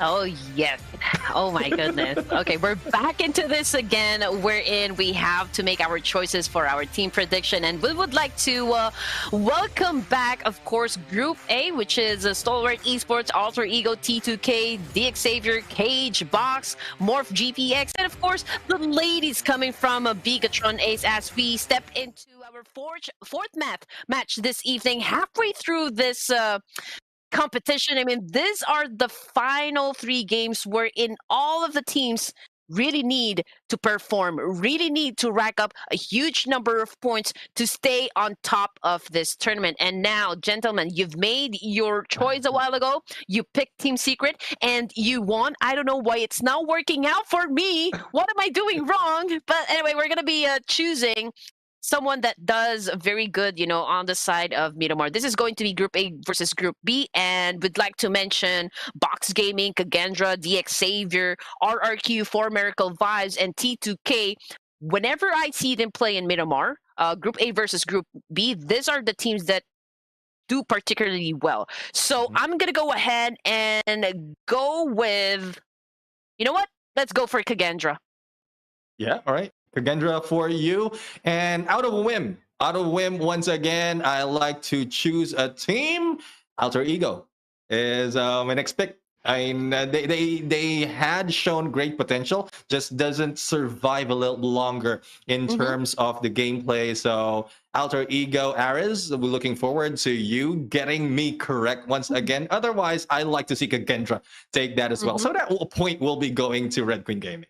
Oh, yes. Oh, my goodness. Okay, we're back into this again, wherein we have to make our choices for our team prediction. And we would like to welcome back, of course, Group A, which is Stalwart Esports, Alter Ego, T2K, DX Xavier, Cage, Box, Morph GPX, and, of course, the ladies coming from Bigatron Ace as we step into our fourth match this evening, halfway through this competition. I mean, these are the final 3 games wherein all of the teams really need to perform, really need to rack up a huge number of points to stay on top of this tournament. And now, gentlemen, you've made your choice a while ago. You picked Team Secret and you won. I don't know why it's not working out for me. What am I doing wrong? But anyway, we're going to be choosing someone that does very good, you know, on the side of Miramar. This is going to be Group A versus Group B, and we'd like to mention Box Gaming, Kagendra, DX Xavier, RRQ, 4 Miracle Vibes, and T2K. Whenever I see them play in Miramar, Group A versus Group B, these are the teams that do particularly well. So I'm gonna go ahead and go with, you know what? Let's go for Kagendra. Yeah, all right. Kagendra for you. And out of whim, once again, I like to choose a team. Alter Ego is an expect. I mean, they had shown great potential, just doesn't survive a little longer in terms of the gameplay. So Alter Ego Ares, we're looking forward to you getting me correct once again. Otherwise, I like to see Kagendra take that as well. So that point will be going to Red Queen Gaming.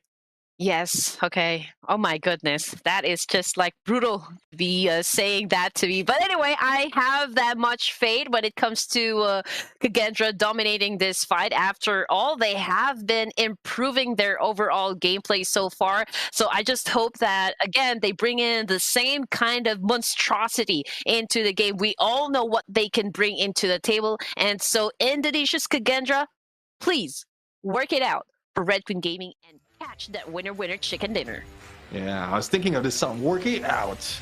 Yes. Okay. Oh my goodness, that is just like brutal to be saying that to me. But anyway, I have that much faith when it comes to Kagendra dominating this fight. After all, they have been improving their overall gameplay so far. So I just hope that again they bring in the same kind of monstrosity into the game. We all know what they can bring into the table, and so Indonesia's Kagendra, please work it out for Red Queen Gaming and catch that winner chicken dinner. Yeah, I was thinking of this song, Work It Out.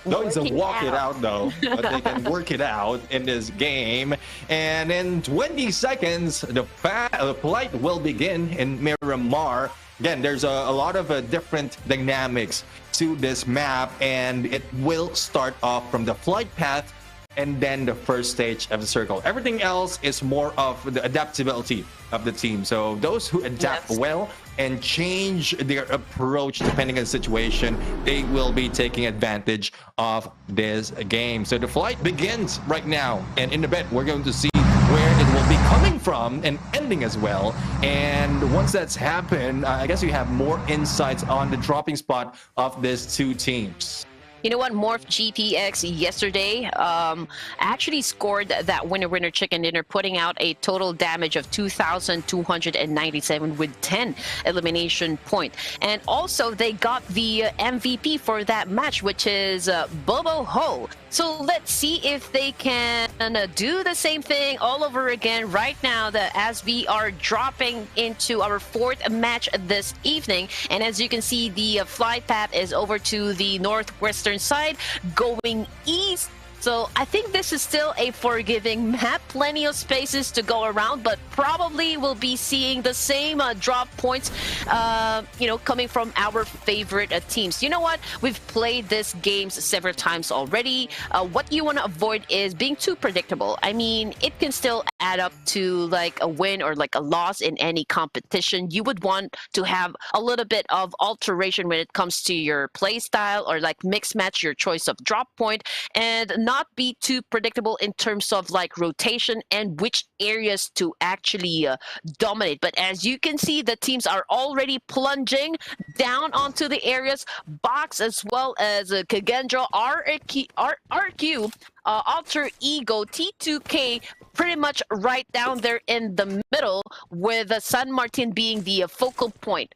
No, it's a walk it out though, but they can work it out in this game. And in 20 seconds, the flight will begin in Miramar. Again, there's a lot of different dynamics to this map, and it will start off from the flight path and then the first stage of the circle. Everything else is more of the adaptability of the team. So those who adapt well and change their approach depending on the situation, they will be taking advantage of this game. So the flight begins right now, and in a bit we're going to see where it will be coming from and ending as well. And once that's happened, I guess you have more insights on the dropping spot of these two teams. You know what? Morph GPX yesterday actually scored that winner chicken dinner, putting out a total damage of 2,297 with 10 elimination point. And also they got the MVP for that match, which is Bobo Ho. So let's see if they can do the same thing all over again right now, that as we are dropping into our fourth match this evening. And as you can see, the flight path is over to the northwestern side going east. So I think this is still a forgiving map, plenty of spaces to go around, but probably we'll be seeing the same drop points, coming from our favorite teams. You know what? We've played this games several times already. What you want to avoid is being too predictable. I mean, it can still add up to like a win or like a loss in any competition. You would want to have a little bit of alteration when it comes to your play style, or like mix match your choice of drop point, and not be too predictable in terms of like rotation and which areas to actually dominate. But as you can see, the teams are already plunging down onto the areas. Box as well as Kagendra, RQ, Alter Ego, T2K, pretty much right down there in the middle, with San Martin being the focal point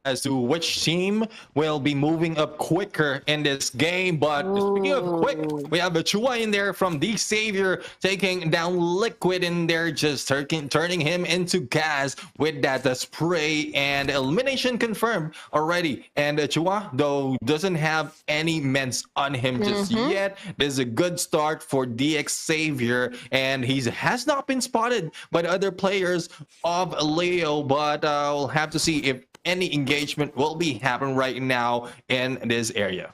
as to which team will be moving up quicker in this game. But speaking of quick, we have a Chua in there from the Savior, taking down Liquid in there, just turning him into gas with that spray, and elimination confirmed already. And Chua, though, doesn't have any meds on him just yet. This is a good start for DX Savior, and he has not been spotted by the other players of Leo, but we'll have to see if any engagement will be happening right now in this area.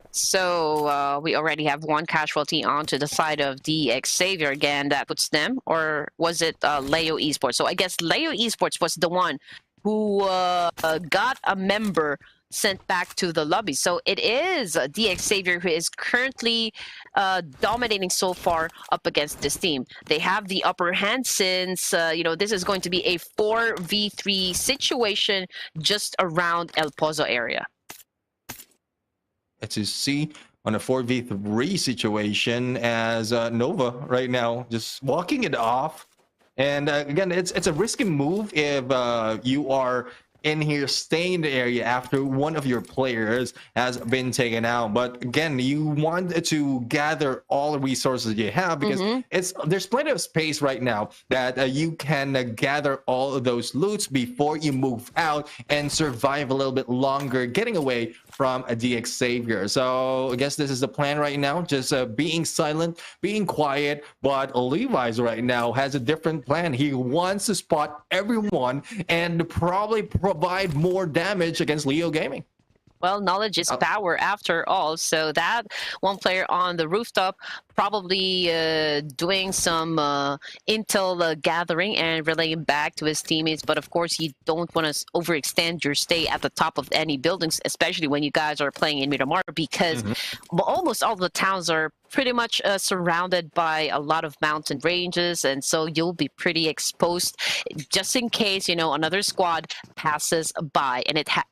So we already have one casualty onto the side of DX Savior again. That puts them, or was it Leo Esports? So I guess Leo Esports was the one who got a member sent back to the lobby. So it is DX Savior who is currently dominating so far up against this team. They have the upper hand since, this is going to be a 4v3 situation just around El Pozo area. As you see on a 4v3 situation, as Nova right now just walking it off. And again, it's a risky move if you are in here staying in the area after one of your players has been taken out. But again, you want to gather all the resources you have, because there's plenty of space right now that you can gather all of those loots before you move out and survive a little bit longer, getting away from DX Xavier. So I guess this is the plan right now, just being silent, being quiet. But Levi's right now has a different plan. He wants to spot everyone and probably provide more damage against Leo Gaming. Well, knowledge is power after all. So that one player on the rooftop probably doing some intel gathering and relaying back to his teammates. But of course, you don't want to overextend your stay at the top of any buildings, especially when you guys are playing in Miramar, because almost all the towns are pretty much surrounded by a lot of mountain ranges, and so you'll be pretty exposed just in case, you know, another squad passes by.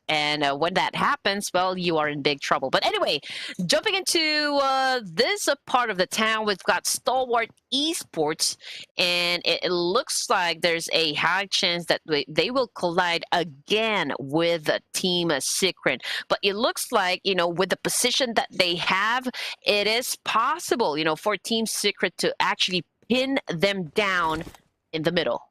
And when that happens, well, you are in big trouble. But anyway, jumping into this part of the town, we've got Stalwart Esports, and it looks like there's a high chance that they will collide again with Team Secret. But it looks like, you know, with the position that they have, it is possible, you know, for Team Secret to actually pin them down in the middle.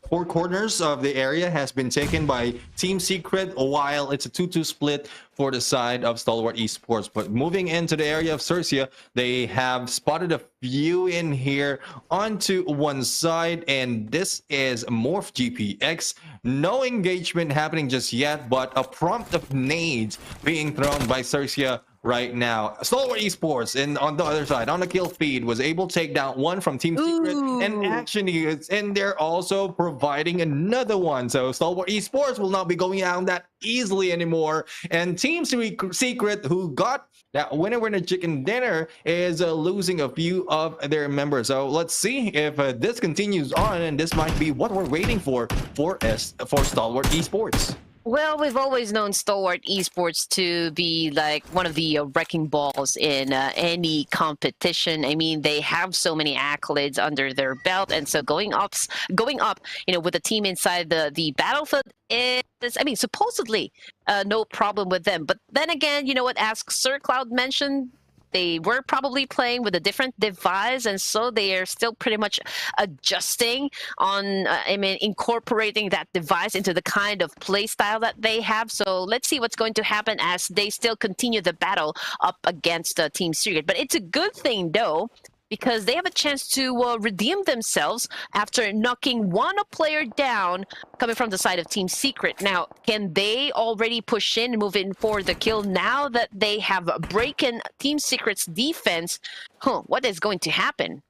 4 corners of the area has been taken by Team Secret, while it's a 2-2 split for the side of Stalwart Esports. But moving into the area of Cercia, they have spotted a few in here onto one side, and this is Morph GPX. No engagement happening just yet, but a prompt of nades being thrown by Cercia right now. Stalwart Esports, and on the other side, on the kill feed, was able to take down one from Team Secret, and actually it's in there also providing another one. So Stalwart Esports will not be going down that easily anymore, and Team Secret, who got that winner chicken dinner, is losing a few of their members. So let's see if this continues on, and this might be what we're waiting for Stalwart Esports. Well, we've always known Stalwart Esports to be like one of the wrecking balls in any competition. I mean, they have so many accolades under their belt, and so going up, you know, with a team inside the battlefield is, I mean, supposedly no problem with them. But then again, you know what? As Sir Cloud mentioned, they were probably playing with a different device, and so they are still pretty much adjusting on, I mean, incorporating that device into the kind of play style that they have. So let's see what's going to happen as they still continue the battle up against Team Secret. But it's a good thing, though, because they have a chance to redeem themselves after knocking one player down coming from the side of Team Secret. Now, can they already push in and move in for the kill now that they have broken Team Secret's defense? What is going to happen?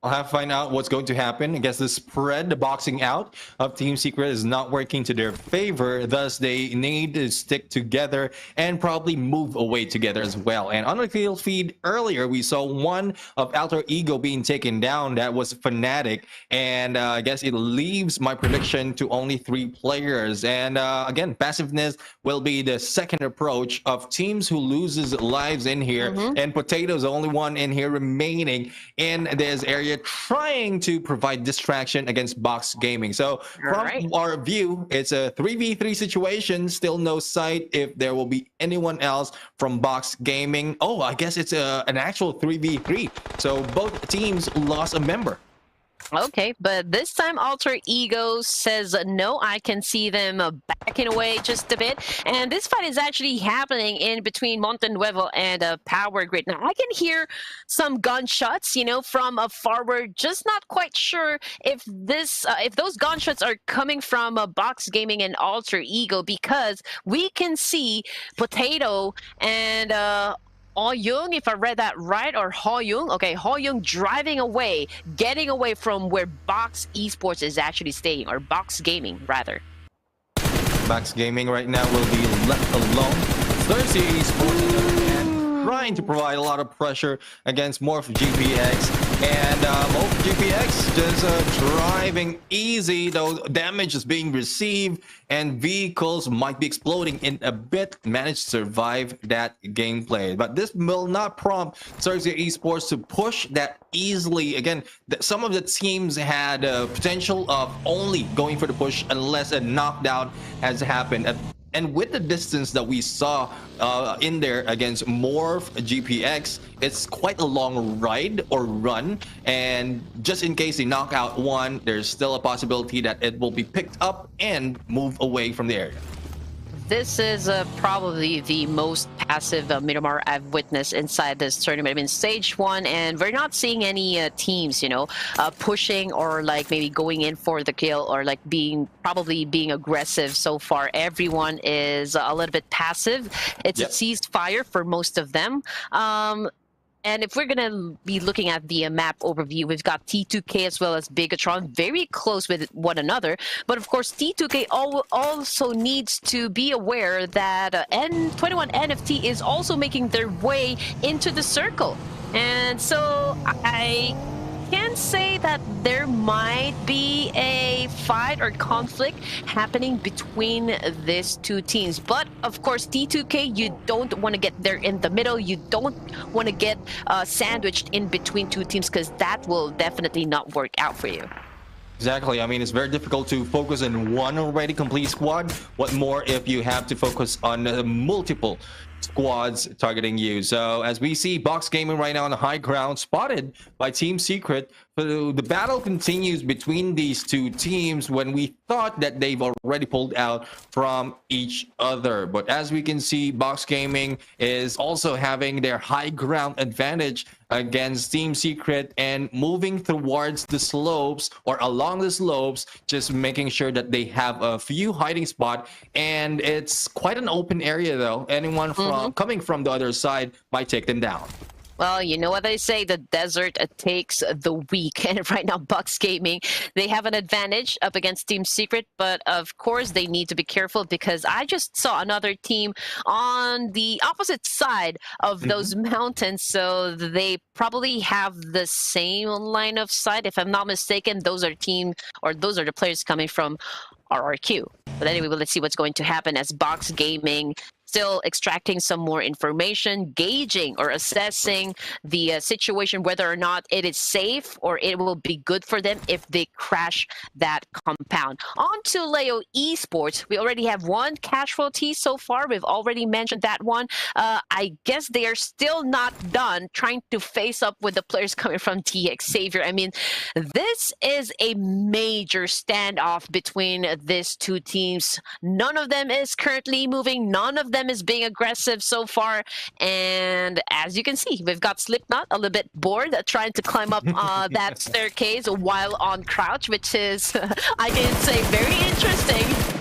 I'll have to find out what's going to happen. I guess the spread, the boxing out of Team Secret is not working to their favor. Thus, they need to stick together and probably move away together as well. And on the field feed earlier, we saw one of Alter Ego being taken down. That was Fnatic. And I guess it leaves my prediction to only 3 players. And again, passiveness will be the second approach of teams who loses lives in here. And Potato's the only one in here remaining in this area, trying to provide distraction against Box Gaming. So from our view, it's a 3v3 situation. Still no sight if there will be anyone else from Box Gaming. Oh, I guess it's an actual 3v3. So both teams lost a member. Okay, but this time Alter Ego says no. I can see them backing away just a bit. And this fight is actually happening in between Montenuevo and Power Grid. Now, I can hear some gunshots, you know, from forward. Just not quite sure if those gunshots are coming from Box Gaming and Alter Ego, because we can see Potato and Oh Young, if I read that right, or Ho Young. Okay, Ho Young driving away, getting away from where Box Esports is actually staying, or Box Gaming, rather. Box Gaming right now will be left alone. Thursday Esports, on the other hand, trying to provide a lot of pressure against Morph GPX. And Morph GPX just driving easy, though damage is being received and vehicles might be exploding in a bit. Managed to survive that gameplay, but this will not prompt Cercia Esports to push that easily. Again, some of the teams had potential of only going for the push unless a knockdown has happened. And with the distance that we saw in there against Morph GPX, it's quite a long ride or run. And just in case they knock out one, there's still a possibility that it will be picked up and move away from the area. This is probably the most passive Miramar I've witnessed inside this tournament. I mean, stage one, and we're not seeing any teams, pushing or like maybe going in for the kill or like probably being aggressive so far. Everyone is a little bit passive. It's a ceasefire for most of them. And if we're going to be looking at the map overview, we've got T2K as well as Bigatron very close with one another. But of course, T2K also needs to be aware that N21 NFT is also making their way into the circle. And so I can say that there might be a fight or conflict happening between these two teams. But of course, T2K, you don't want to get there in the middle. You don't want to get sandwiched in between two teams, because that will definitely not work out for you. Exactly. I mean, it's very difficult to focus on one already complete squad. What more if you have to focus on multiple squads targeting you? So as we see Box Gaming right now on the high ground, spotted by Team Secret. So the battle continues between these two teams when we thought that they've already pulled out from each other. But as we can see, Box Gaming is also having their high ground advantage against Team Secret and moving towards the slopes or along the slopes, just making sure that they have a few hiding spot. And it's quite an open area though. Anyone coming from the other side might take them down. Well, you know what they say, the desert takes the weak. And right now, Bucks Gaming, they have an advantage up against Team Secret. But of course, they need to be careful, because I just saw another team on the opposite side of those mountains. So they probably have the same line of sight. If I'm not mistaken, those are the players coming from RRQ. But anyway, let's see what's going to happen as Box Gaming still extracting some more information, gauging or assessing the situation, whether or not it is safe or it will be good for them if they crash that compound. On to Leo Esports. We already have one casualty so far. We've already mentioned that one. I guess they are still not done trying to face up with the players coming from TX Savior. I mean, this is a major standoff between these two teams. None of them is currently moving. None of them is being aggressive so far. And as you can see, we've got Slipknot a little bit bored trying to climb up that staircase while on crouch, which is, I can say, very interesting.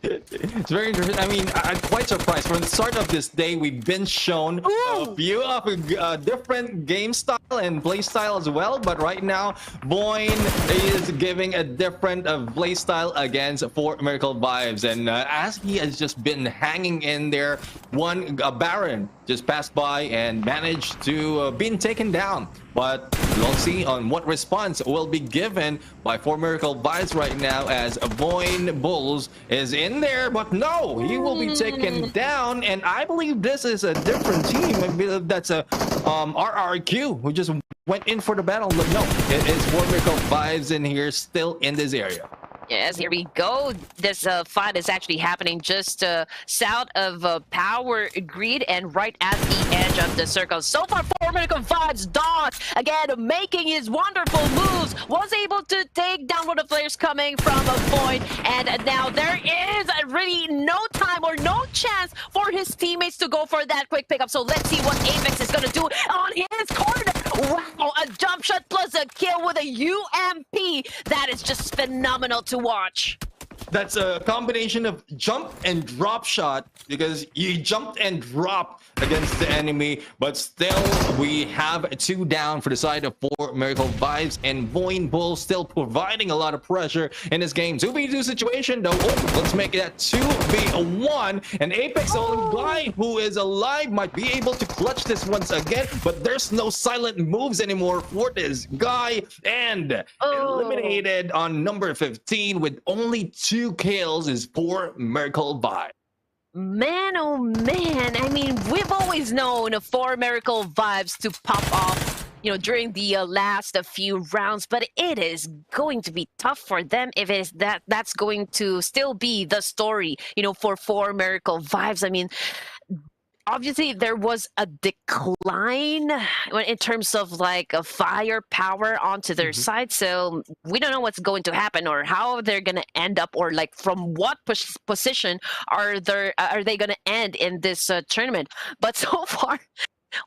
It's very interesting. I mean, I'm quite surprised. From the start of this day, we've been shown a few of a different game style and play style as well. But right now, Boyne is giving a different play style against 4 Miracle Vibes. And as he has just been hanging in there, a Baron just passed by and managed to be taken down. But we'll see on what response will be given by 4 Miracle Vibes right now, as Boyne Bulls is in there. But no, he will be taken down. And I believe this is a different team. I believe that's a RRQ who just went in for the battle. But no, it is 4 Miracle Vibes in here, still in this area. Yes, here we go. This fight is actually happening just south of Power Grid and right at the edge of the circle. So far, 4 Miracle Vibes, Dog, again, making his wonderful moves, was able to take down one of the players coming from a point. And now there is really no time or no chance for his teammates to go for that quick pickup. So let's see what Apex is going to do on his corner. Wow, a jump shot plus a kill with a UMP. That is just phenomenal to watch. That's a combination of jump and drop shot, because you jumped and dropped against the enemy, but still we have 2 down for the side of 4 Miracle Vibes, and Boyne Bull still providing a lot of pressure in this game. 2v2 situation though. Let's make that 2v1, and Apex, the only guy who is alive, might be able to clutch this once again, but there's no silent moves anymore for this guy, and eliminated on number 15 with only 2 kills is 4 Miracle Vibes. Man, oh man, I mean, we've always known 4 Miracle Vibes to pop off, during the last few rounds, but it is going to be tough for them if it is that's going to still be the story, for 4 Miracle Vibes. I mean, obviously there was a decline in terms of like a firepower onto their side, so we don't know what's going to happen or how they're going to end up, or like from what position are they going to end in this tournament. But so far,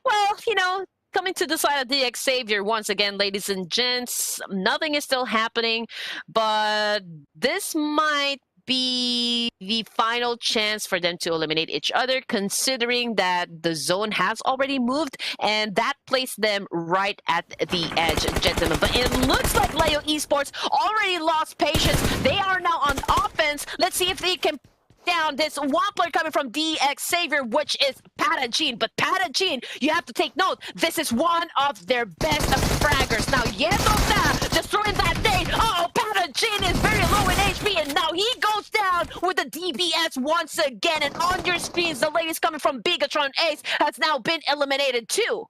well, coming to the side of the Xavier once again, ladies and gents, nothing is still happening, but this might be the final chance for them to eliminate each other, considering that the zone has already moved and that placed them right at the edge, gentlemen. But it looks like Leo Esports already lost patience. They are now on offense. Let's see if they can down this one player coming from DX Xavier, which is Pubg. But Pubg, you have to take note, this is one of their best fraggers. Now, Yendota destroying that nade. Oh, Pubg is very low in HP, and now he goes down with the DBS once again. And on your screens, the ladies coming from Bigatron Ace has now been eliminated too.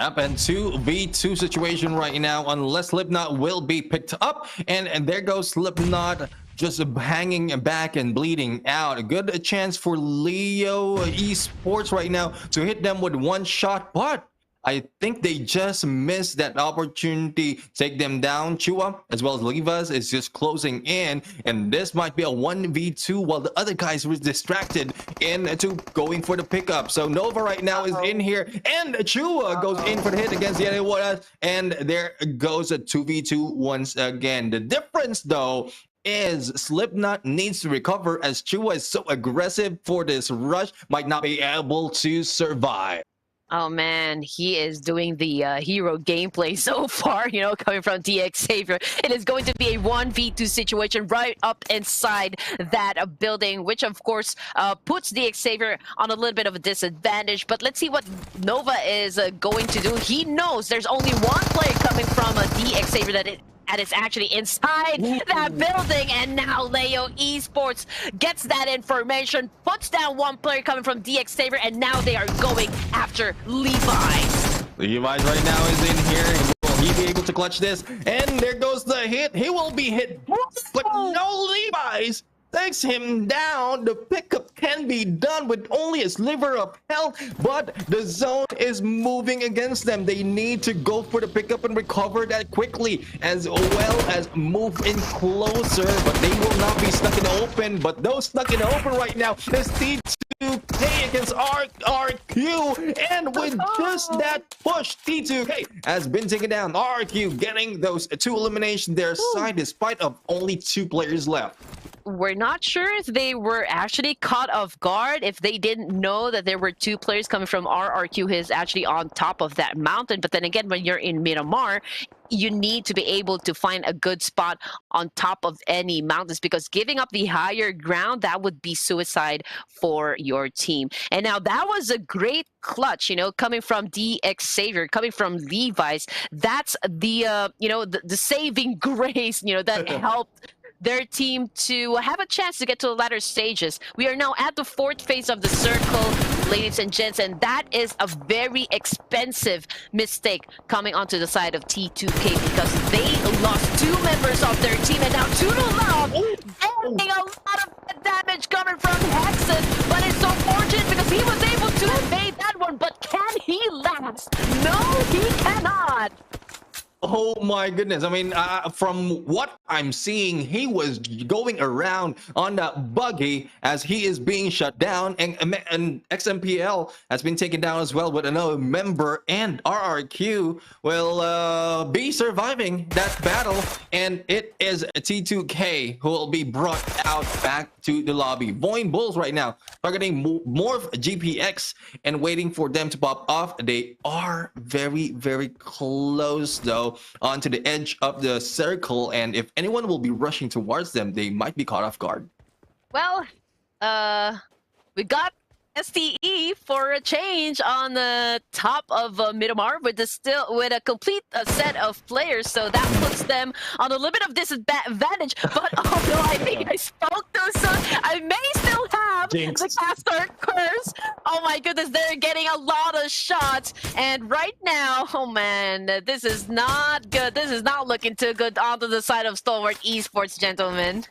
Up and 2v2 situation right now, unless Slipknot will be picked up. And there goes Slipknot, just hanging back and bleeding out. A good chance for Leo Esports right now to hit them with one shot, but I think they just missed that opportunity to take them down. Chua as well as Levas is just closing in, and this might be a 1v2 while the other guys were distracted into going for the pickup. So Nova right now is in here, and Chua goes in for the hit against the other, and there goes a 2v2 once again. The difference though is Slipknot needs to recover, as Chua is so aggressive for this rush, might not be able to survive. Oh man, he is doing the hero gameplay so far, coming from DX Xavier. It is going to be a 1v2 situation right up inside that building, which of course puts DX Xavier on a little bit of a disadvantage. But let's see what Nova is going to do. He knows there's only one player coming from DX Xavier that is actually inside that building, and now Leo Esports gets that information, puts down one player coming from DX Xavier, and now they are going after Levi's. Levi's right now is in here. Will he be able to clutch this? And there goes the hit. He will be hit, but no Levi's takes him down. The pickup can be done with only a sliver of health, but the zone is moving against them. They need to go for the pickup and recover that quickly, as well as move in closer, but they will not be stuck in the open. But those stuck in the open right now is T2K against RQ, and with just that push, T2K has been taken down. RQ getting those two eliminations their side despite of only 2 players left. We're not sure if they were actually caught off guard, if they didn't know that there were 2 players coming from RRQ who is actually on top of that mountain. But then again, when you're in Miramar, you need to be able to find a good spot on top of any mountains, because giving up the higher ground, that would be suicide for your team. And now that was a great clutch, coming from DX Xavier, coming from Levi's. That's the, the saving grace, that helped their team to have a chance to get to the latter stages. We are now at the 4th phase of the circle, ladies and gents, and that is a very expensive mistake coming onto the side of T2K, because they lost 2 members of their team, and now Toodle getting a lot of damage coming from Hexen. But it's so fortunate because he was able to evade that one, but can he last? No, he cannot. Oh my goodness. I mean, from what I'm seeing, he was going around on that buggy as he is being shut down, and XMPL has been taken down as well with another member, and RRQ will be surviving that battle, and it is T2K who will be brought out back to the lobby. Void Bulls right now targeting Morph GPX and waiting for them to pop off. They are very, very close though onto the edge of the circle, and if anyone will be rushing towards them, they might be caught off guard. Well, we got STE for a change on the top of Miramar with a complete set of players, so that puts them on a little bit of disadvantage. But although I think I spoke too soon, I may still have Jinx. the caster curse. Oh my goodness, they're getting a lot of shots, and right now, oh man, this is not good. This is not looking too good onto the side of Stalwart Esports, gentlemen.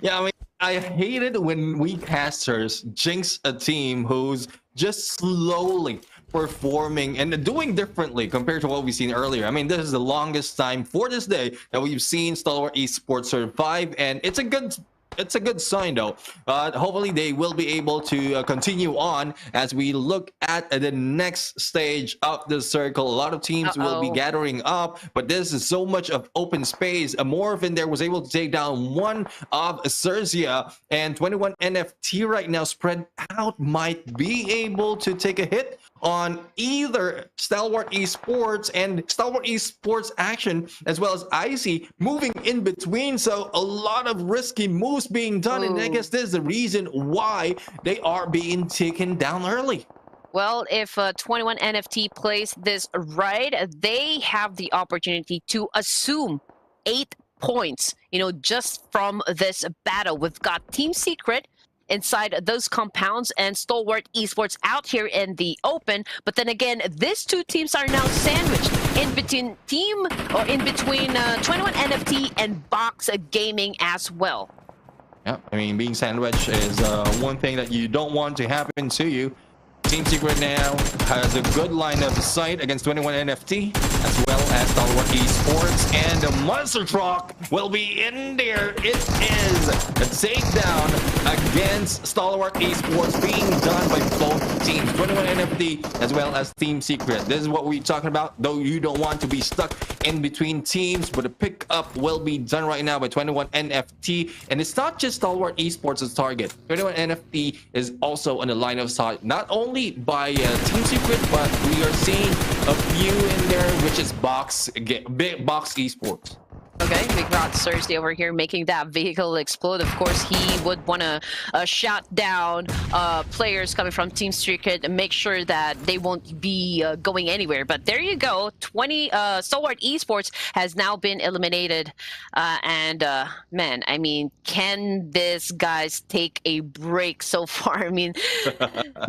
Yeah, I mean, I hate it when we casters jinx a team who's just slowly performing and doing differently compared to what we've seen earlier. I mean, this is the longest time for this day that we've seen Stalwart Esports survive, and it's a good sign though. Hopefully they will be able to continue on as we look at the next stage of the circle. A lot of teams will be gathering up, but this is so much of open space. A Morphin there was able to take down one of Cercia, and 21 NFT right now spread out might be able to take a hit on either Stalwart Esports and Stalwart Esports Action, as well as Icy moving in between. So a lot of risky moves being done, and I guess this is the reason why they are being taken down early. Well, if 21 NFT plays this right, they have the opportunity to assume 8 points, just from this battle. We've got Team Secret inside those compounds and Stalwart Esports out here in the open. But then again, these two teams are now sandwiched in between 21 NFT and Box Gaming as well. Yeah, I mean, being sandwiched is one thing that you don't want to happen to you. Team Secret now has a good line of sight against 21 NFT, as well as Stalwart Esports, and the Monster Truck will be in there. It is a takedown against Stalwart Esports being done by both teams, 21 NFT as well as Team Secret. This is what we're talking about, though you don't want to be stuck in between teams, but the pickup will be done right now by 21 NFT, and it's not just Stalwart Esports' target. 21 NFT is on the line of sight, not only by Team Secret, but we are seeing a few in there, which is Box Esports. Okay, we got Cersei over here making that vehicle explode. Of course, he would want to shut down players coming from Team Secret and make sure that they won't be going anywhere. But there you go. Stalwart Esports has now been eliminated. Man, I mean, can this guys take a break so far? I mean,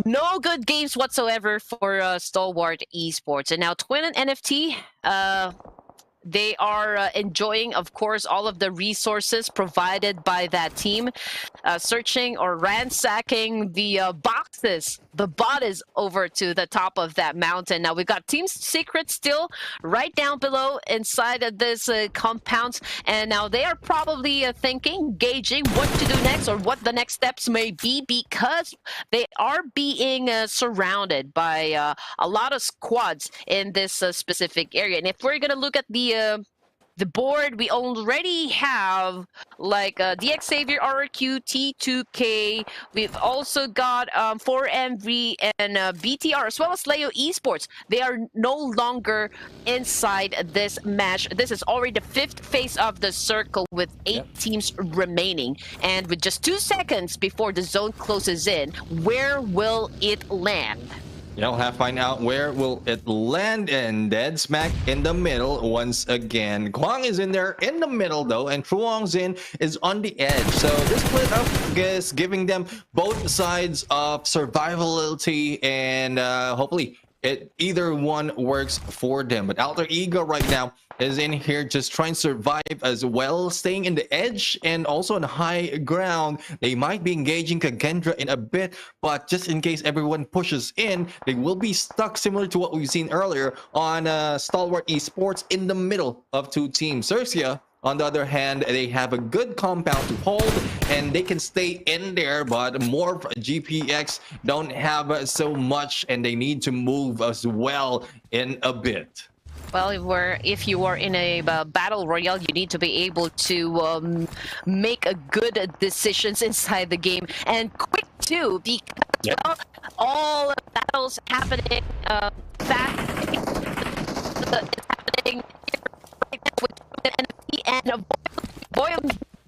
no good games whatsoever for Stalwart Esports. And now Twin NFT, they are enjoying, of course, all of the resources provided by that team, searching or ransacking the boxes. The bot is over to the top of that mountain. Now we've got Team Secret still right down below inside of this compound, and now they are probably gauging what to do next or what the next steps may be, because they are being surrounded by a lot of squads in this specific area. And if we're gonna look at the board, we already have like DX Savior, RRQ, T2K. We've also got 4MV and BTR, as well as Leo Esports. They are no longer inside this match. This is already the 5th phase of the circle with 8 teams remaining. And with just 2 seconds before the zone closes in, where will it land? We'll have to find out where will it land, and dead smack in the middle once again. Kwang is in there in the middle though, and Truong Zin is on the edge. So this split up is giving them both sides of survivability, and hopefully either one works for them. But Alter Ego right now is in here just trying to survive as well, staying in the edge and also on high ground. They might be engaging Kagendra in a bit, but just in case everyone pushes in, they will be stuck similar to what we've seen earlier on Stalwart Esports in the middle of 2 teams. Cercia, on the other hand, they have a good compound to hold and they can stay in there, but more GPX don't have so much and they need to move as well in a bit. Well, if you are in a battle royale, you need to be able to make a good decisions inside the game, and quick too, because all battles happening fast. It's happening right now with NFT and Boyle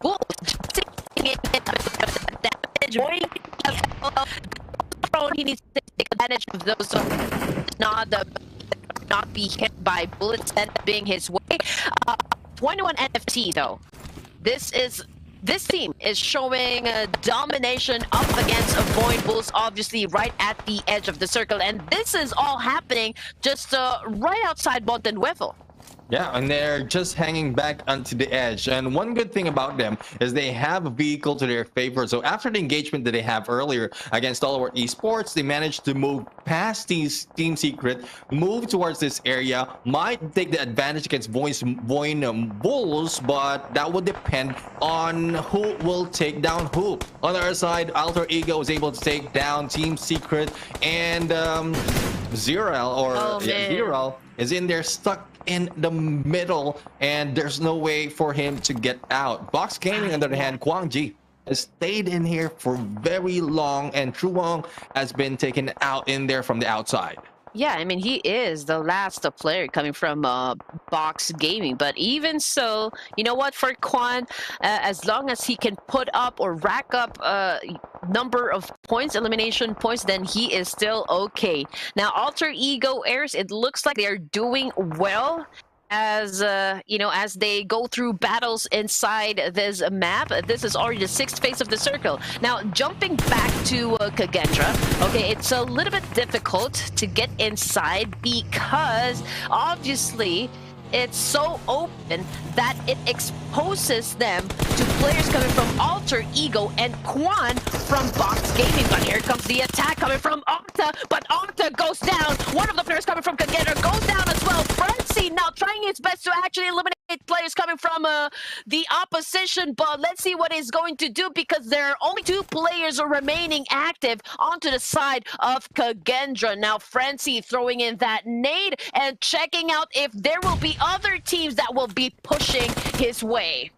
Wolf just taking damage. He needs to take advantage of those not be hit by bullets being his way. 21 NFT though, this team is showing domination up against Void Bulls, obviously right at the edge of the circle, and this is all happening just right outside Montenweffel. Yeah, and they're just hanging back onto the edge. And one good thing about them is they have a vehicle to their favor. So after the engagement that they have earlier against All Our Esports, they managed to move past these Team Secret, move towards this area, might take the advantage against Voin Bulls, but that will depend on who will take down who. On the other side, Alter Ego was able to take down Team Secret, and Zero is in there stuck in the middle, and there's no way for him to get out. Box Gaming, on the other hand, Kwang Ji has stayed in here for very long, and Truong has been taken out in there from the outside. Yeah, I mean, he is the last player coming from Box Gaming. But even so, you know what, for Quan, as long as he can put up or rack up number of points, elimination points, then he is still okay. Now, Alter Ego Airs, it looks like they're doing well as you know, as they go through battles inside this map. This is already the 6th phase of the circle. Now, jumping back to Kagendra, okay, it's a little bit difficult to get inside because obviously it's so open that it exposes them to players coming from Alter Ego and Quan from Box Gaming. But here comes the attack coming from Octa, but Octa goes down. One of the players coming from Kagendra goes down as well. Frenzy now trying his best to actually eliminate players coming from the opposition, but let's see what he's going to do because there are only 2 players remaining active onto the side of Kagendra. Now Frenzy throwing in that nade and checking out if there will be other teams that will be pushing his way.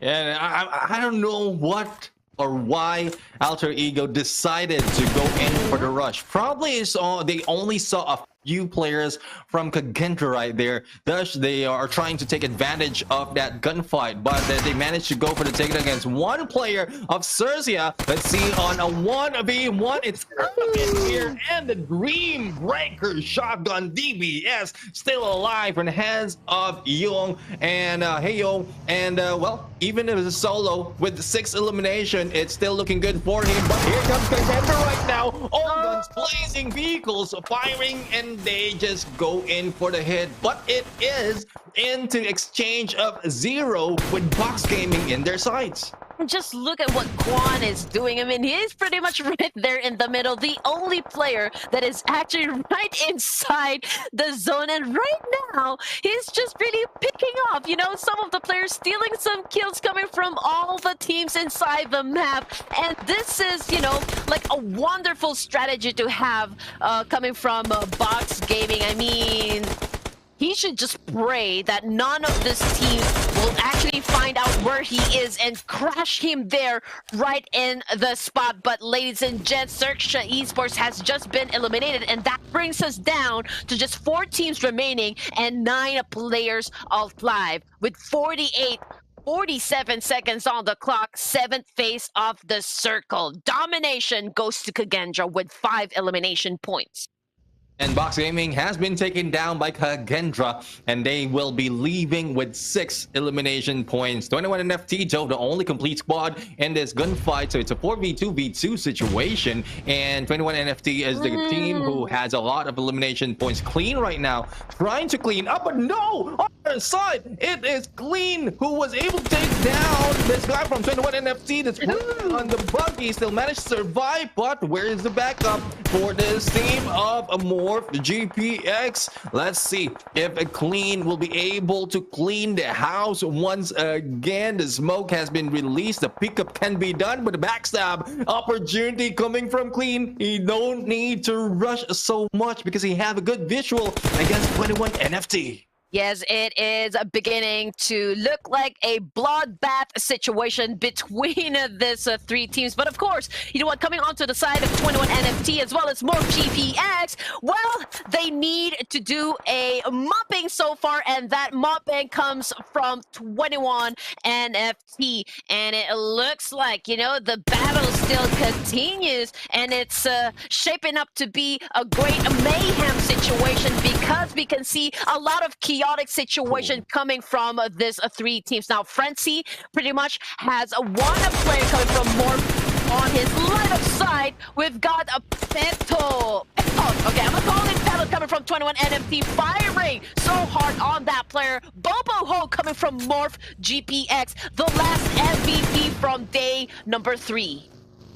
And I don't know what or why Alter Ego decided to go in for the rush. Probably is they only saw a few players from Kagendra right there. Thus, they are trying to take advantage of that gunfight, but they managed to go for the takedown against one player of Cercia. Let's see on a 1v1. It's in here, and the Dream Breaker Shotgun DBS still alive in the hands of Young and Heyo. And well, even if it's a solo with 6 elimination, it's still looking good for him. But here comes Kagendra right now. All guns blazing, vehicles firing, and they just go in for the hit. But it is into exchange of 0 with Box Gaming in their sights. Just look at what Quan is doing. I mean, he's pretty much right there in the middle, the only player that is actually right inside the zone. And right now, he's just really picking off, you know, some of the players, stealing some kills coming from all the teams inside the map. And this is, you know, like a wonderful strategy to have coming from Box Gaming. I mean, he should just pray that none of this team will actually find out where he is and crash him there right in the spot. But ladies and gents, Cercia Esports has just been eliminated, and that brings us down to just 4 teams remaining and 9 players alive with 47 seconds on the clock. 7th phase of the circle. Domination goes to Kagendra with 5 elimination points. And Box Gaming has been taken down by Kagendra, and they will be leaving with 6 elimination points. 21 NFT, though, the only complete squad in this gunfight, so it's a 4v2v2 situation. And 21 NFT is the team who has a lot of elimination points. Clean right now, trying to clean up, but no! On the side, it is Clean who was able to take down this guy from 21 NFT that's on the buggy. Still managed to survive, but where is the backup for this team of Morph GPX? Let's see if Clean will be able to clean the house once again. The smoke has been released. The pickup can be done, but the backstab opportunity coming from Clean. He don't need to rush so much because he have a good visual against 21 NFT. Yes, it is beginning to look like a bloodbath situation between these 3 teams. But of course, you know what, coming onto the side of 21 NFT as well as more GPX, well, they need to do a mopping so far, and that mopping comes from 21 NFT. And it looks like, you know, the battle still continues, and it's shaping up to be a great mayhem situation because we can see a lot of chaotic situation coming from this 3 teams. Now, Frenzy pretty much has one player coming from Morph on his line of sight. We've got a Peto. Okay, I'm gonna call it Peto coming from 21 NFT, firing so hard on that player, Bobo Ho, coming from Morph GPX, the last MVP from day number 3.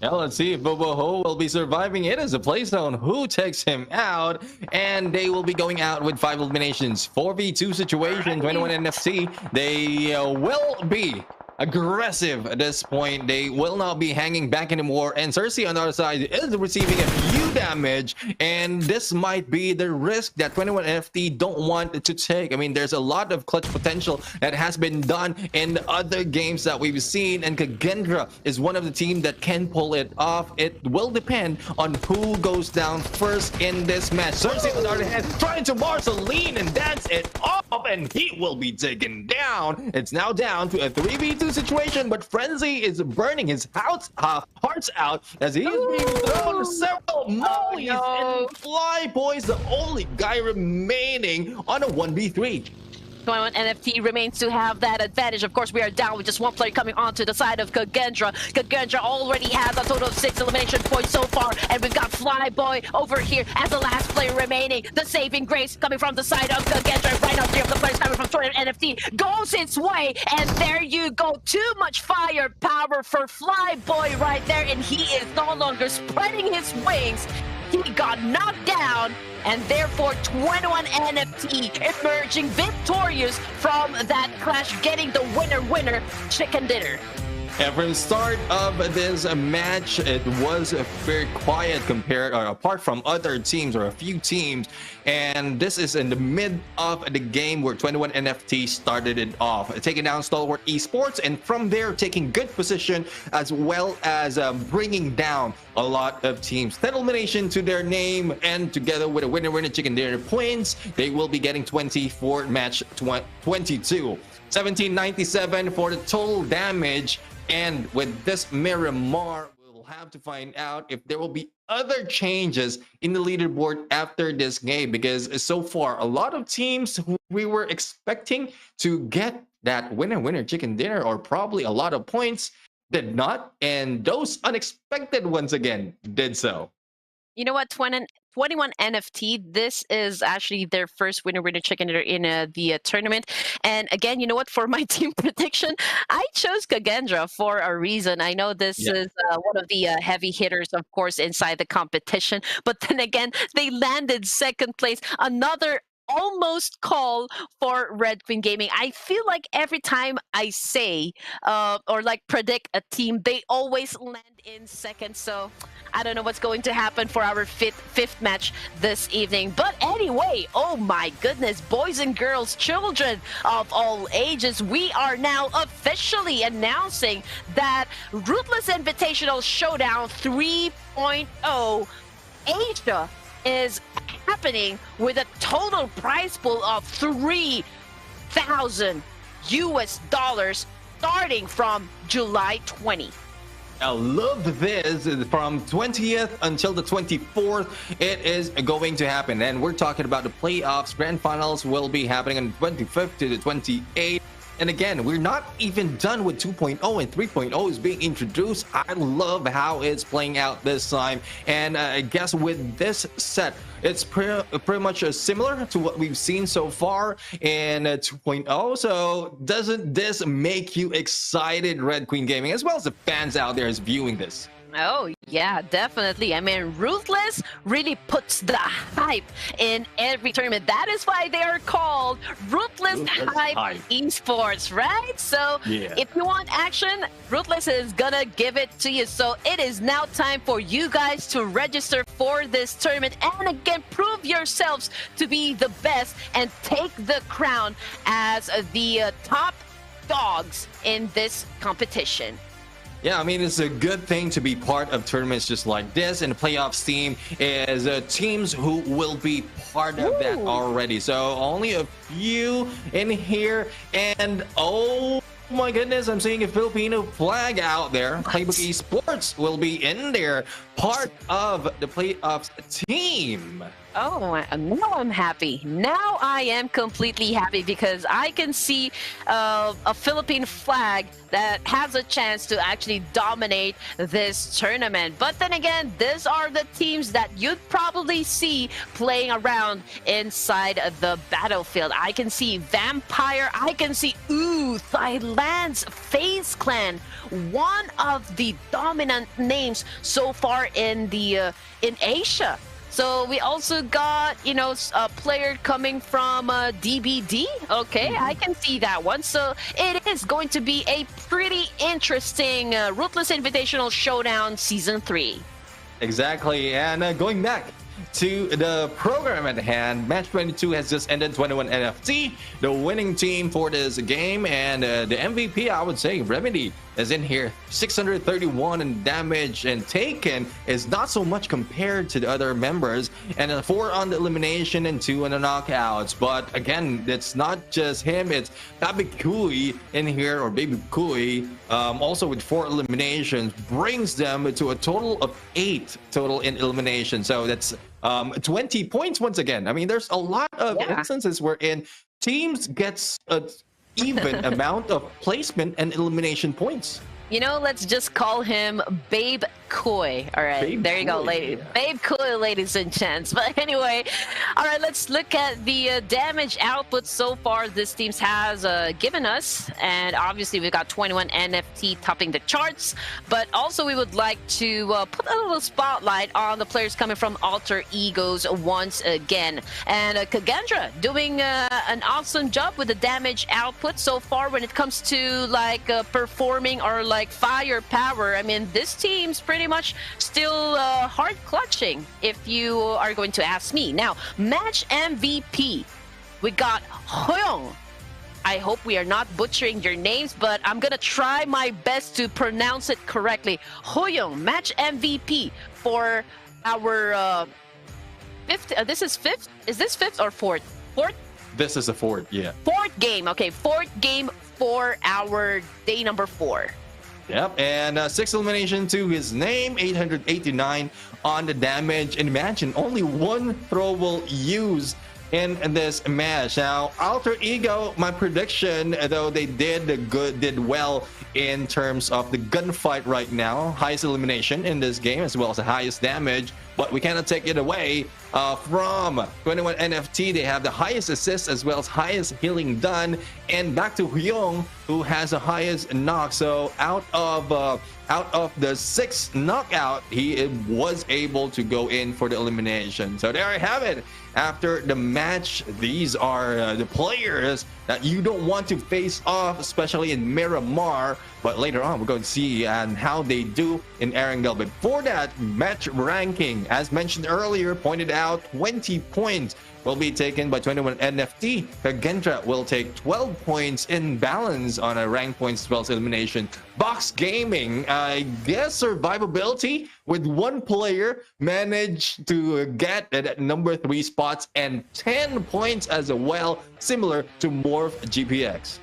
Yeah, let's see if Bobo Ho will be surviving. It is a play zone who takes him out, and they will be going out with 5 eliminations. 4v2 situation, 21 NFT. They will be aggressive at this point. They will not be hanging back anymore, and Cersei on the other side is receiving a few damage, and this might be the risk that 21 NFT don't want to take. I mean, there's a lot of clutch potential that has been done in the other games that we've seen, and Kagendra is one of the team that can pull it off. It will depend on who goes down first in this match. Cersei on the other hand trying to Marceline, and that's it off, and he will be taken down. It's now down to a 3v2 situation, but Frenzy is burning his hearts out as he's being thrown several mollies, and Flyboy's the only guy remaining on a 1v3. 21 NFT remains to have that advantage. Of course, we are down with just one player coming onto the side of Kagendra. Kagendra already has a total of 6 elimination points so far, and we've got Flyboy over here as the last player remaining. The saving grace coming from the side of Kagendra. Right now, 3 of the players coming from 21 NFT goes its way, and there you go. Too much firepower for Flyboy right there, and he is no longer spreading his wings. He got knocked down, and therefore 21 NFT emerging victorious from that clash, getting the winner chicken dinner. And from the start of this match, it was very quiet compared or apart from other teams or a few teams. And this is in the mid of the game where 21 NFT started it off, taking down Stalwart Esports, and from there taking good position as well as bringing down a lot of teams. 10 elimination to their name, and together with a winner chicken dinner points, they will be getting 20 for match 22. 1797 for the total damage. And with this Miramar, we'll have to find out if there will be other changes in the leaderboard after this game, because so far a lot of teams who we were expecting to get that winner chicken dinner or probably a lot of points did not, and those unexpected ones again did so. You know what, 21 NFT, this is actually their first winner chicken dinner in the tournament. And again, you know what, for my team prediction, I chose Kagendra for a reason. I know this is one of the heavy hitters, of course, inside the competition, but then again, they landed second place. Another almost call for Red Queen Gaming. I feel like every time I say or like predict a team, they always land in second. So I don't know what's going to happen for our fifth match this evening. But anyway, oh my goodness, boys and girls, children of all ages, we are now officially announcing that Ruthless Invitational Showdown 3.0 Asia is happening with a total prize pool of $3,000 starting from July 20. I love this. From 20th until the 24th, it is going to happen. And we're talking about the playoffs. Grand finals will be happening on the 25th to the 28th. And again, we're not even done with 2.0, and 3.0 is being introduced. I love how it's playing out this time. And I guess with this set, it's pretty much similar to what we've seen so far in 2.0. So doesn't this make you excited, Red Queen Gaming, as well as the fans out there is viewing this? Oh, yeah, definitely. I mean, Ruthless really puts the hype in every tournament. That is why they are called Ruthless Hype Esports, right? So if you want action, Ruthless is gonna give it to you. So it is now time for you guys to register for this tournament and again, prove yourselves to be the best and take the crown as the top dogs in this competition. Yeah, I mean, it's a good thing to be part of tournaments just like this, and the playoffs team is teams who will be part of that already. So only a few in here, and oh my goodness, I'm seeing a Filipino flag out there. Pubg Esports will be in there, part of the playoffs team. Oh, now I'm happy. Now I am completely happy because I can see a Philippine flag that has a chance to actually dominate this tournament. But then again, these are the teams that you'd probably see playing around inside the battlefield. I can see Vampire. I can see, Thailand's FaZe Clan, one of the dominant names so far in the in Asia. So we also got, a player coming from DBD. Okay, I can see that one. So it is going to be a pretty interesting Ruthless Invitational Showdown Season 3. Exactly. And going back to the program at hand, match 22 has just ended. 21 NFT, the winning team for this game, and the MVP, I would say, Remedy, is in here. 631 in damage, and Taken is not so much compared to the other members, and 4 on the elimination and 2 on the knockouts. But again, it's not just him, it's Baby Kui in here, or Baby Kui, also with 4 eliminations, brings them to a total of 8 total in elimination. So that's 20 points once again. I mean, there's a lot of instances wherein teams gets a even amount of placement and elimination points. Let's just call him Babe Koi. All right, Babe there you go, Koi, lady. yeah. Babe Koi, ladies and gents. But anyway, all right, let's look at the damage output so far this team has given us. And obviously, we've got 21 NFT topping the charts. But also, we would like to put a little spotlight on the players coming from Alter Egos once again. And Kagendra doing an awesome job with the damage output so far when it comes to performing or firepower. I mean, this team's pretty much still hard clutching, if you are going to ask me. Now, match MVP, we got Hoyoung. I hope we are not butchering your names, but I'm gonna try my best to pronounce it correctly. Hoyoung, match MVP for our fifth. This is fifth. Is this fifth or fourth? Fourth. This is a fourth, yeah. Fourth game. Okay, fourth game for our day number 4. Yep, and 6 elimination to his name, 889 on the damage. And imagine, only 1 throw will use in this match. Now, Alter Ego, my prediction, though they did well in terms of the gunfight right now. Highest elimination in this game, as well as the highest damage. But we cannot take it away from 21 NFT. They have the highest assists as well as highest healing done. And back to Hyung, who has the highest knock. So out of the 6 knockout, he was able to go in for the elimination. So there I have it. After the match, these are the players that you don't want to face off, especially in Miramar. But later on, we're going to see how they do in Erangel. But for that match ranking, as mentioned earlier, pointed out, 20 points will be taken by 21 NFT. Kagendra will take 12 points in balance on a rank points as well as elimination. Box Gaming, I guess survivability with 1 player managed to get at number 3 spots and 10 points as well, similar to Morph GPX.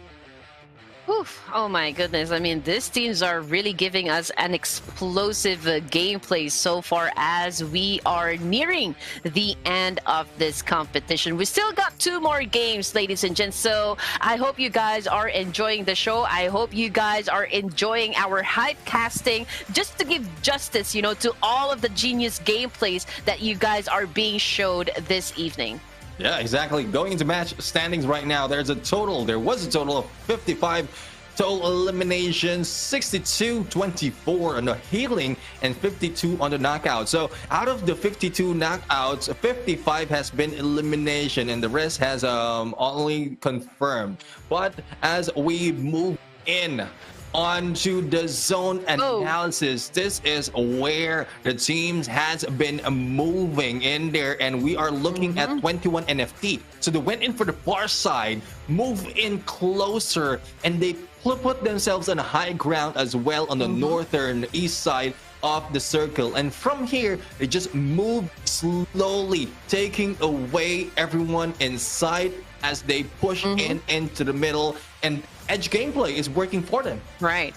Oof. Oh my goodness. I mean, these teams are really giving us an explosive gameplay so far as we are nearing the end of this competition. We still got 2 more games, ladies and gents. So I hope you guys are enjoying the show. I hope you guys are enjoying our hype casting, just to give justice, to all of the genius gameplays that you guys are being showed this evening. Yeah, exactly. Going into match standings right now, there was a total of 55 total eliminations, 62-24 on the healing, and 52 on the knockout. So out of the 52 knockouts, 55 has been elimination, and the rest has only confirmed. But as we move in onto the zone analysis, this is where the teams has been moving in there, and we are looking at 21 NFT. So they went in for the far side, move in closer, and they put themselves on a high ground as well on the northern east side of the circle. And from here, they just move slowly, taking away everyone inside as they push in into the middle, and edge gameplay is working for them. Right.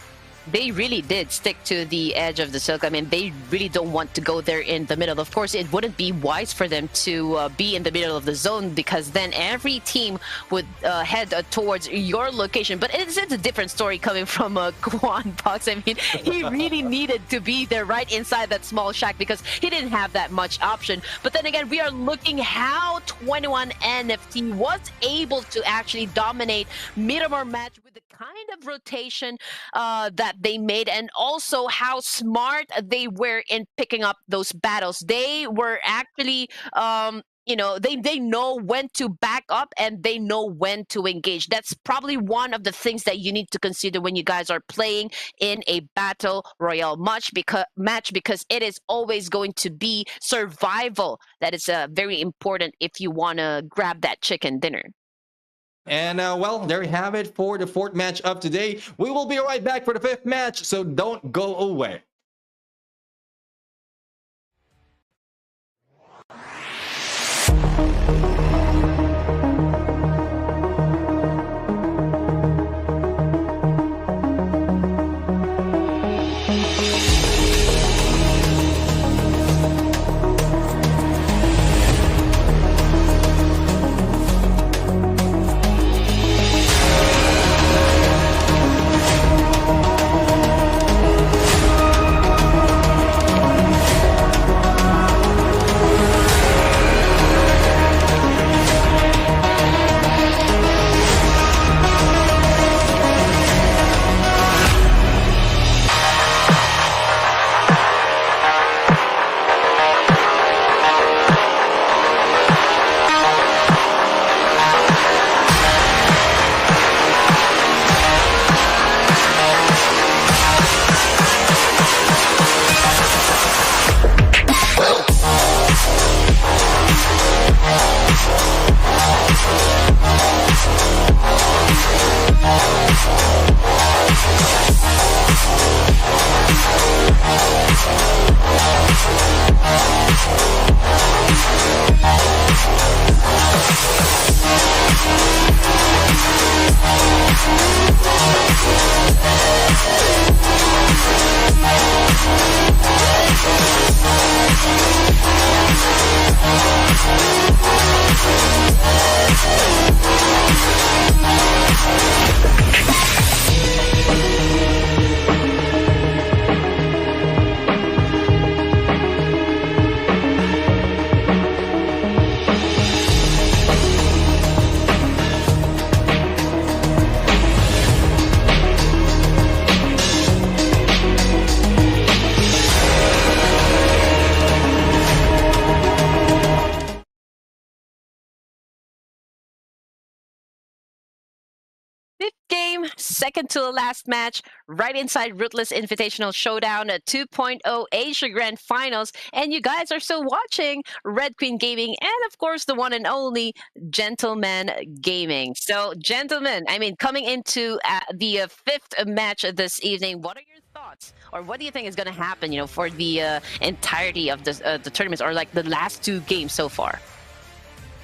They really did stick to the edge of the silk. I mean, they really don't want to go there in the middle. Of course, it wouldn't be wise for them to be in the middle of the zone, because then every team would head towards your location. But it's a different story coming from Quan Box. I mean, he really needed to be there right inside that small shack because he didn't have that much option. But then again, we are looking how 21 NFT was able to actually dominate Miramar match with the kind of rotation that they made, and also how smart they were in picking up those battles. They were actually they know when to back up and they know when to engage. That's probably one of the things that you need to consider when you guys are playing in a battle royale match, because it is always going to be survival that is very important if you want to grab that chicken dinner. And well, there you have it for the fourth match of today. We will be right back for the fifth match, so don't go away. Fifth game, second to the last match, right inside Ruthless Invitational Showdown, a 2.0 Asia Grand Finals. And you guys are still watching Red Queen Gaming and, of course, the one and only Gentleman Gaming. So, gentlemen, I mean, coming into the fifth match this evening, what are your thoughts? Or what do you think is going to happen, for the entirety of the tournaments, or like the last two games so far?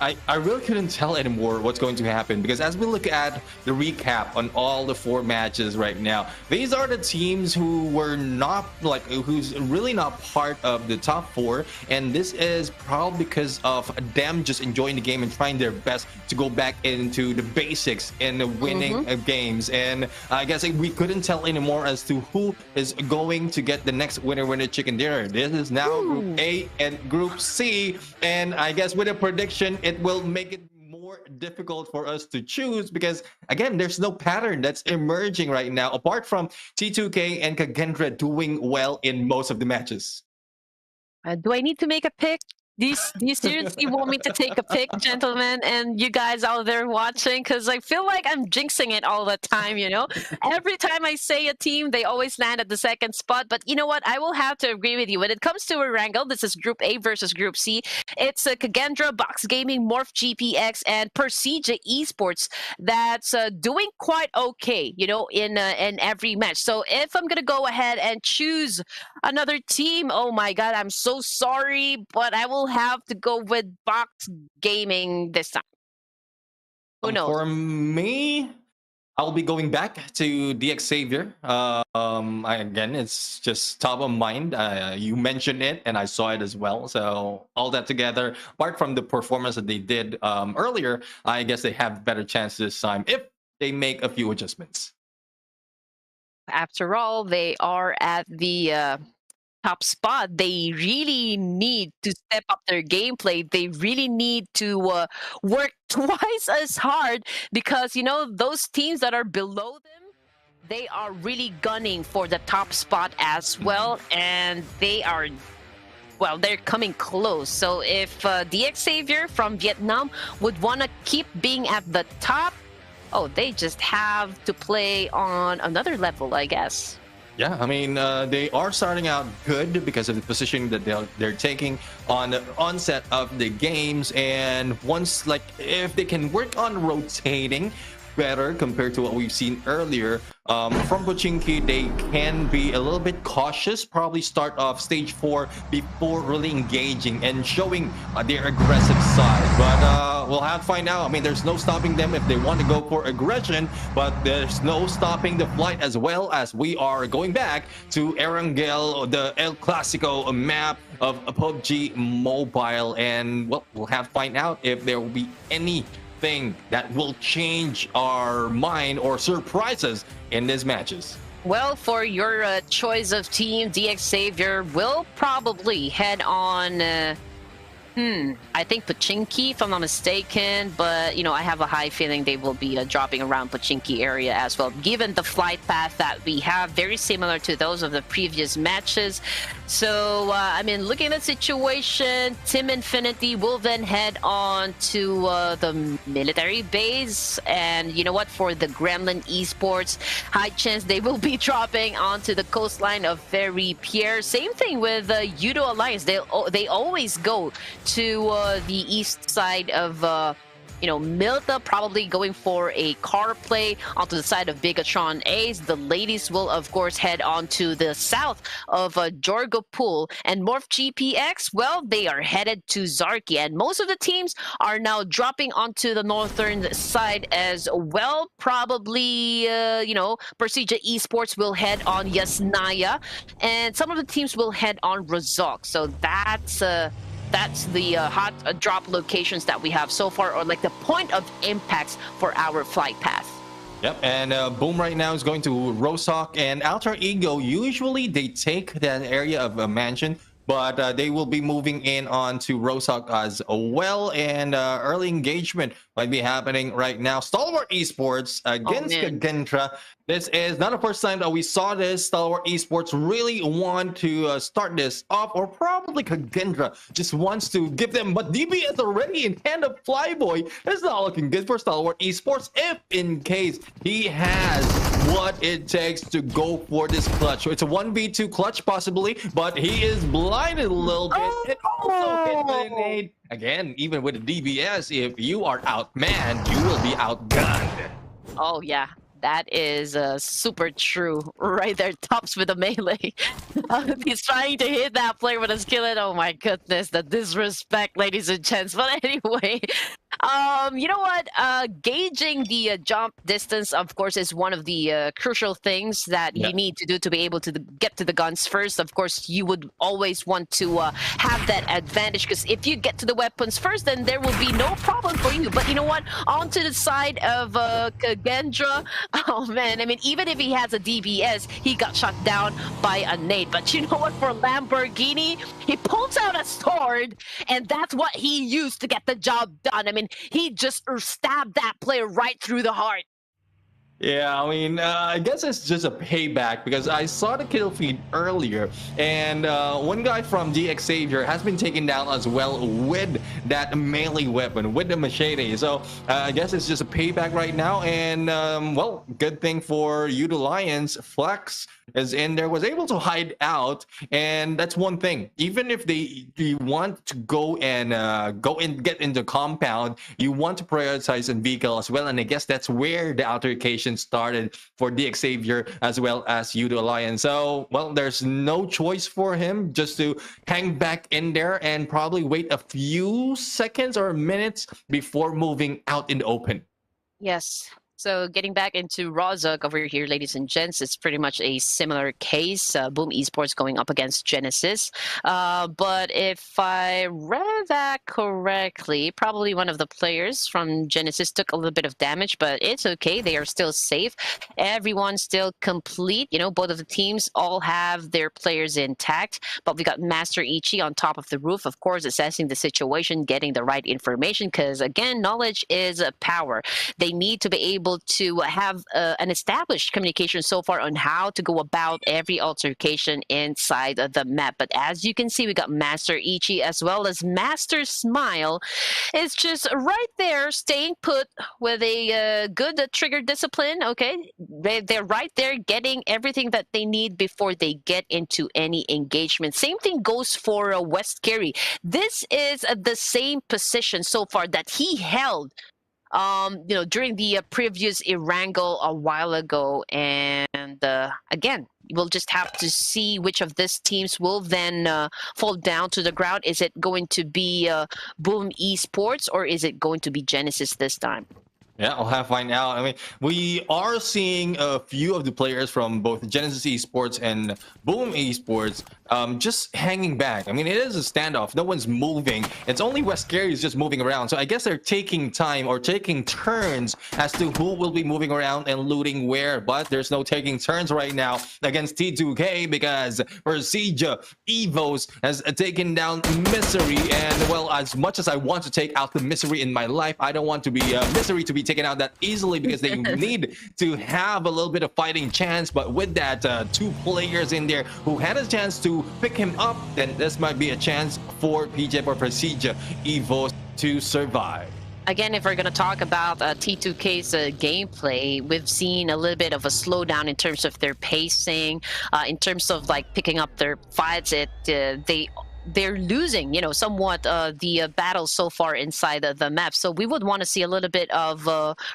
I really couldn't tell anymore what's going to happen, because as we look at the recap on all the four matches right now, these are the teams who were not who's really not part of the top four, and this is probably because of them just enjoying the game and trying their best to go back into the basics in the winning games. And I guess we couldn't tell anymore as to who is going to get the next winner chicken dinner. This is now Group A and Group C, and I guess with a prediction, it will make it more difficult for us to choose, because again, there's no pattern that's emerging right now apart from T2K and Kagendra doing well in most of the matches. Do I need to make a pick? Do you seriously want me to take a pick, gentlemen, and you guys out there watching? Because I feel like I'm jinxing it all the time, Every time I say a team, they always land at the second spot. But you know what? I will have to agree with you. When it comes to a wrangle, this is Group A versus Group C. It's Kagendra, Box Gaming, Morph GPX, and Persija Esports that's doing quite okay, in every match. So if I'm going to go ahead and choose another team, oh my God, I'm so sorry, but I will have to go with Box Gaming this time. Who knows? For me, I'll be going back to DX Savior. Again, it's just top of mind. You mentioned it, and I saw it as well. So all that together, apart from the performance that they did earlier, I guess they have better chance this time if they make a few adjustments. After all, they are at the top spot. They really need to step up their gameplay. They really need to work twice as hard because, those teams that are below them, they are really gunning for the top spot as well. And they are, well, they're coming close. So if DX Savior from Vietnam would want to keep being at the top, oh, they just have to play on another level, I guess. Yeah, I mean, they are starting out good because of the positioning that they're taking on the onset of the games. And once, like, if they can work on rotating better compared to what we've seen earlier from Pochinki, they can be a little bit cautious, probably start off stage 4 before really engaging and showing their aggressive side. But we'll have to find out. I mean, there's no stopping them if they want to go for aggression, but there's no stopping the flight, as well as we are going back to Erangel, the El Clasico map of Pubg Mobile. And well, we'll have to find out if there will be any thing that will change our mind or surprise us in these matches. Well, for your choice of team, DX Savior will probably head on I think Pochinki, if I'm not mistaken, but I have a high feeling they will be dropping around Pochinki area as well, given the flight path that we have, very similar to those of the previous matches. So, I mean, looking at the situation, Team Infinity will then head on to the military base, and you know what, for the Gremlin Esports, high chance they will be dropping onto the coastline of Very Pierre. Same thing with Yudo Alliance. They always go to the east side of Milta, probably going for a car play onto the side of Bigatron Ace. The ladies will, of course, head on to the south of Jorgopul. And Morph GPX, well, they are headed to Zarki. And most of the teams are now dropping onto the northern side as well. Probably, Persija Esports will head on Yasnaya. And some of the teams will head on Razok. So that's the hot drop locations that we have so far, or like the point of impacts for our flight path. Yep, and Boom right now is going to Rosok and Alter Ego. Usually they take that area of a mansion, but they will be moving in on to Rosok as well. And early engagement might be happening right now. Stalwart Esports against Kagendra. This is not the first time that we saw this. Stalwart Esports really want to start this off, or probably Kagendra just wants to give them, but DBS already in hand of Flyboy. It's not looking good for Stalwart Esports if in case he has what it takes to go for this clutch. So it's a 1v2 clutch possibly, but he is blinded a little bit. It also hit with an 8. Again, even with the DBS, if you are outmanned, you will be outgunned. Oh, yeah. That is super true right there. Tops with a melee. He's trying to hit that player with a skillet. Oh my goodness, the disrespect, ladies and gents. But anyway, you know what? Gauging the jump distance, of course, is one of the crucial things that you need to do to be able to get to the guns first. Of course, you would always want to have that advantage, because if you get to the weapons first, then there will be no problem for you. But you know what? Onto the side of Kagendra, oh man, I mean, even if he has a DBS, he got shot down by a nade. But you know what? For Lamborghini, he pulls out a sword, and that's what he used to get the job done. I mean, he just stabbed that player right through the heart. Yeah, I mean, I guess it's just a payback, because I saw the kill feed earlier, and one guy from DX Savior has been taken down as well with that melee weapon, with the machete. So I guess it's just a payback right now, and well, good thing for Yudo Lions, Flex is in there, was able to hide out, and that's one thing. Even if you want to go and get into compound, you want to prioritize in vehicle as well, and I guess that's where the altercation started for DX Savior as well as Yudo Alliance. So, well, there's no choice for him just to hang back in there and probably wait a few seconds or minutes before moving out in the open. Yes. So getting back into Rozuk over here, ladies and gents, it's pretty much a similar case. Boom Esports going up against Genesis. But if I read that correctly, probably one of the players from Genesis took a little bit of damage, but it's okay. They are still safe. Everyone's still complete. You know, both of the teams all have their players intact. But we got Master Ichi on top of the roof, of course, assessing the situation, getting the right information, because again, knowledge is power. They need to be able to have an established communication so far on how to go about every altercation inside of the map. But as you can see, we got Master Ichi as well as Master Smile. It's just right there, staying put with a good trigger discipline. Okay, they're right there getting everything that they need before they get into any engagement. Same thing goes for West Carey. This is the same position so far that he held during the previous Erangel a while ago. And again, we'll just have to see which of these teams will then fall down to the ground. Is it going to be Boom Esports or is it going to be Genesis this time? Yeah, I'll have to find out. I mean, we are seeing a few of the players from both Genesis Esports and Boom Esports just hanging back. I mean, it is a standoff. No one's moving. It's only West Gary is just moving around. So I guess they're taking time or taking turns as to who will be moving around and looting where. But there's no taking turns right now against T2K because Persija Evos has taken down Misery. And, well, as much as I want to take out the Misery in my life, I don't want to be Misery to be taken out that easily because they need to have a little bit of fighting chance. But with that, two players in there who had a chance to pick him up, then this might be a chance for PJ or Prestige Evo to survive. Again, if we're going to talk about T2K's gameplay, we've seen a little bit of a slowdown in terms of their pacing, in terms of like picking up their fights. They're losing, somewhat the battle so far inside the map. So we would want to see a little bit of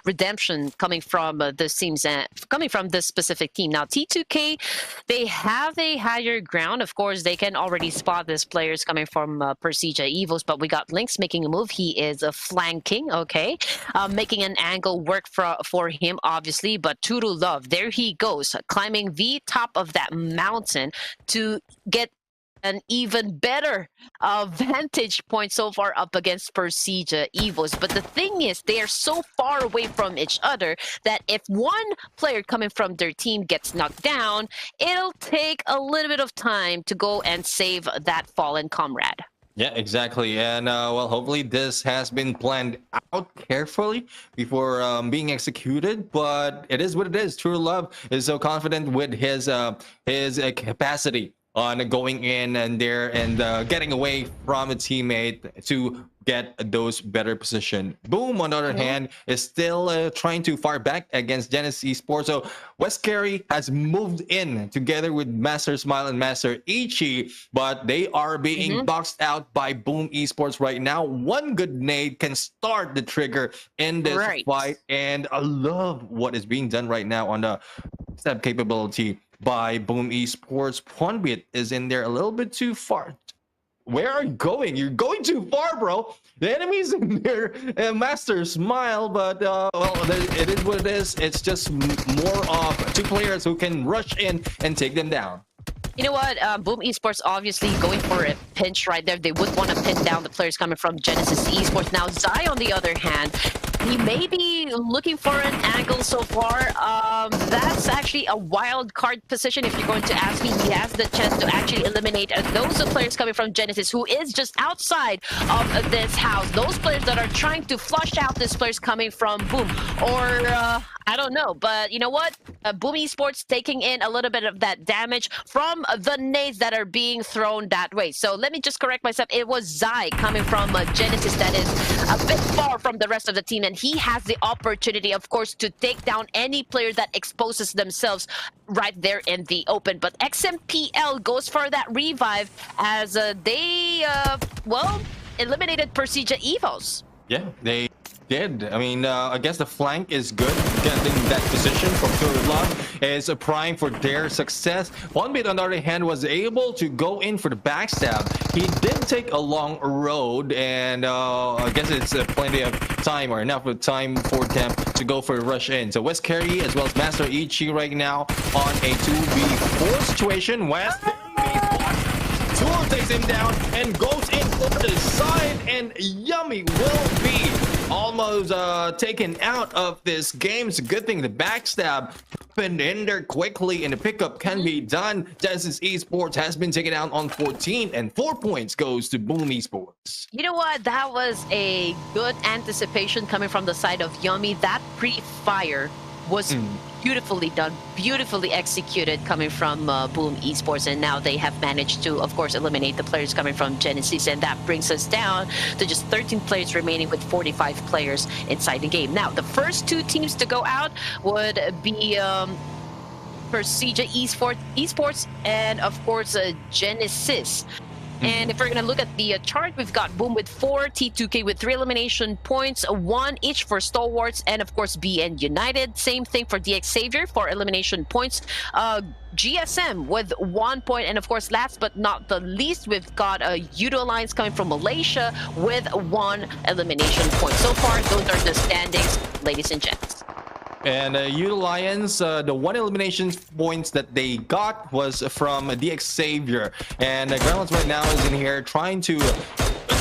redemption coming from this teams, coming from this specific team. Now, T2K, they have a higher ground. Of course, they can already spot these players coming from Persija Evos, but we got Lynx making a move. He is flanking, okay, making an angle work for him, obviously. But Turu Love, there he goes, climbing the top of that mountain to get an even better vantage point so far up against Persija Evos. But the thing is, they are so far away from each other that if one player coming from their team gets knocked down, it'll take a little bit of time to go and save that fallen comrade. Yeah, exactly. And well, hopefully this has been planned out carefully before being executed. But it is what it is. True Love is so confident with his capacity on going in and there and getting away from a teammate to get those better position. Boom, on the other hand, is still trying to fire back against Genesis Esports. So West Carey has moved in together with Master Smile and Master Ichi, but they are being boxed out by Boom Esports right now. One good nade can start the trigger in this fight, and I love what is being done right now on the step capability by Boom Esports. Pwnbit is in there a little bit too far. Where are you going? You're going too far, bro. The enemy's in there. Master Smile, but well, it is what it is. It's just more of two players who can rush in and take them down. You know what? Boom Esports obviously going for a pinch right there. They would want to pin down the players coming from Genesis Esports. Now, Zai, on the other hand, he may be looking for an angle so far. That's actually a wild card position, if you're going to ask me. He has the chance to actually eliminate those players coming from Genesis, who is just outside of this house. Those players that are trying to flush out these players coming from Boom. Or, I don't know. But you know what? Boom Esports taking in a little bit of that damage from the nades that are being thrown that way. So let me just correct myself. It was Zai coming from Genesis that is a bit far from the rest of the team. And he has the opportunity, of course, to take down any player that exposes themselves right there in the open. But XMPL goes for that revive as they, well, eliminated Persija Evos. Yeah, they did. I mean, I guess the flank is good, getting that position from Turlov is prime for their success. Onbit, on the other hand, was able to go in for the backstab. He did take a long road, and I guess it's plenty of time or enough of time for them to go for a rush in. So West Carry as well as Master Ichi right now on a 2v4 situation. West Tool takes him down and goes in over the side, and Yummy will be almost taken out of this game. It's a good thing the backstab happened in there quickly and the pickup can be done. Genesis Esports has been taken out on 14, and 4 points goes to Boom Esports. You know what? That was a good anticipation coming from the side of Yummy. That pre-fire was beautifully done, beautifully executed coming from Boom Esports, and now they have managed to, of course, eliminate the players coming from Genesis, and that brings us down to just 13 players remaining with 45 players inside the game. Now, the first two teams to go out would be Persija Esports and, of course, Genesis. And if we're going to look at the chart, we've got Boom with 4, T2K with 3 elimination points, 1 each for Stalwarts, and of course BN United. Same thing for DX Savior for elimination points. GSM with 1 point, and of course, last but not the least, we've got Udo Alliance coming from Malaysia with 1 elimination point. So far, those are the standings, ladies and gents. And Youth Alliance, the 1 elimination points that they got was from DX Savior. And Gremlins right now is in here trying to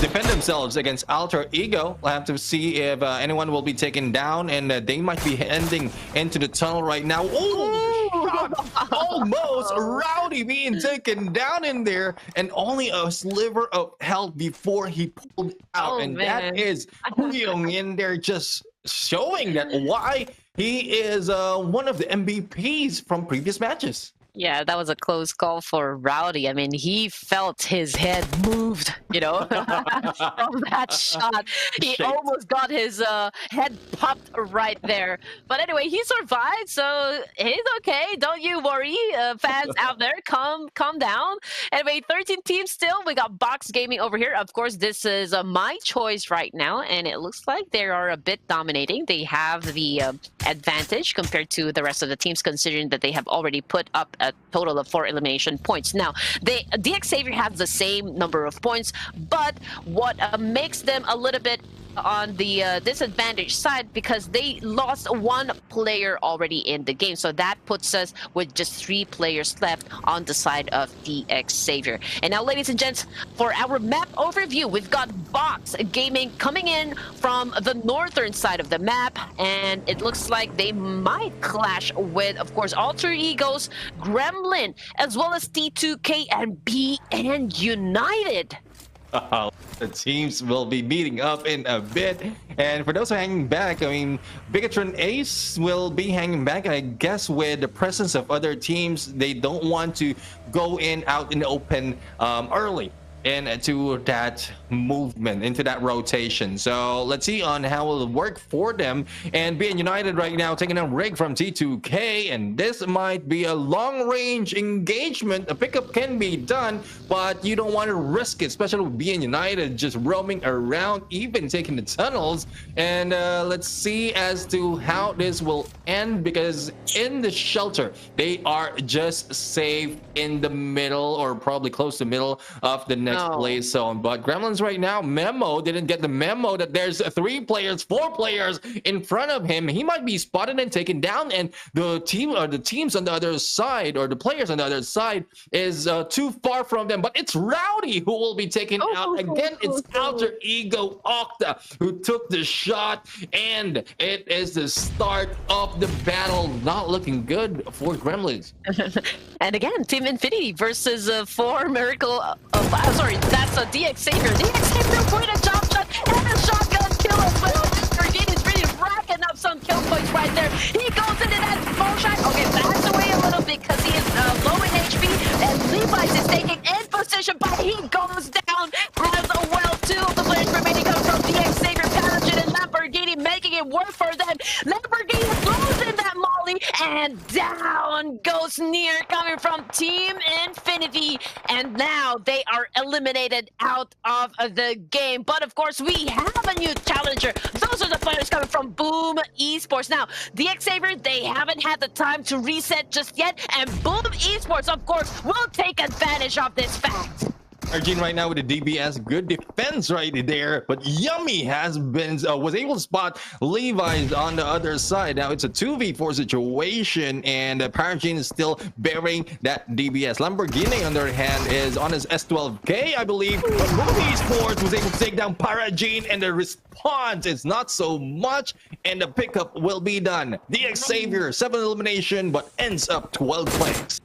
defend themselves against Alter Ego. We'll have to see if anyone will be taken down, and they might be heading into the tunnel right now. Oh, shot! Almost Rowdy being taken down in there, and only a sliver of health before he pulled out. And man, that is Young in there, just showing that why he is one of the MVPs from previous matches. Yeah, that was a close call for Rowdy. I mean, he felt his head moved, you know, from that shot. He almost got his head popped right there. But anyway, he survived, so he's okay. Don't you worry, fans out there. Calm down. Anyway, 13 teams still. We got Box Gaming over here. Of course, this is my choice right now, and it looks like they are a bit dominating. They have the advantage compared to the rest of the teams, considering that they have already put up a total of 4 elimination points. Now, DX Savior has the same number of points, but what makes them a little bit on the disadvantaged side, because they lost 1 player already in the game, so that puts us with just 3 players left on the side of DX Savior. And now, ladies and gents, for our map overview, we've got Box Gaming coming in from the northern side of the map, and it looks like they might clash with, of course, Alter Egos, Gremlin, as well as T2K and BN United. The teams will be meeting up in a bit, and for those who are hanging back, I mean, Bigatron Ace will be hanging back, I guess, with the presence of other teams. They don't want to go out in the open early into that movement, into that rotation. So let's see on how it will work for them. And being United right now taking on Rig from T2K, and this might be a long-range engagement. A pickup can be done, but you don't want to risk it, especially with being United just roaming around, even taking the tunnels. And let's see as to how this will end, because in the shelter, they are just safe in the middle, or probably close to the middle of the next play zone. But Gremlins right now, Memo didn't get the memo that there's 3 players, 4 players in front of him. He might be spotted and taken down, and the teams on the other side, or the players on the other side, is too far from them. But it's Rowdy who will be taken out again. It's Alter Ego Octa who took the shot, and it is the start of the battle. Not looking good for Gremlins. And again, Team Infinity versus 4 Miracle. Sorry, that's a DX Savior. DX Savior with a jump shot and a shotgun kill as well. Brigade is really racking up some kill points right there. He goes into that small shot. Okay, backs away a little bit because he is low in HP, and Levi's is taking in position, but he goes down as well. 2 of the players remaining come from DX Savior, Paladin, and Lamborghini, making it work for them. Lamborghini throws in that molly, And down goes Nier coming from Team Infinity. And now they are eliminated out of the game. But of course, we have a new challenger. Those are the players coming from Boom Esports. Now, the Xavier, they haven't had the time to reset just yet. And Boom Esports, of course, will take advantage of this fact. Arjun right now with the DBS, good defense right there, but Yummy has been was able to spot Levi's on the other side. Now it's a 2v4 situation, and Paragene is still bearing that DBS. Lamborghini, on the other hand, is on his S12K, I believe, but Movie Sports was able to take down Paragene, and the response is not so much, and the pickup will be done. The Xavier, 7 elimination, but ends up 12 points.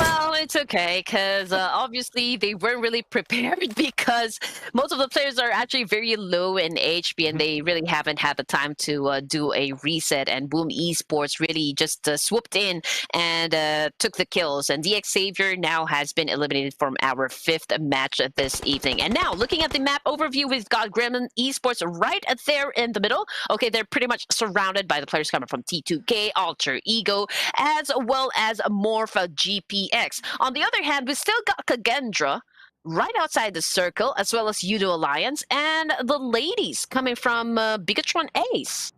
Well, it's okay, because obviously they weren't really prepared because most of the players are actually very low in HP and they really haven't had the time to do a reset. And Boom Esports really just swooped in and took the kills. And the Xavier now has been eliminated from our 5th match this evening. And now, looking at the map overview, we've got Gremlin Esports right there in the middle. Okay, they're pretty much surrounded by the players coming from T2K, Alter Ego, as well as Morph GPX. On the other hand, we still got Kagendra right outside the circle, as well as Udo Alliance, and the ladies coming from Bigatron Ace.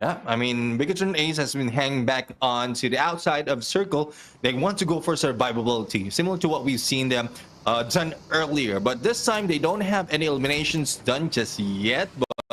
Yeah, I mean, Bigatron Ace has been hanging back onto the outside of circle. They want to go for survivability, similar to what we've seen them done earlier. But this time, they don't have any eliminations done just yet,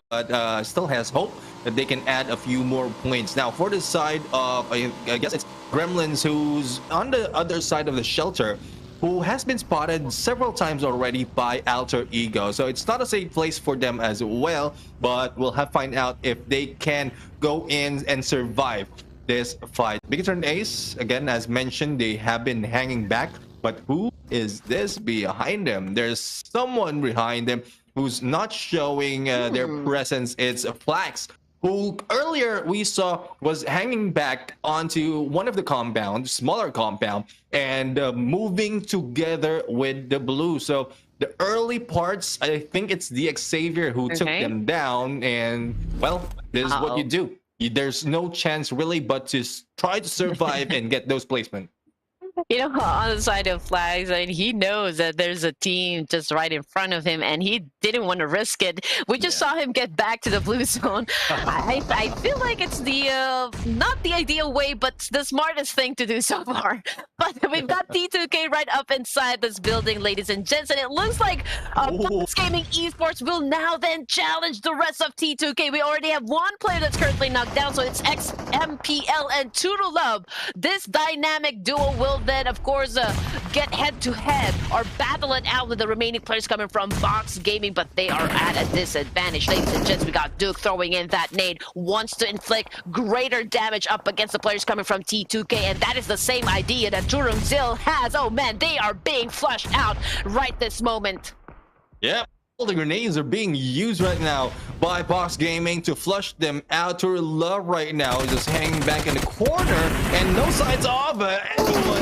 but still has hope that they can add a few more points. Now, for this side of, I guess it's Gremlins, who's on the other side of the shelter, who has been spotted several times already by Alter Ego. So it's not a safe place for them as well, but we'll have to find out if they can go in and survive this fight. Bigatron Ace, again, as mentioned, they have been hanging back, but who is this behind them? There's someone behind them who's not showing their presence. It's Flax, who earlier we saw was hanging back onto one of the compounds, smaller compound, and moving together with the blue. So the early parts, I think it's the Xavier who took them down, and well, this is what you do. There's no chance really but to try to survive and get those placements. You know, on the side of Flags, I mean, he knows that there's a team just right in front of him, and he didn't want to risk it. We just saw him get back to the blue zone. I feel like it's the not the ideal way, but the smartest thing to do so far. But we've got T2K right up inside this building, ladies and gents, and it looks like Pubg Gaming Esports will now then challenge the rest of T2K. We already have one player that's currently knocked down, so it's XMPL and Toodle Love. This dynamic duo will then, of course, get head-to-head or battle it out with the remaining players coming from Box Gaming, but they are at a disadvantage. Ladies and gents, we got Duke throwing in that nade, wants to inflict greater damage up against the players coming from T2K, and that is the same idea that Turum Zil has. Oh man, they are being flushed out right this moment. Yep. All the grenades are being used right now by Box Gaming to flush them out. To Love right now is just hanging back in the corner, and no signs of anyone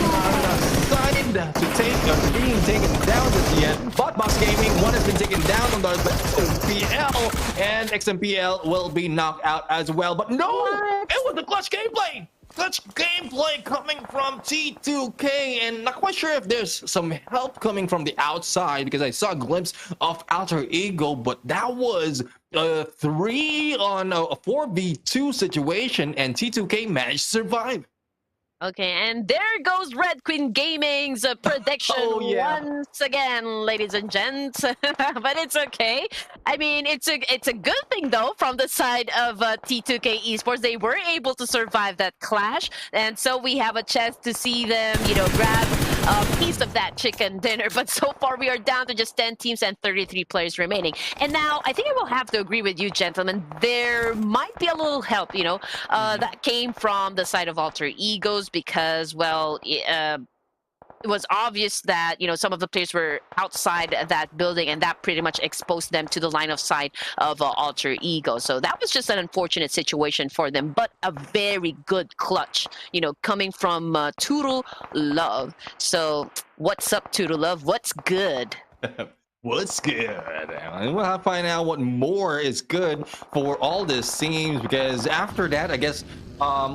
side to take being taken down just yet. But Box Gaming, one has been taken down on the XMPL, and XMPL will be knocked out as well. But no, it was the clutch gameplay. Such gameplay coming from T2K, and not quite sure if there's some help coming from the outside, because I saw a glimpse of Alter Ego, but that was a 3 on a 4v2 situation, and T2K managed to survive. Okay, and there goes Red Queen Gaming's prediction once again, ladies and gents. But it's okay. I mean, it's a good thing though from the side of T2K Esports. They were able to survive that clash, and so we have a chance to see them, you know, grab a piece of that chicken dinner. But so far we are down to just 10 teams and 33 players remaining. And now I think I will have to agree with you, gentlemen. There might be a little help, you know, that came from the side of Alter Egos, because, well, it was obvious that, you know, some of the players were outside that building, and that pretty much exposed them to the line of sight of Alter Ego. So that was just an unfortunate situation for them, but a very good clutch, you know, coming from Toodle Love. So what's up, Toodle Love? What's good? What's good? And we'll have to find out what more is good for all this teams, because after that, I guess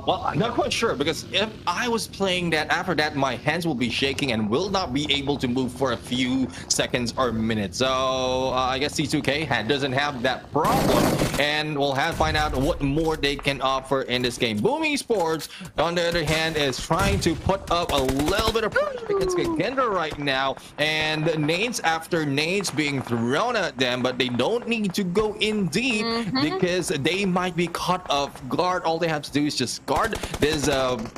Well, I'm not quite sure because if I was playing that, after that, my hands will be shaking and will not be able to move for a few seconds or minutes. So I guess C2K doesn't have that problem, and we'll have to find out what more they can offer in this game. Boom Esports, on the other hand, is trying to put up a little bit of pressure against Kagendra right now, and nades after nades being thrown at them, but they don't need to go in deep because they might be caught off guard. All they have to do is just guard this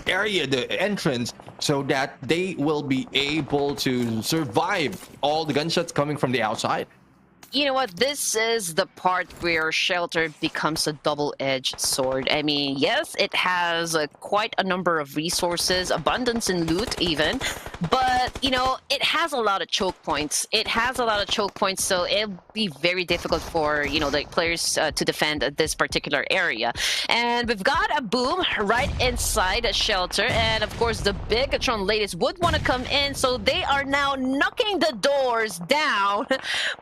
area, the entrance, so that they will be able to survive all the gunshots coming from the outside. You know what? This is the part where Shelter becomes a double-edged sword. I mean, yes, it has quite a number of resources, abundance in loot even, but, you know, it has a lot of choke points. So it'll be very difficult for, you know, the players to defend this particular area. And we've got a Boom right inside a Shelter, and of course the Bigatron ladies would want to come in, so they are now knocking the doors down.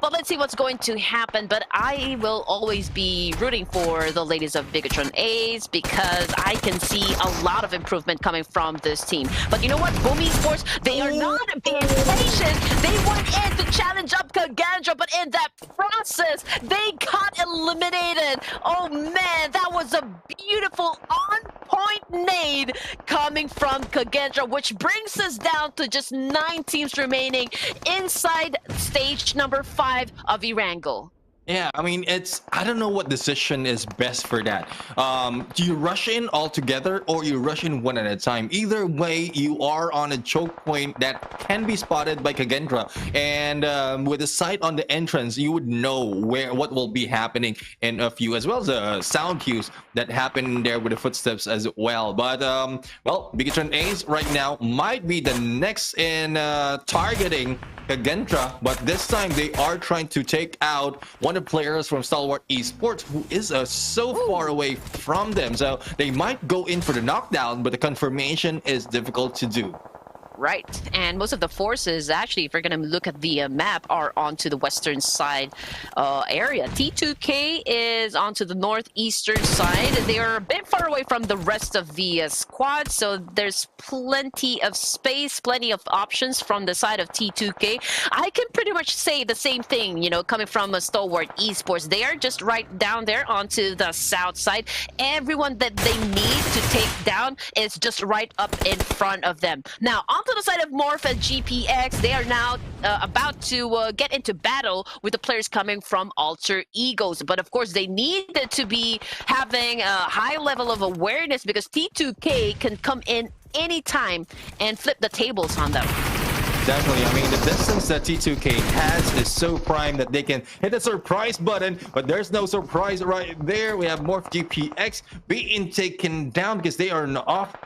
But let's see what's going to happen. But I will always be rooting for the ladies of Bigatron A's because I can see a lot of improvement coming from this team. But you know what? Boom Esports, they are not being patient. They went in to challenge up Kagendra, but in that process, they got eliminated. Oh man, that was a beautiful on-point nade coming from Kagendra, which brings us down to just 9 teams remaining inside stage number 5 of Erangel. Yeah, I mean, I don't know what decision is best for that. Do you rush in all together or you rush in one at a time? Either way, you are on a choke point that can be spotted by Kagendra. And with a sight on the entrance, you would know what will be happening in a few, as well as the sound cues that happen there with the footsteps as well. But, well, Bigatron Ace right now might be the next in targeting Kagendra, but this time they are trying to take out one of the players from Stalwart Esports, who is so far away from them. So they might go in for the knockdown, but the confirmation is difficult to do. Right, and most of the forces, actually, if you're going to look at the map, are onto the western side area. T2K is onto the northeastern side. They are a bit far away from the rest of the squad, so there's plenty of space, plenty of options from the side of T2K. I can pretty much say the same thing, you know, coming from a Stalwart Esports. They are just right down there onto the south side. Everyone that they need to take down is just right up in front of them. Now, on to the side of Morph and GPX, they are now about to get into battle with the players coming from Alter Egos. But of course, they needed to be having a high level of awareness because T2K can come in anytime and flip the tables on them. Definitely. I mean, the distance that T2K has is so prime that they can hit the surprise button, but there's no surprise right there. We have Morph GPX being taken down because they are off.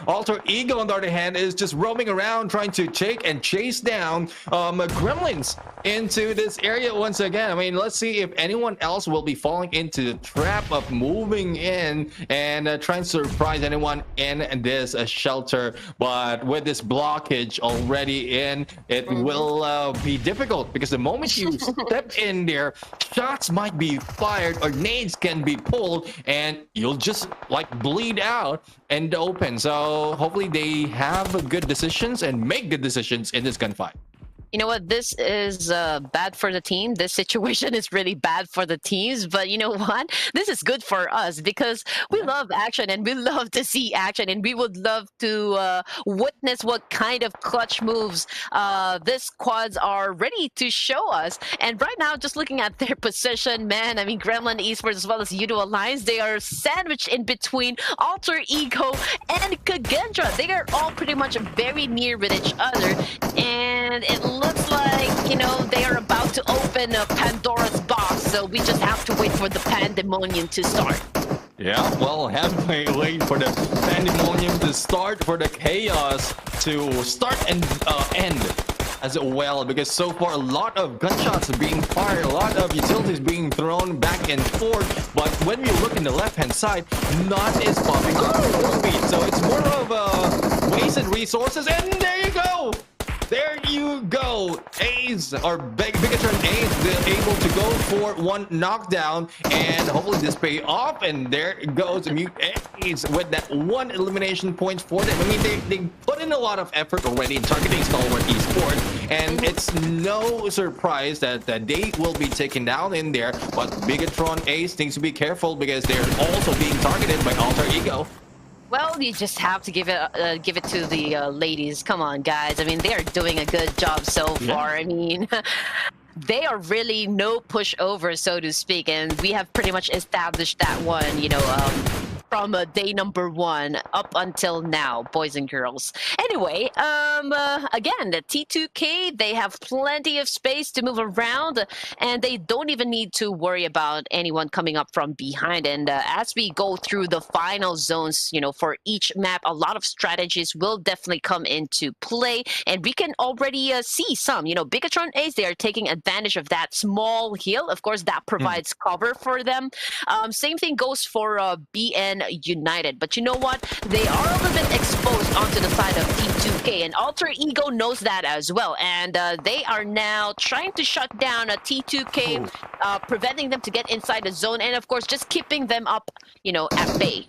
Alter Ego, on the other hand, is just roaming around trying to take and chase down gremlins into this area once again. I mean, let's see if anyone else will be falling into the trap of moving in and trying to surprise anyone in this shelter. But with this blockage already in, it will be difficult because the moment you step in there, shots might be fired or nades can be pulled and you'll just like bleed out in the open. So hopefully they have good decisions and make good decisions in this gunfight. You know what? This is bad for the team. This situation is really bad for the teams. But you know what? This is good for us because we love action and we love to see action. And we would love to witness what kind of clutch moves this squads are ready to show us. And right now, just looking at their position, man, I mean, Gremlin Esports as well as Yudo Alliance, they are sandwiched in between Alter Ego and Kagendra. They are all pretty much very near with each other. And it looks like, you know, they are about to open a Pandora's box, so we just have to wait for the pandemonium to start. Yeah, well, have to wait for the pandemonium to start, for the chaos to start and end as well, because so far a lot of gunshots are being fired, a lot of utilities being thrown back and forth, but when we look in the left-hand side, none is popping up full speed, so it's more of wasted resources, and there you go! There you go. go. Ace or Bigatron Ace, they're able to go for one knockdown, and hopefully this pay off. And there goes Mute Ace with that one elimination point for them. I mean, they put in a lot of effort already in targeting Stalwart Esports, and it's no surprise that they will be taken down in there. But Bigatron Ace needs to be careful because they're also being targeted by Alter Ego. Well, you just have to give it to the ladies. Come on, guys. I mean, they are doing a good job so far. I mean, they are really no pushover, so to speak, and we have pretty much established that one, you know, from day number 1 up until now, boys and girls. Anyway, again, the T2K, they have plenty of space to move around, and they don't even need to worry about anyone coming up from behind. And as we go through the final zones, you know, for each map, a lot of strategies will definitely come into play, and we can already see some, you know, Bigatron Ace, they are taking advantage of that small hill. Of course, that provides cover for them. Same thing goes for BN United, but you know what, they are a little bit exposed onto the side of T2K, and Alter Ego knows that as well, and they are now trying to shut down a T2K, preventing them to get inside the zone, and of course just keeping them up, you know, at bay.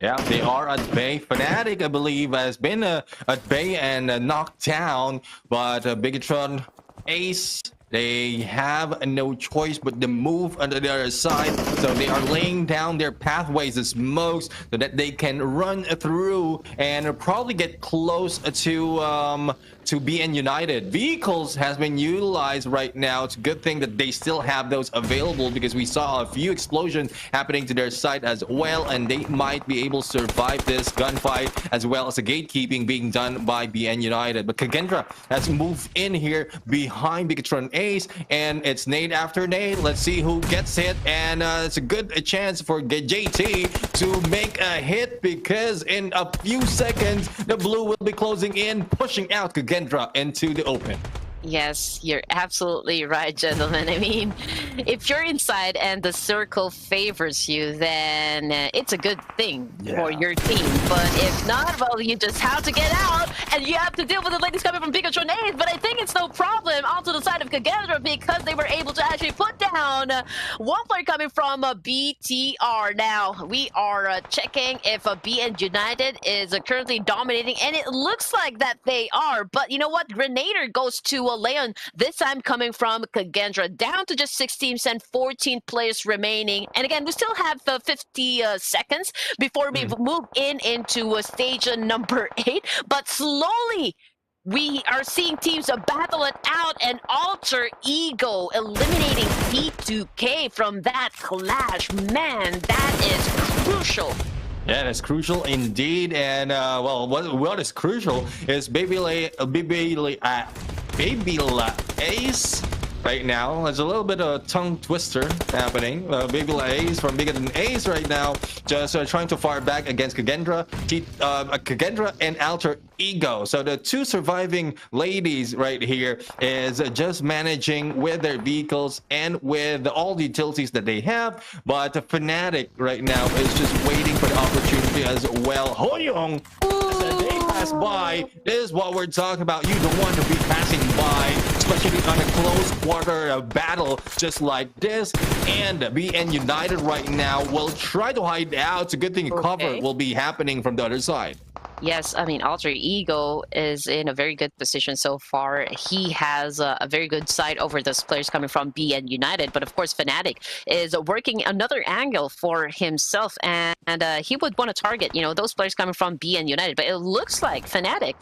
Yeah, they are at bay. Fnatic, I believe, has been at bay and knocked down, but Bigatron Ace, they have no choice but to move on the other side. So they are laying down their pathways, the smokes, so that they can run through and probably get close to BN United. Vehicles has been utilized right now. It's a good thing that they still have those available, because we saw a few explosions happening to their side as well, and they might be able to survive this gunfight, as well as the gatekeeping being done by BN United. But Kagendra has moved in here behind Bigatron Ace, and it's nade after nade. Let's see who gets hit, and it's a good chance for JT to make a hit, because in a few seconds the blue will be closing in, pushing out Kagendra into the open. Yes, you're absolutely right, gentlemen. I mean, if you're inside and the circle favors you, then it's a good thing for your team. But if not, well, you just have to get out, and you have to deal with the ladies coming from Bigatron Ace. But I think it's no problem onto the side of Kagendra, because they were able to actually put down one player coming from BTR. Now, we are checking if BN United is currently dominating, and it looks like that they are. But you know what? Grenader goes to Leon, this time coming from Kagendra, down to just 6 teams and 14 players remaining. And again, we still have 50 seconds before we move into stage number 8. But slowly, we are seeing teams battle it out, and Alter Ego eliminating T2K from that clash. Man, that is crucial. Yeah, that's crucial indeed. And well, what is crucial is Baby Ace right now. There's a little bit of tongue twister happening. Baby Ace from Bigatron Ace right now, just trying to fire back against Kagendra, Kagendra and Alter Ego. So the two surviving ladies right here is just managing with their vehicles and with all the utilities that they have. But the Fnatic right now is just waiting for the opportunity as well. Hoyoung, as the day pass by, this is what we're talking about. You don't want to be passing by, especially on a close quarter battle just like this. And BN United right now will try to hide out. It's a good thing cover will be happening from the other side. Yes, I mean, Alter Ego is in a very good position so far. He has a very good side over those players coming from BN United. But of course, Fnatic is working another angle for himself, and he would want to target, you know, those players coming from BN United. But it looks like Fnatic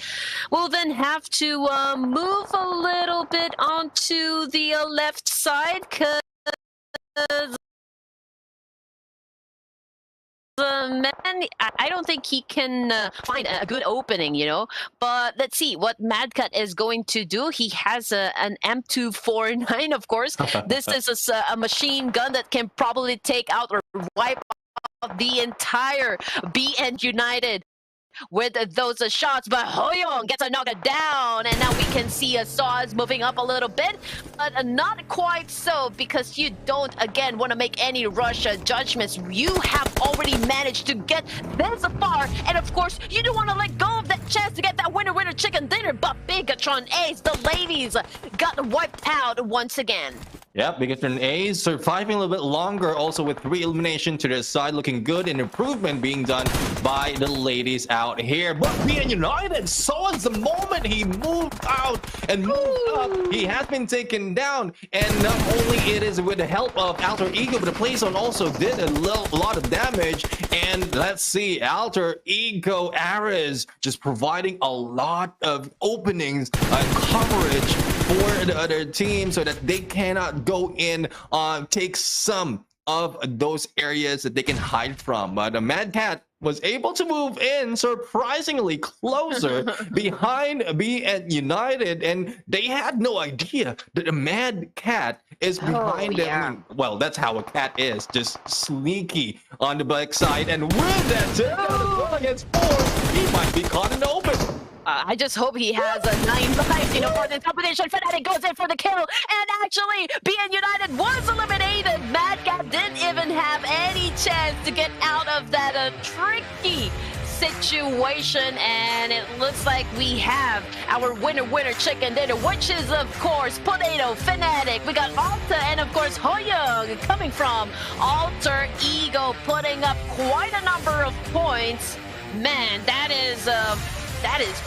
will then have to move a little bit onto the left side, because man, I don't think he can find a good opening, you know. But let's see what Madcut is going to do. He has an M249, of course. This is a machine gun that can probably take out or wipe out the entire BN United with those shots, but Hoyoung gets a knocker down, and now we can see Saz moving up a little bit, but not quite so, because you don't, again, want to make any rush judgments. You have already managed to get this far, and of course, you don't want to let go of that chance to get that winner chicken dinner, but Bigatron Ace, the ladies, got wiped out once again. Yep, Bigatron A's surviving a little bit longer, also with 3 elimination to their side, looking good, and improvement being done by the ladies out here. But being United saw the moment he moved out and moved up, he has been taken down, and not only it is with the help of Alter Ego, but the Playzone also did a lot of damage. And let's see, Alter Ego Ares just providing a lot of openings and coverage for the other team so that they cannot go in take some of those areas that they can hide from. But the Mad Cat was able to move in surprisingly closer behind BN United, and they had no idea that the Mad Cat is behind them. I mean, well, that's how a cat is, just sneaky on the backside, and with that turn against 4, he might be caught in the open. I just hope he has 9 lives, for this competition. Fnatic goes in for the kill, and actually, BN United was eliminated. Mad Cat didn't even have any chance to get out of that tricky situation, and it looks like we have our winner chicken dinner, which is, of course, Potato, Fnatic. We got Alta, and of course, Hoyoung coming from Alter Ego, putting up quite a number of points. Man, that is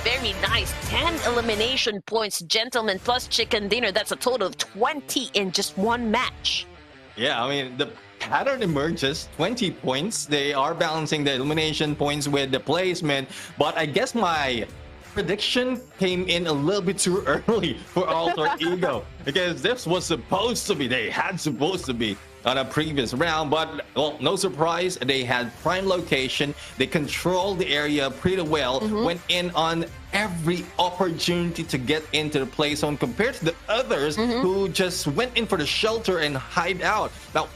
very nice. 10 elimination points, gentlemen, plus chicken dinner. That's a total of 20 in just one match. Yeah, I mean, the pattern emerges. 20 points. They are balancing the elimination points with the placement, but I guess my prediction came in a little bit too early for Alter Ego, because this was supposed to be, they had supposed to be on a previous round, but well, no surprise, they had prime location, they controlled the area pretty well, went in on every opportunity to get into the play zone compared to the others who just went in for the shelter and hide out. Now,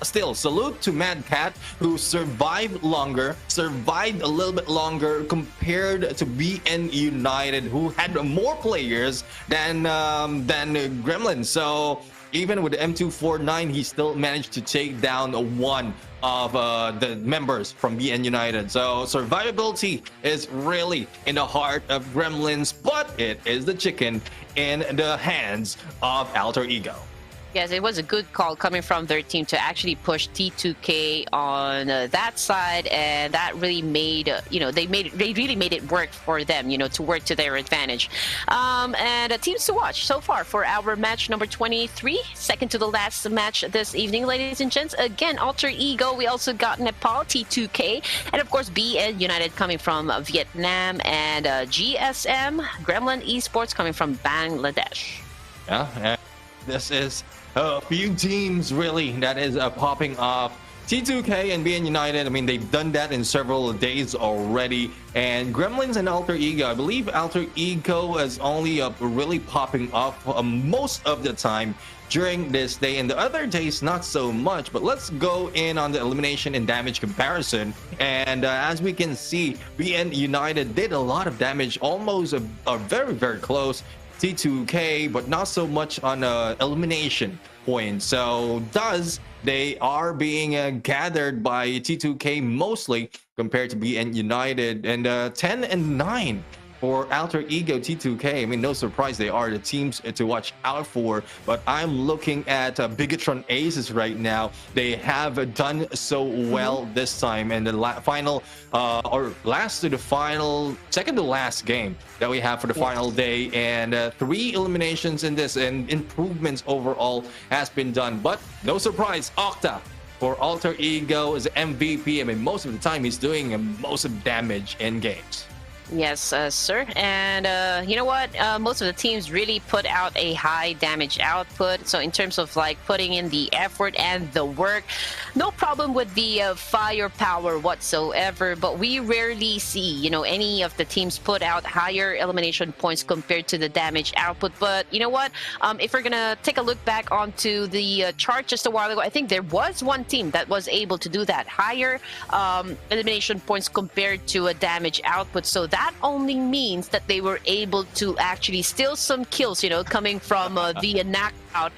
still, salute to Mad Cat, who survived longer, survived a little bit longer compared to BN United, who had more players than Gremlin. So even with the M249, he still managed to take down one of the members from BN United. So survivability is really in the heart of Gremlins, but it is the chicken in the hands of Alter Ego. Yes, it was a good call coming from their team to actually push T2K on that side, and that really made they really made it work for them, to work to their advantage. And teams to watch so far for our match number 23, second to the last match this evening, ladies and gents. Again, Alter Ego. We also got Nepal, T2K, and of course BN United coming from Vietnam, and GSM Gremlin Esports coming from Bangladesh. Yeah, and this is a few teams really that is popping up. T2K and BN United, I mean, they've done that in several days already. And Gremlins and Alter Ego, I believe Alter Ego is only really popping up most of the time during this day, and the other days not so much. But let's go in on the elimination and damage comparison. And as we can see, BN United did a lot of damage, almost very, very close. T2K, but not so much on elimination points. So thus they are being gathered by T2K mostly compared to BN United, and 10 and 9 for Alter Ego T2K. I mean, no surprise, they are the teams to watch out for. But I'm looking at Bigatron Aces right now. They have done so well this time, and the final second to last game that we have for the final day, and 3 eliminations in this, and improvements overall has been done. But no surprise, Octa for Alter Ego is MVP. I mean, most of the time he's doing most of the damage in games. Yes, sir. And you know what? Most of the teams really put out a high damage output. So in terms of like putting in the effort and the work, no problem with the firepower whatsoever. But we rarely see, any of the teams put out higher elimination points compared to the damage output. But you know what? If we're gonna take a look back onto the chart just a while ago, I think there was one team that was able to do that, higher elimination points compared to a damage output. So that only means that they were able to actually steal some kills, coming from the knockout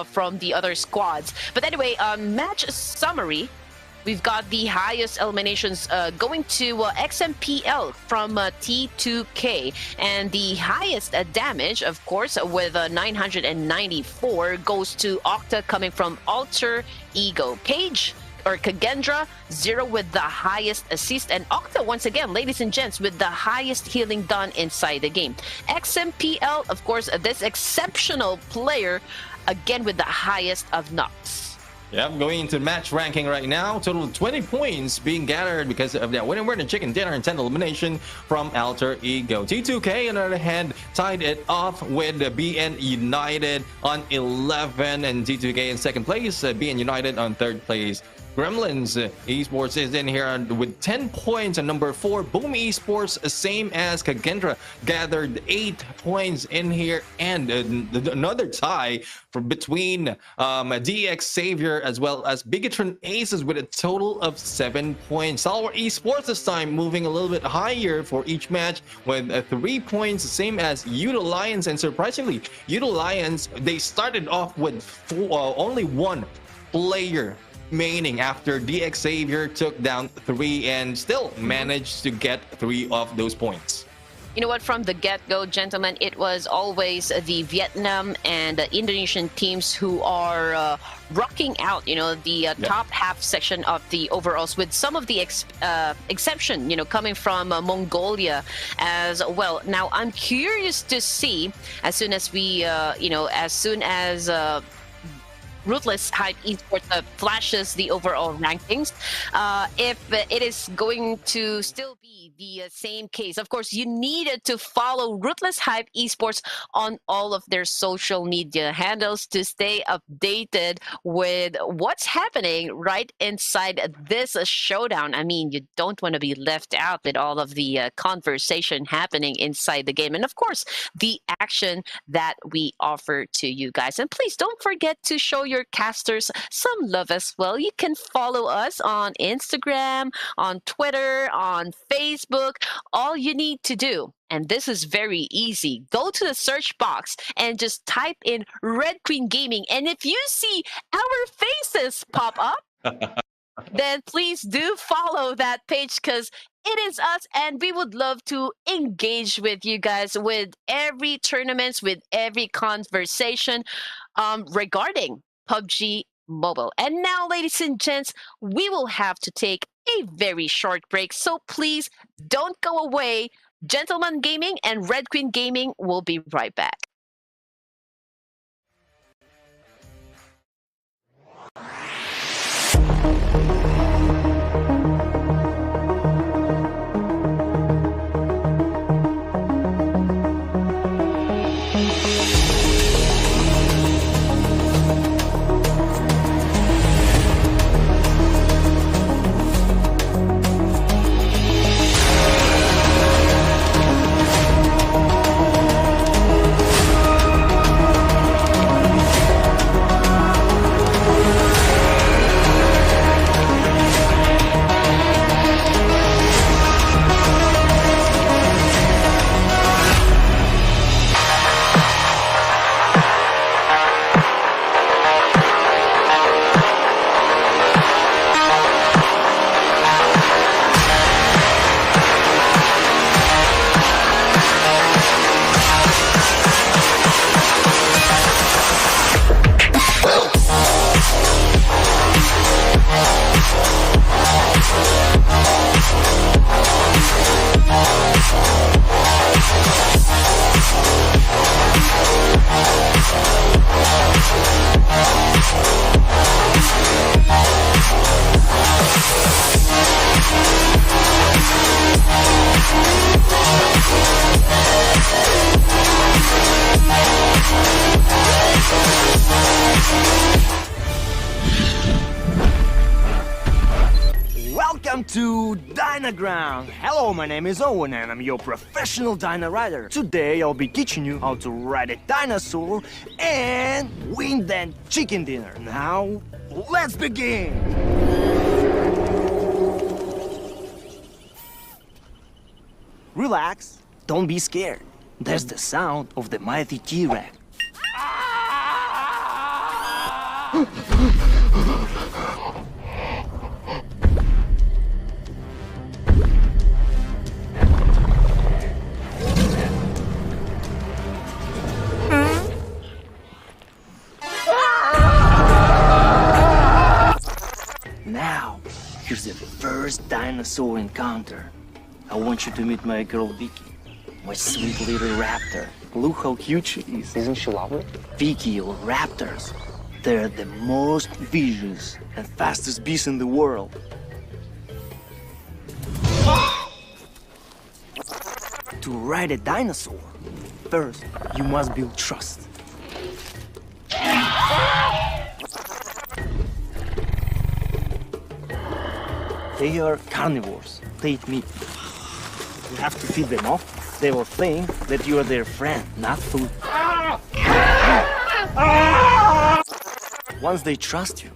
from the other squads. But anyway, match summary. We've got the highest eliminations going to XMPL from T2K, and the highest damage, of course, with 994 goes to Octa coming from Alter Ego. Page or Kagendra, 0 with the highest assist, and Octa once again, ladies and gents, with the highest healing done inside the game. XMPL, of course, this exceptional player, again with the highest of knocks. Yep, going into match ranking right now. Total of 20 points being gathered because of that winner and chicken dinner and 10 elimination from Alter Ego. T2K, on the other hand, tied it off with BN United on 11, and T2K in second place, BN United on third place. Gremlins Esports is in here with 10 points, and number 4 Boom Esports, same as Kagendra, gathered 8 points in here, and another tie between DX Savior as well as Bigatron Aces with a total of 7 points. Stalwart Esports this time moving a little bit higher for each match with 3 points, same as Yudo Lions, and surprisingly, Yudo Lions, they started off with only 1 player remaining after DX Savior took down 3 and still managed to get 3 of those points. You know what, from the get-go, gentlemen, it was always the Vietnam and Indonesian teams who are rocking out, the top half section of the overalls, with some of the exception, coming from Mongolia as well. Now, I'm curious to see, as soon as we, Ruthless Esports flashes the overall rankings, if it is going to still be the same case. Of course, you needed to follow Ruthless Hype Esports on all of their social media handles to stay updated with what's happening right inside this showdown. I mean, you don't want to be left out with all of the conversation happening inside the game, and of course, the action that we offer to you guys. And please don't forget to show your casters some love as well. You can follow us on Instagram, on Twitter, on Facebook. All you need to do, and this is very easy, go to the search box and just type in Red Queen Gaming, and if you see our faces pop up, then please do follow that page, because it is us, and we would love to engage with you guys with every tournaments, with every conversation regarding PUBG Mobile. And now, ladies and gents, we will have to take a very short break, so please don't go away. Gentleman Gaming and Red Queen Gaming will be right back. Dynaground! Hello, my name is Owen and I'm your professional Dyna rider. Today I'll be teaching you how to ride a dinosaur and win that chicken dinner. Now, let's begin! Relax, don't be scared. That's the sound of the mighty T-Rex. Now, here's the first dinosaur encounter. I want you to meet my girl Vicky, my sweet little raptor. Look how cute she is. Isn't she lovely? Vicky or raptors, they're the most vicious and fastest beasts in the world. To ride a dinosaur, first you must build trust. They are carnivores. They eat meat. You have to feed them off. They will think that you are their friend, not food. Once they trust you,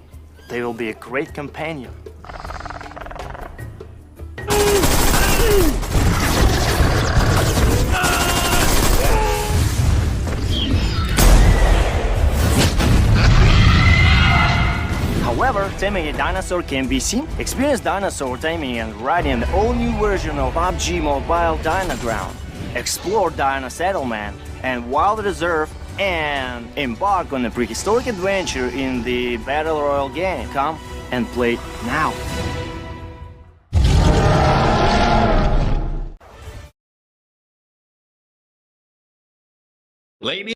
they will be a great companion. However, taming a dinosaur can be seen. Experience dinosaur taming and riding an all-new version of Pubg Mobile Dynaground. Explore Dino Settlement and Wild Reserve and embark on a prehistoric adventure in the Battle Royale game. Come and play now. Ladies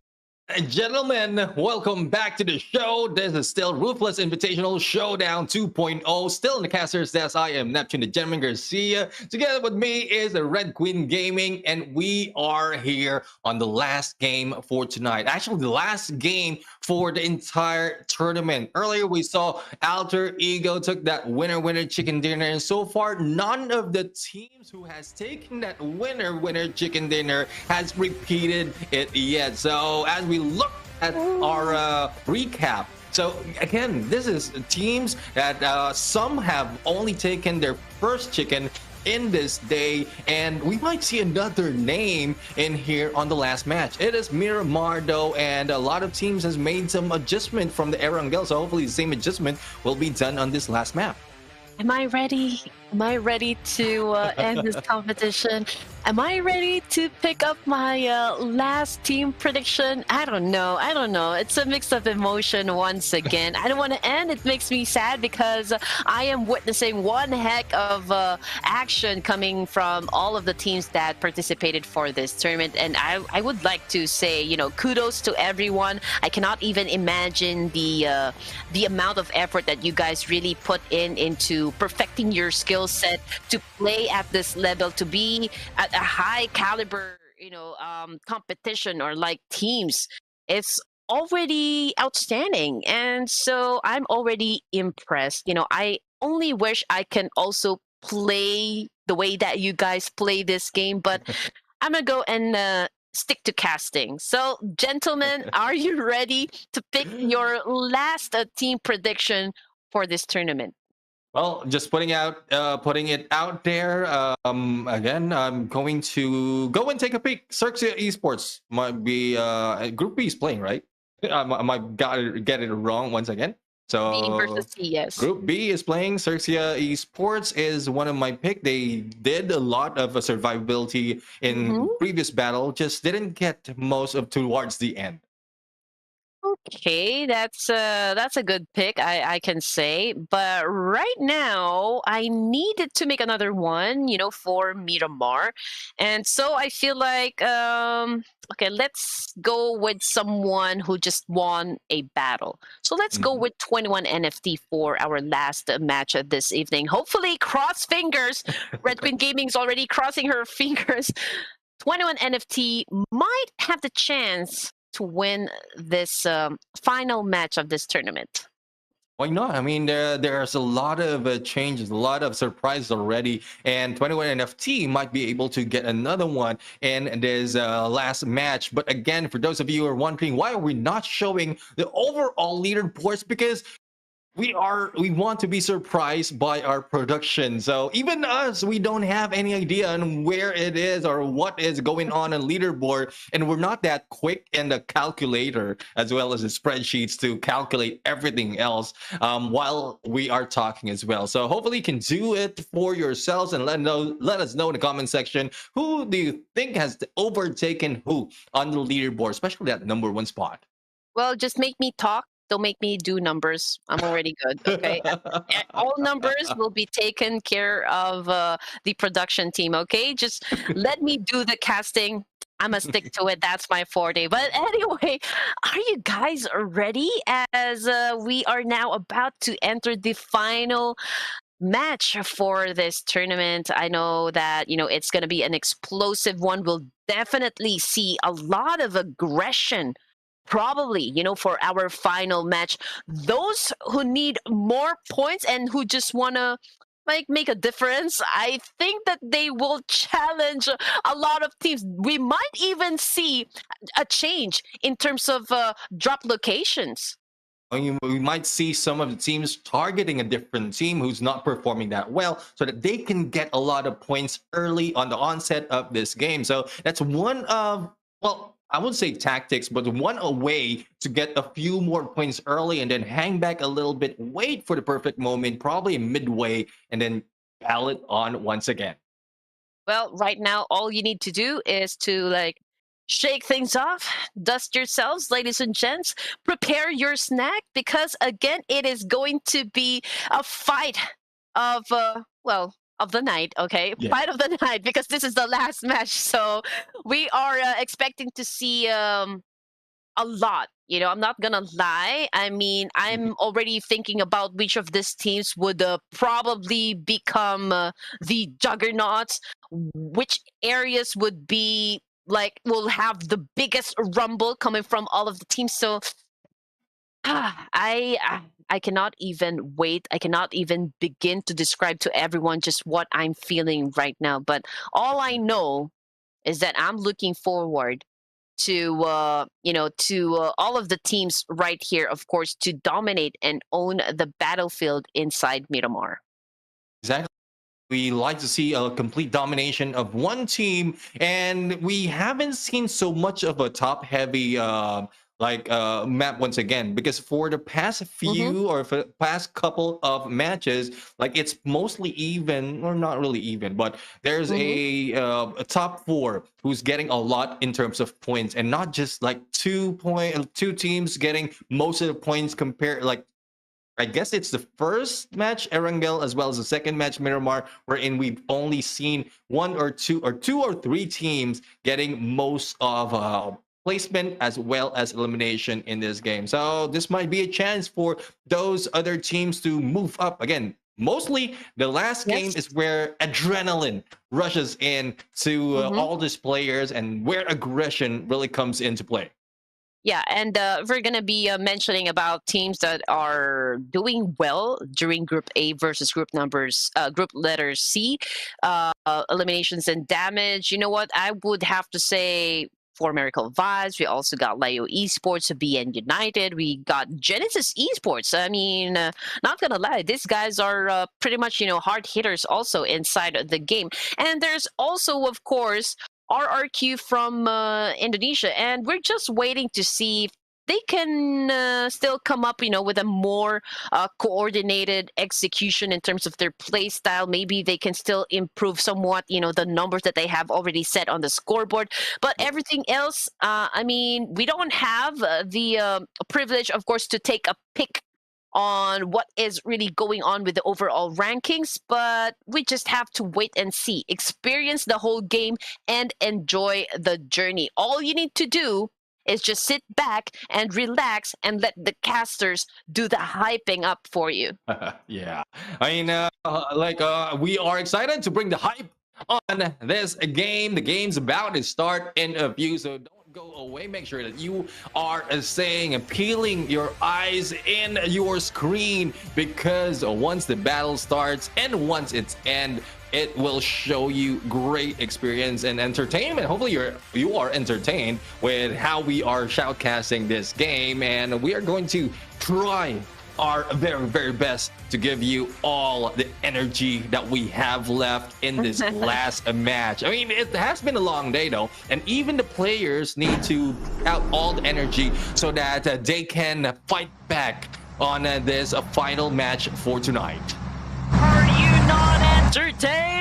and gentlemen, welcome back to the show. This is still Ruthless Invitational Showdown 2.0. Still in the caster's desk, I am Neptune the Gentleman Garcia. Together with me is the Red Queen Gaming, and we are here on the last game for tonight. Actually, the last game for the entire tournament. Earlier, we saw Alter Ego took that winner chicken dinner, and so far, none of the teams who has taken that winner chicken dinner has repeated it yet. So as we look at our recap, so again, this is teams that some have only taken their first chicken in this day, and we might see another name in here on the last match. It is Miramar though, and a lot of teams has made some adjustment from the Erangel, so hopefully the same adjustment will be done on this last map. Am I ready? Am I ready to end this competition? Am I ready to pick up my last team prediction? I don't know. It's a mix of emotion once again. I don't want to end. It makes me sad because I am witnessing one heck of action coming from all of the teams that participated for this tournament. And I would like to say, you know, kudos to everyone. I cannot even imagine the amount of effort that you guys really put into perfecting your skill set to play at this level, to be at a high caliber, you know, competition or like teams. It's already outstanding, and so I'm already impressed. You know, I only wish I can also play the way that you guys play this game, but I'm gonna go and stick to casting. So, gentlemen, are you ready to pick your last team prediction for this tournament? Well, just putting it out there. Again, I'm going to go and take a peek. Xerxia Esports might be Group B is playing, right? I might get it wrong once again. So B versus C, yes. Group B is playing. Xerxia Esports is one of my pick. They did a lot of survivability in previous battle, just didn't get most of towards the end. Okay, that's a good pick, I can say. But right now, I needed to make another one, you know, for Miramar, and so I feel like okay, let's go with someone who just won a battle. So let's go with 21 NFT for our last match of this evening. Hopefully, cross fingers. Red Queen Gaming's already crossing her fingers. 21 NFT might have the chance to win this final match of this tournament. Why not? I mean, there's a lot of changes, a lot of surprises already, and 21 NFT might be able to get another one in this last match. But again, for those of you who are wondering, why are we not showing the overall leaderboards? Because we want to be surprised by our production. So even us, we don't have any idea on where it is or what is going on leaderboard, and we're not that quick in the calculator as well as the spreadsheets to calculate everything else while we are talking as well. So hopefully you can do it for yourselves and let us know in the comment section, who do you think has overtaken who on the leaderboard, especially that number one spot. Well, just make me talk. Don't make me do numbers. I'm already good. Okay. All numbers will be taken care of the production team. Okay. Just let me do the casting. I'm going to stick to it. That's my forte. But anyway, are you guys ready as we are now about to enter the final match for this tournament? I know that, it's going to be an explosive one. We'll definitely see a lot of aggression probably, for our final match. Those who need more points and who just want to make a difference, I think that they will challenge a lot of teams. We might even see a change in terms of drop locations. We might see some of the teams targeting a different team who's not performing that well so that they can get a lot of points early on the onset of this game. So that's one of, well, I wouldn't say tactics, but one a way to get a few more points early and then hang back a little bit, wait for the perfect moment, probably midway, and then ballot on once again. Well, right now, all you need to do is to shake things off, dust yourselves, ladies and gents, prepare your snack, because again, it is going to be a fight of, of the night, okay? Yeah. Fight of the night, because this is the last match. So we are expecting to see a lot. I'm not gonna lie. I mean, I'm already thinking about which of these teams would probably become the juggernauts, which areas would be will have the biggest rumble coming from all of the teams. So I cannot even wait. I cannot even begin to describe to everyone just what I'm feeling right now. But all I know is that I'm looking forward to all of the teams right here, of course, to dominate and own the battlefield inside Miramar. Exactly. We like to see a complete domination of one team, and we haven't seen so much of a top-heavy map once again, because for the past few or for the past couple of matches, it's mostly even, or not really even, but there's a top four who's getting a lot in terms of points, and not just two teams getting most of the points compared I guess it's the first match, Erangel, as well as the second match, Miramar, wherein we've only seen one or two or three teams getting most of placement as well as elimination in this game. So this might be a chance for those other teams to move up again. Mostly the last game is where adrenaline rushes in to all these players, and where aggression really comes into play. Yeah, and we're going to be mentioning about teams that are doing well during Group A versus group letter C, eliminations and damage. You know what? I would have to say for Miracle Vibes, we also got Leo Esports, BN United. We got Genesis Esports. I mean, not going to lie, these guys are pretty much, hard hitters also inside the game. And there's also, of course, RRQ from Indonesia, and we're just waiting to see if they can still come up, with a more coordinated execution in terms of their play style. Maybe they can still improve somewhat, the numbers that they have already set on the scoreboard. But everything else, I mean, we don't have the privilege, of course, to take a pick on what is really going on with the overall rankings, but we just have to wait and see, experience the whole game, and enjoy the journey. All you need to do is just sit back and relax and let the casters do the hyping up for you. Yeah, I mean, we are excited to bring the hype on this game. The game's about to start in a few, so don't go away, make sure that you are staying and peeling your eyes in your screen, because once the battle starts and once it's end, it will show you great experience and entertainment. Hopefully you are entertained with how we are shoutcasting this game, and we are going to try our very best to give you all the energy that we have left in this last match. I mean, it has been a long day though, and even the players need to put out all the energy so that they can fight back on this final match for tonight. Are you not entertained?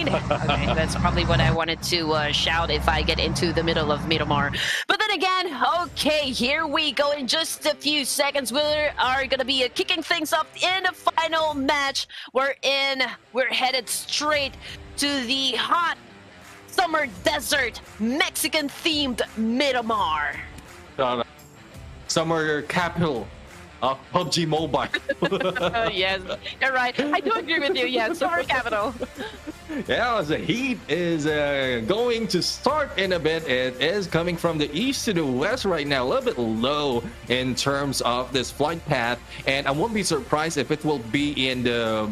Okay, that's probably what I wanted to shout if I get into the middle of Miramar. But then again, okay, here we go. In just a few seconds, we are going to be kicking things up in a final match. We're headed straight to the hot summer desert, Mexican-themed Miramar. Summer capital of PUBG Mobile. Yes, you're right. I do agree with you. Yes, summer capital. Yeah, the heat is going to start in a bit. It is coming from the east to the west right now, a little bit low in terms of this flight path, and I won't be surprised if it will be in the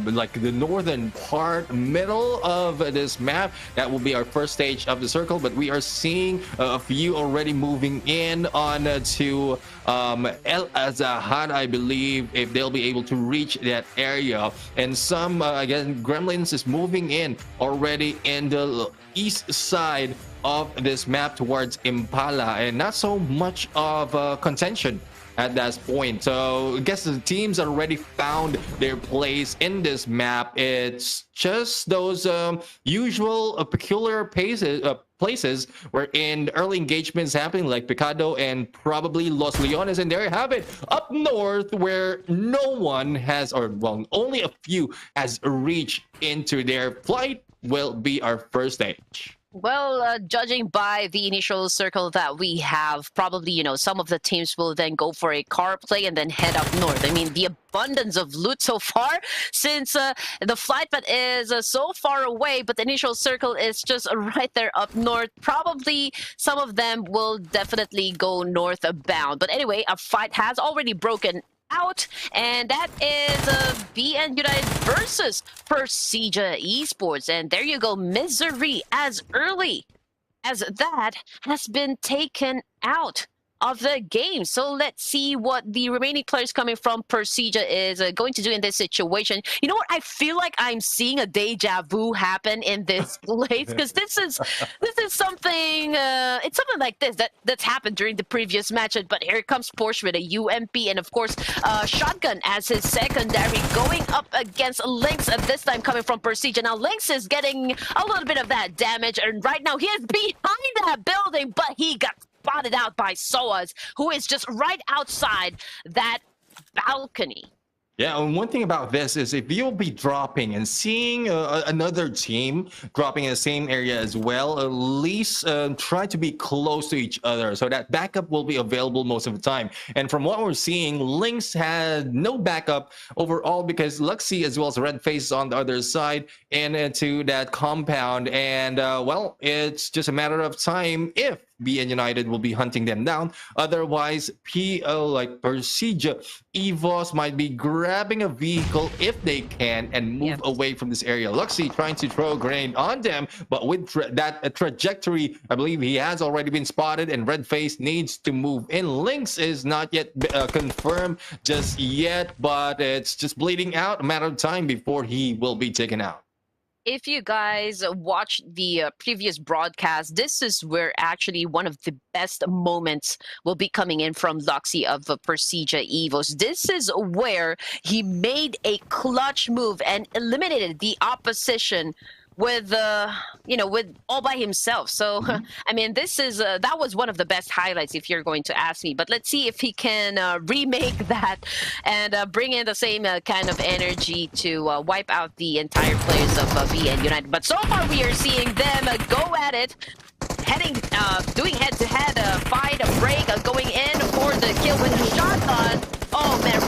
northern part, middle of this map. That will be our first stage of the circle, but we are seeing a few already moving in on to El Azahar, I believe, if they'll be able to reach that area. And some again, Gremlins is moving in already in the east side of this map towards Impala, and not so much of contention at that point. So I guess the teams already found their place in this map. It's just those usual peculiar places where in early engagements happening, like Picado and probably Los Leones, and there you have it, up north where no one has, or well, only a few has reached into their flight, will be our first stage. Well, judging by the initial circle that we have, probably, you know, some of the teams will then go for a car play and then head up north. I mean, the abundance of loot so far, since the flight path is so far away, but the initial circle is just right there up north. Probably some of them will definitely go northbound. But anyway, a fight has already broken out, and that is BN United versus Persija Esports. And there you go, Misery as early as that has been taken out of the game. So let's see what the remaining players coming from Persija is going to do in this situation. You know what? I feel like I'm seeing a deja vu happen in this place, because this is something. It's something like this that's happened during the previous match. But here comes Porsche with a UMP, and of course, Shotgun as his secondary, going up against Lynx. At this time, coming from Persija. Now Lynx is getting a little bit of that damage, and right now he is behind that building, but he got spotted out by Soaz, who is just right outside that balcony. Yeah, and one thing about this is if you'll be dropping and seeing another team dropping in the same area as well, at least try to be close to each other so that backup will be available most of the time. And from what we're seeing, Lynx had no backup overall because Luxy as well as Red Face is on the other side and into that compound. And well, it's just a matter of time if BN United will be hunting them down. Otherwise, like Persija Evos might be grabbing a vehicle if they can and move away from this area. Luxy trying to throw a grenade on them, but with that trajectory, I believe he has already been spotted, and Red Face needs to move in. Lynx is not yet confirmed just yet, but it's just bleeding out. A matter of time before he will be taken out. If you guys watched the previous broadcast, this is where actually one of the best moments will be coming in from Luxy of Persija Evos. This is where he made a clutch move and eliminated the opposition with with all by himself. So I mean, this is that was one of the best highlights if you're going to ask me. But let's see if he can remake that and bring in the same kind of energy to wipe out the entire players of BN United. But so far we are seeing them go at it, doing head-to-head fight, a break, going in for the kill with a shotgun. Oh man,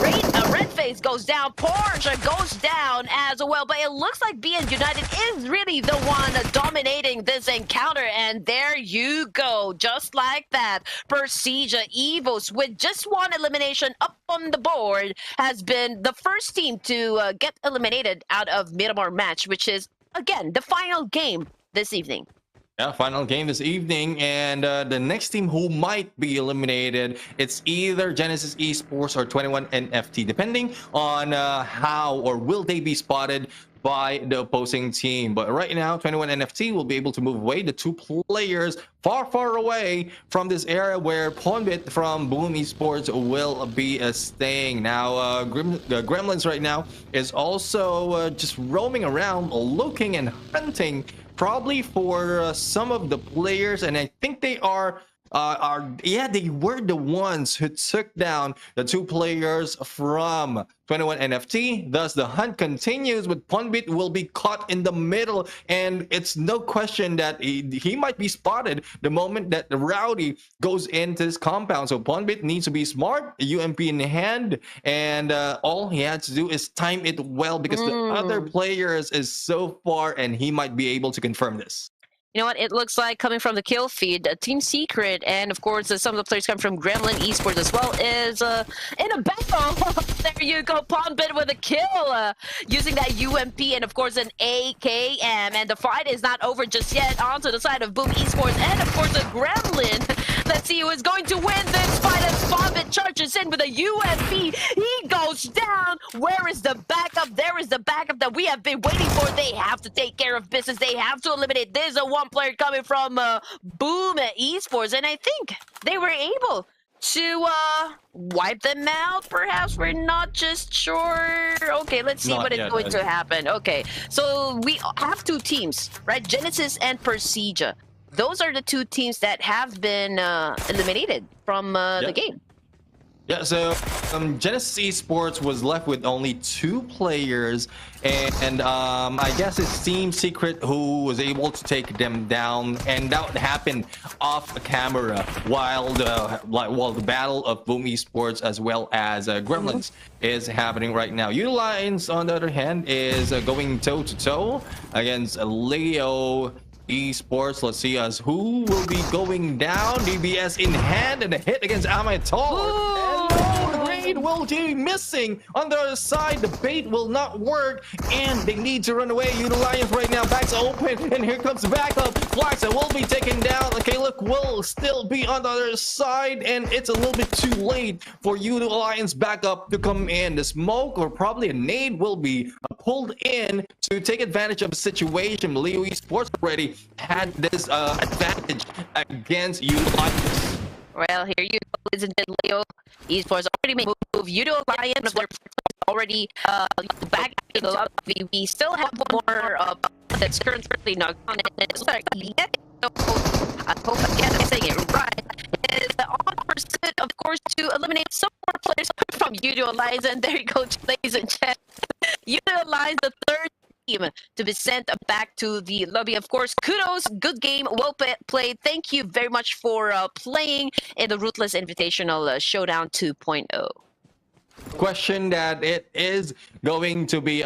Red Face Blaze goes down. Porsche goes down as well. But it looks like BN United is really the one dominating this encounter. And there you go. Just like that. Persija Evos with just one elimination up on the board has been the first team to get eliminated out of Miramar match, which is, again, the final game this evening. Yeah, final game this evening, and the next team who might be eliminated, it's either Genesis Esports or 21NFT, depending on how or will they be spotted by the opposing team. But right now, 21NFT will be able to move away. The two players far away from this area where Pubg from Boom Esports will be staying. Now, Gremlins right now is also just roaming around, looking and hunting probably for some of the players, and I think they they were the ones who took down the two players from 21NFT. Thus, the hunt continues, but Pubg will be caught in the middle, and it's no question that he might be spotted the moment that the Rowdy goes into this compound. So Pubg needs to be smart, UMP in hand, and all he had to do is time it well, because the other players is so far, and he might be able to confirm this. You know what? It looks like coming from the kill feed, Team Secret, and of course some of the players come from Gremlin Esports as well, is in a battle. There you go, Pubg with a kill, using that UMP and of course an AKM, and the fight is not over just yet. Onto the side of Boom Esports, and of course a Gremlin. Let's see who is going to win this fight as Pubg charges in with a UMP. He goes down. Where is the backup? There is the backup that we have been waiting for. They have to take care of business. They have to eliminate. There's a one player coming from Boom Esports, and I think they were able to wipe them out. Perhaps we're not just sure. Okay, let's see what is going to happen. Okay, so we have two teams, right? Genesis and Persija. Those are the two teams that have been eliminated from the game. Yeah, so Genesis Esports was left with only two players, and I guess it's Team Secret who was able to take them down, and that happened off camera while the battle of Boom Esports as well as Gremlins is happening right now. Utilize, on the other hand, is going toe-to-toe against Leo Esports. Let's see us who will be going down. DBS in hand, and a hit against Amator. Will be missing on the other side. The bait will not work, and they need to run away. Utilize right now, backs open, and here comes the backup. Flaxa will be taken down. Okay, look, will still be on the other side, and it's a little bit too late for Utilize backup to come in. The smoke or probably a nade will be pulled in to take advantage of the situation. Leo Esports already had this advantage against Utilize. Well, here you go, ladies and gentlemen. Leo Esports already made a move. Udo Alliance already back in the lobby. We still have one more that's currently not on it. It's like, I hope I'm saying it right. Is on pursuit, of course, to eliminate some more players from Udo Alliance. And there you go, ladies and gentlemen. Udo Alliance, the third to be sent back to the lobby. Of course, kudos, good game, well played. Thank you very much for playing in the Ruthless Invitational Showdown 2.0. Question that it is going to be